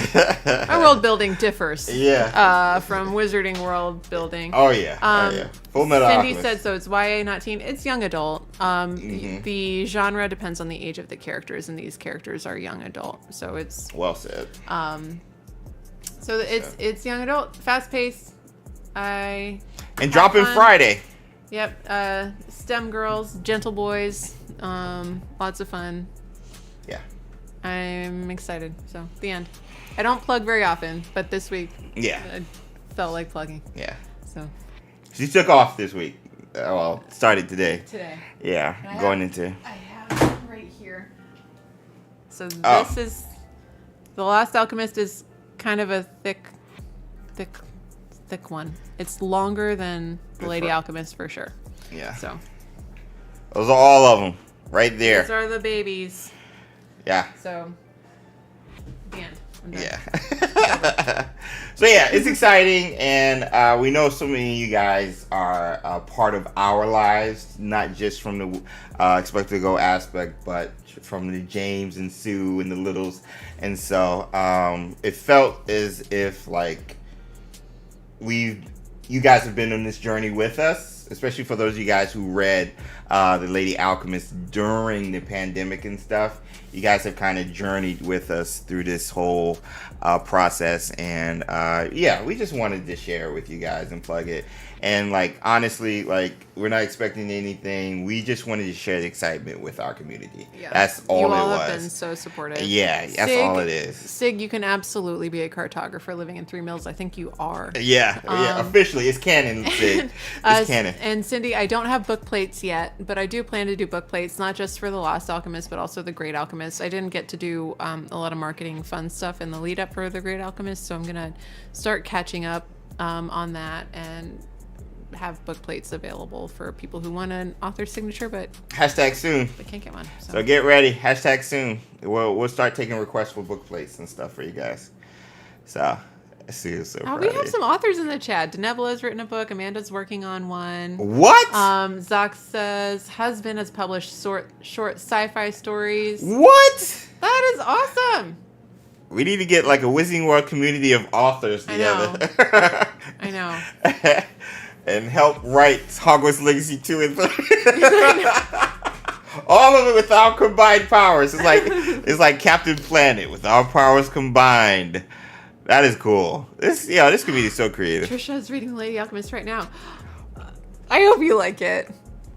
Our world building differs. Yeah. From Wizarding world building. Oh, yeah. Full Metal Cindy Alchemist. said, so it's YA, not teen. It's young adult. The genre depends on the age of the characters, and these characters are young adult. So it's... Well said. So it's young adult, fast paced. And dropping Friday. Yep. STEM girls, gentle boys, lots of fun. Yeah. I'm excited. So the end. I don't plug very often, but this week, I felt like plugging. Yeah. So she took off this week. Started today. Yeah, I have it right here. So this is The Last Alchemist is kind of a thick one. It's longer than The Lady Alchemist for sure. Yeah. So those are all of them right there. these are the babies. Yeah. So the end. I'm done. Yeah. So yeah, it's exciting, and we know so many of you guys are part of our lives, not just from the XpectoGO aspect, but from the James and Sue and the Littles, and so it felt as if like you guys have been on this journey with us, especially for those of you guys who read The Lady Alchemist during the pandemic and stuff. You guys have kind of journeyed with us through this whole process, and we just wanted to share it with you guys and plug it. And like honestly, like we're not expecting anything. We just wanted to share the excitement with our community. Yeah. That's all it was. You all have been so supportive. Yeah, that's all it is. Sig, you can absolutely be a cartographer living in 3 Mills. I think you are. Yeah, officially, it's canon, Sig. It's canon. And Cindy, I don't have book plates yet, but I do plan to do book plates, not just for The Lost Alchemist, but also The Great Alchemist. I didn't get to do a lot of marketing fun stuff in the lead up for The Great Alchemist, so I'm gonna start catching up on that and have book plates available for people who want an author's signature, but Hashtag soon. they can't get one. So get ready. Hashtag soon. We'll start taking requests for book plates and stuff for you guys. So so proud we of have you. some authors in the chat. Denebula's written a book. Amanda's working on one. What? Zach says husband has published short sci-fi stories. What? That is awesome. We need to get like a Wizarding World community of authors together. I know. And help write Hogwarts Legacy 2 and 3. All of it with our combined powers. It's like Captain Planet with our powers combined. That is cool. This community is so creative. Trisha's reading Lady Alchemist right now. I hope you like it.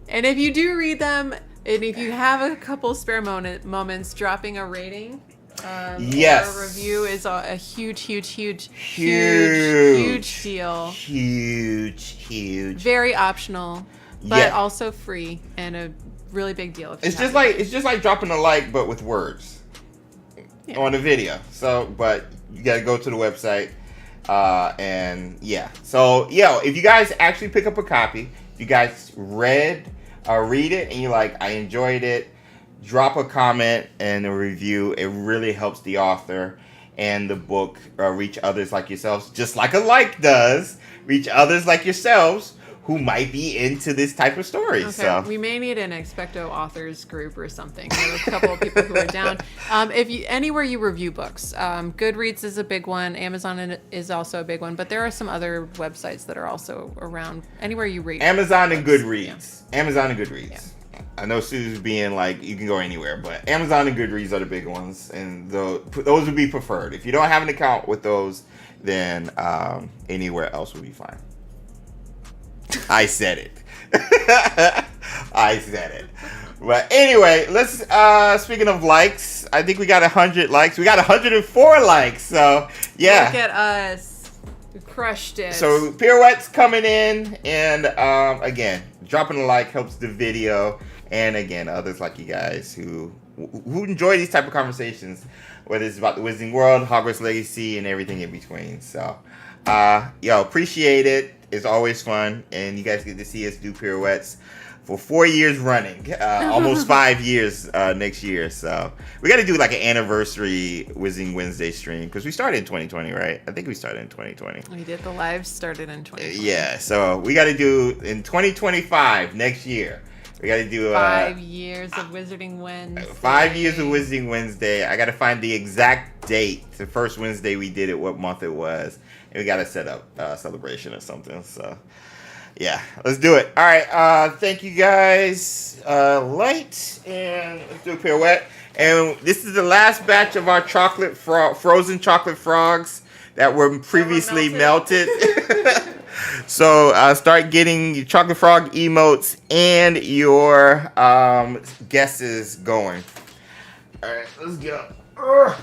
And if you do read them, and if you have a couple spare moments, dropping a rating yes, or a review is a huge deal. Huge. Very optional, but also free and a really big deal. It's just like dropping a like, but with words on a video. So, but you got to go to the website, and So, if you guys actually pick up a copy, if you guys read it, and you're like, I enjoyed it, drop a comment and a review. It really helps the author and the book reach others like yourselves, just like a like does. Reach others like yourselves who might be into this type of story. Okay, So we may need an Expecto authors group or something. There are a couple of people who are down. Anywhere you review books, Goodreads is a big one. Amazon is also a big one, but there are some other websites that are also around. Anywhere you rate Amazon and books. Goodreads. Yeah. Amazon and Goodreads. Yeah. I know Sue's being like, you can go anywhere, but Amazon and Goodreads are the big ones, and those would be preferred. If you don't have an account with those, then anywhere else would be fine. I said it. I said it. But anyway, let's speaking of likes, I think we got 100 likes. We got 104 likes. So yeah. Look at us. We crushed it. So Pirouettes coming in, and again, dropping a like helps the video, and again, others like you guys who enjoy these type of conversations, whether it's about the Wizarding World, Hogwarts Legacy, and everything in between. So appreciate it. It's always fun, and you guys get to see us do Pirouettes for 4 years running, almost 5 years next year. So we got to do like an anniversary Wizarding Wednesday stream, because we started in 2020, right? I think we started in 2020. We did. The live started in 2020. Yeah, so we got to do in 2025 next year. We got to do 5 years of Wizarding Wednesday. 5 years of Wizarding Wednesday. I got to find the exact date. The first Wednesday we did it, what month it was. And we got to set up a celebration or something. So, yeah, let's do it. All right, thank you guys. Light, and let's do a pirouette. And this is the last batch of our frozen chocolate frogs that were previously melted. So start getting your chocolate frog emotes and your guesses going. All right, let's go. Ugh.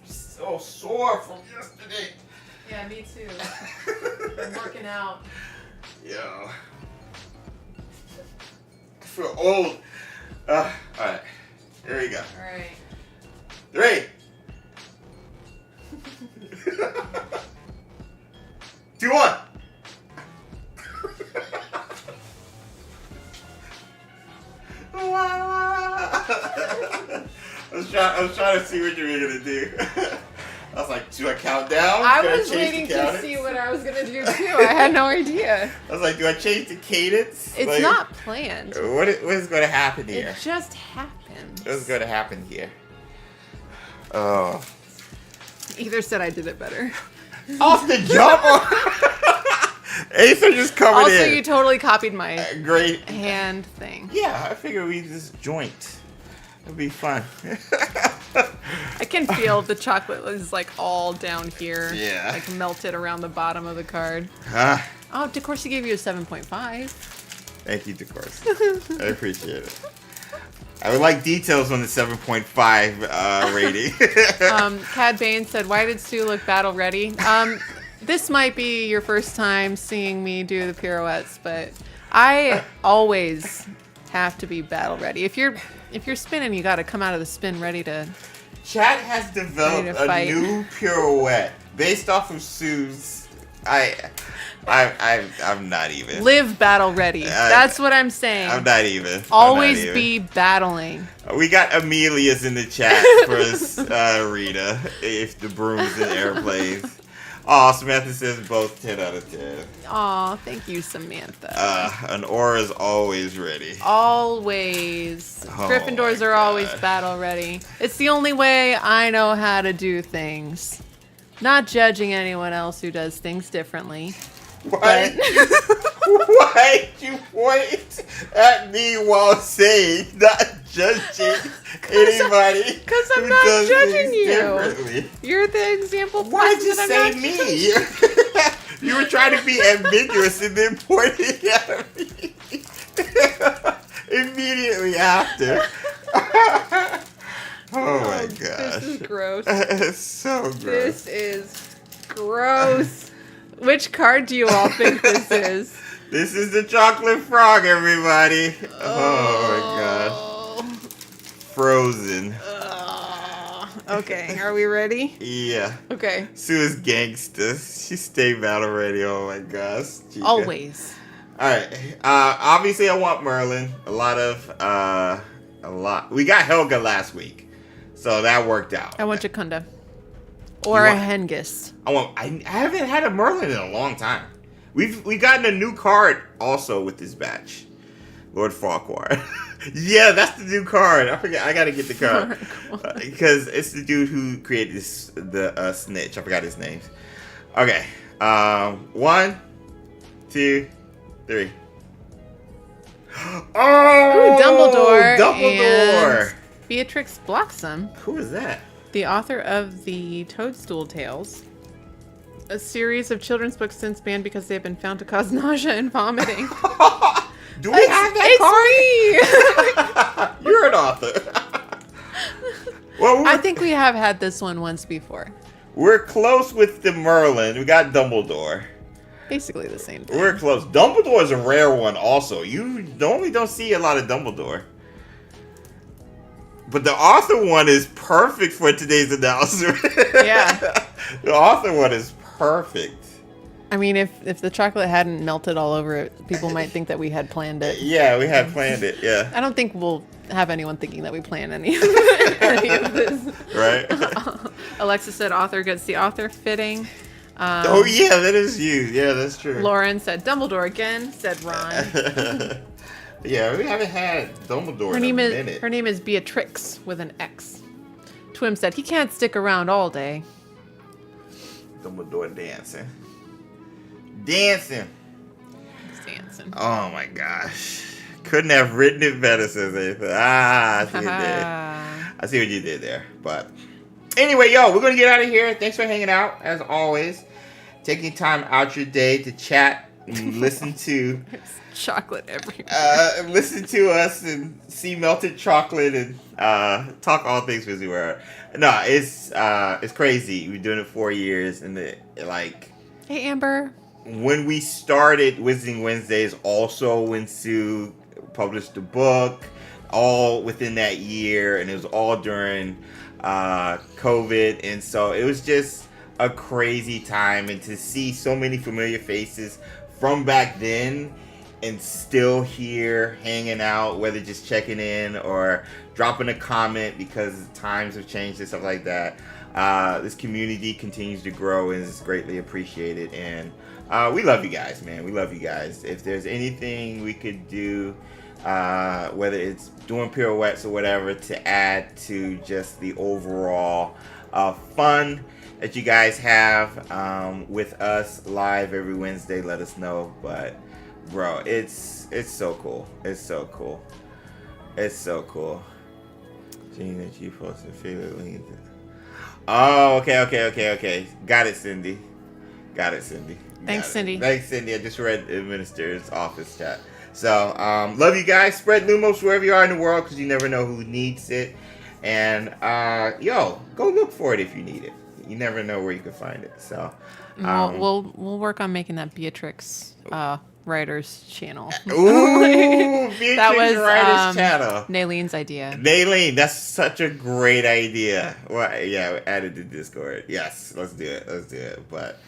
So sore from yesterday. Yeah, me too. I'm working out. Yeah. I feel old. All right, here we go. All right. 3, 2, 1. I was trying to see what you were gonna do. I was like, do I count down? I was waiting to see what I was gonna do too. I had no idea. I was like, do I change the cadence? It's like, not planned. What is going to happen here? It just happens. What's going to happen here? Oh. Either said I did it better. Off the jump. Ace are just coming in. Also, you totally copied my great hand thing. Yeah, I figured we just joint. It'd be fun. I can feel the chocolate is like all down here. Yeah. Like melted around the bottom of the card. Oh, DeCourcy gave you a 7.5. Thank you, DeCourcy. I appreciate it. I would like details on the 7.5 rating. Cad Bain said, why did Sue look battle ready? This might be your first time seeing me do the pirouettes, but I always have to be battle ready. If you're spinning, you got to come out of the spin ready to. Chat has developed a new pirouette based off of Sue's, I'm not even. Live battle ready. That's what I'm saying. I'm not even. Always be battling. We got Amelia's in the chat for Rita. If the broom's in airplanes. Oh, Samantha says both 10 out of 10. Aw, thank you, Samantha. An aura's always ready. Always. Gryffindors are always battle ready. It's the only way I know how to do things. Not judging anyone else who does things differently. Why? Why'd you point at me while saying not judging anybody? Because I'm who not does judging things you. differently? You're the example. Why'd you person that I'm say not me? You were trying to be ambiguous and then pointing at me immediately after. Oh my gosh. This is gross. It's so gross. This is gross. Which card do you all think this is? This is the chocolate frog, everybody. Oh my gosh. Frozen. Okay, are we ready? Yeah. Okay. Sue is gangsta. She stayed battle ready. Oh my gosh. Chica. Always. Alright. Obviously I want Merlin. A lot. We got Helga last week. So that worked out. I want Jacunda. Or a Hengist. I haven't had a Merlin in a long time. We've gotten a new card also with this batch. Lord Farquhar. Yeah, that's the new card. I forgot. I gotta get the card because it's the dude who created the snitch. I forgot his name. Okay. 1, 2, 3. Oh, Dumbledore. Dumbledore. And Beatrix Bloxham. Who is that? The author of the Toadstool Tales. A series of children's books since banned because they have been found to cause nausea and vomiting. Do we have that card? Me. You're an author. Well, I think we have had this one once before. We're close with the Merlin. We got Dumbledore. Basically the same thing. We're close. Dumbledore is a rare one also. You normally don't see a lot of Dumbledore. But the author one is perfect for today's announcement. Yeah. The author one is perfect. I mean, if the chocolate hadn't melted all over it, people might think that we had planned it. Yeah, we had planned it, yeah. I don't think we'll have anyone thinking that we planned any of this. Right? Alexa said author gets the author fitting. Oh, yeah, that is you. Yeah, that's true. Lauren said Dumbledore again, said Ron. Yeah, we haven't had Dumbledore in a minute. Her name is Beatrix with an X. Twim said he can't stick around all day. Dumbledore dancing. Dancing. Oh my gosh. Couldn't have written it better, says Ethan. I see what you did. I see what you did there. But anyway, yo, we're going to get out of here. Thanks for hanging out, as always. Taking time out your day to chat and listen to... chocolate everywhere. Listen to us and see melted chocolate and talk all things Wizzy World. No, it's crazy. We've been doing it 4 years, and Hey, Amber. When we started Wizarding Wednesdays, also when Sue published the book, all within that year, and it was all during COVID, and so it was just a crazy time, and to see so many familiar faces from back then and still here hanging out, whether just checking in or dropping a comment because times have changed and stuff like that. This community continues to grow and is greatly appreciated, and we love you guys, man. We love you guys. If there's anything we could do, whether it's doing pirouettes or whatever, to add to just the overall fun that you guys have with us live every Wednesday, let us know. But bro, it's so cool. It's so cool. It's so cool. Gene, that you posted favorite link. Oh, okay. Got it, Cindy. Thanks, Cindy. Thanks, Cindy. I just read the minister's office chat. So, love you guys. Spread Lumos wherever you are in the world, because you never know who needs it. And, yo, go look for it if you need it. You never know where you can find it. So, We'll work on making that Beatrix writers channel. Ooh, Beatrix That was Writers channel. Naileen's idea. Naileen, that's such a great idea. Well, yeah, add it to Discord. Yes, let's do it. But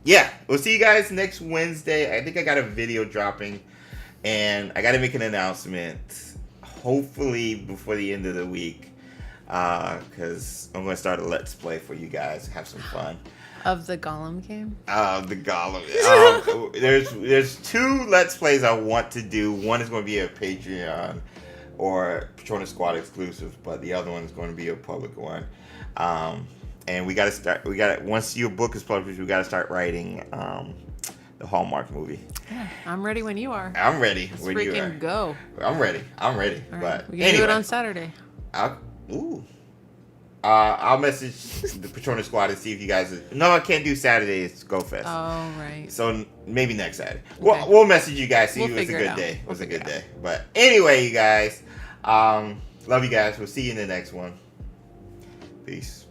yeah, we'll see you guys next Wednesday. I think I got a video dropping, and I got to make an announcement. Hopefully before the end of the week, because I'm going to start a Let's Play for you guys. Have some fun. Of the Gollum game? The Gollum. There's 2 Let's Plays I want to do. One is going to be a Patreon or Patronus Squad exclusive, but the other one is going to be a public one. And we got to start. Once your book is published, we got to start writing the Hallmark movie. Yeah, I'm ready when you are. I'm ready Let's when you are. Freaking go. I'm ready. All right. But We can do it on Saturday. I'll message the Patronus Squad and see if you guys. No, I can't do Saturday. It's Go Fest. Oh, right. So maybe next Saturday. Okay. We'll message you guys. See We'll if it's a figure it good out. day. It was a We'll good figure day. But anyway, you guys. Love you guys. We'll see you in the next one. Peace.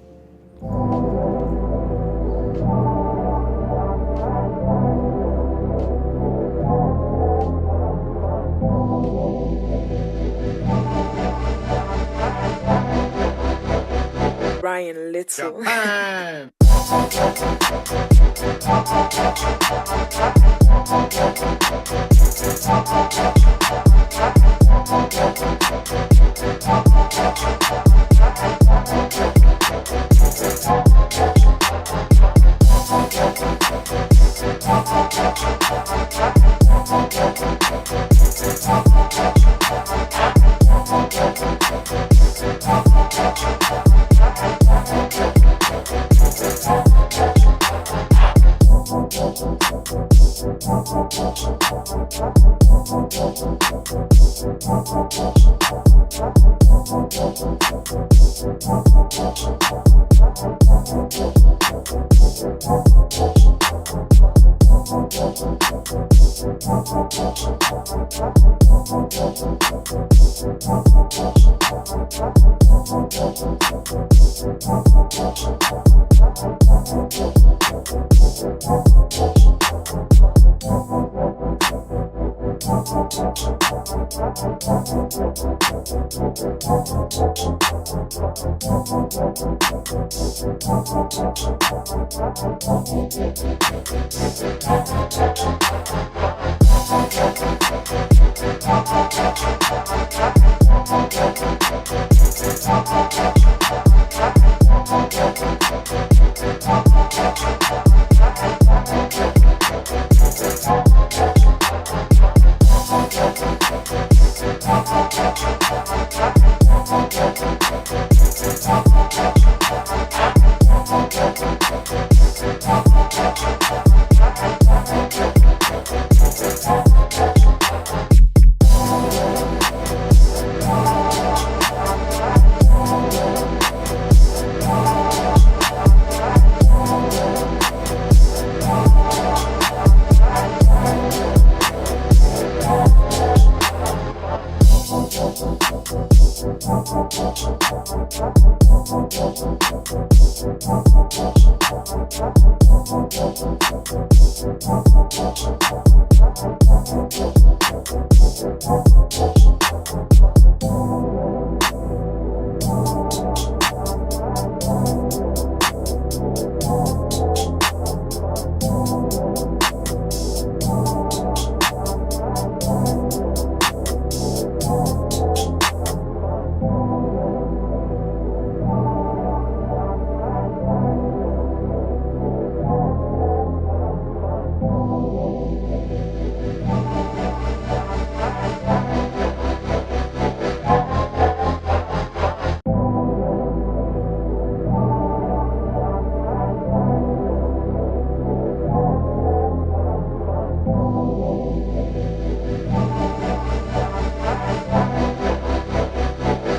Ryan Little. Japan.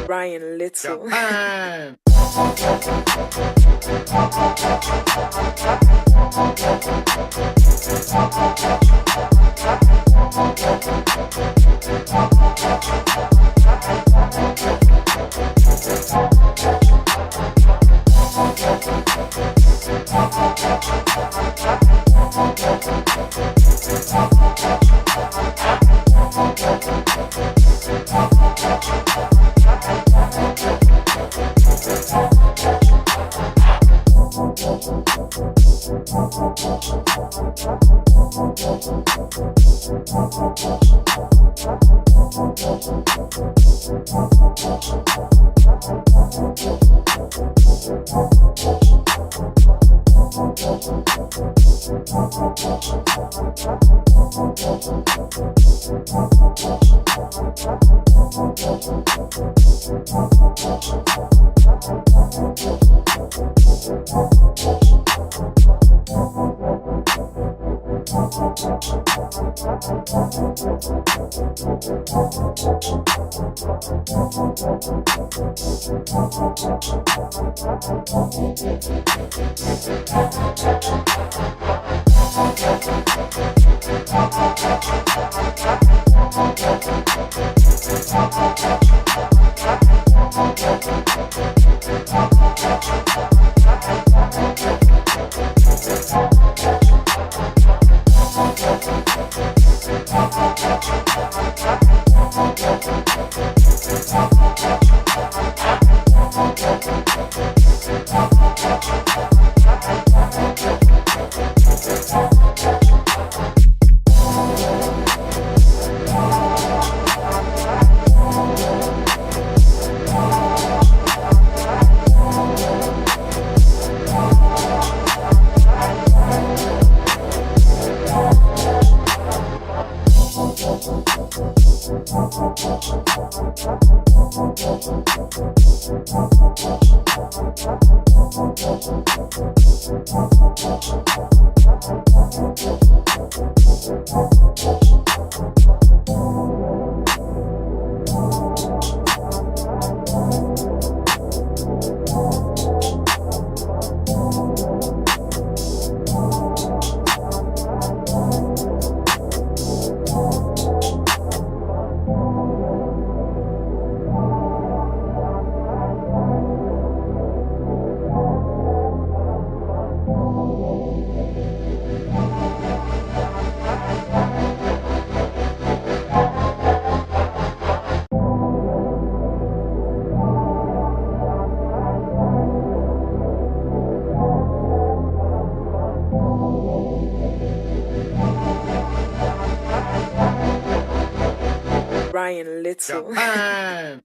Ryan Little. Japan. Ryan Little. Japan.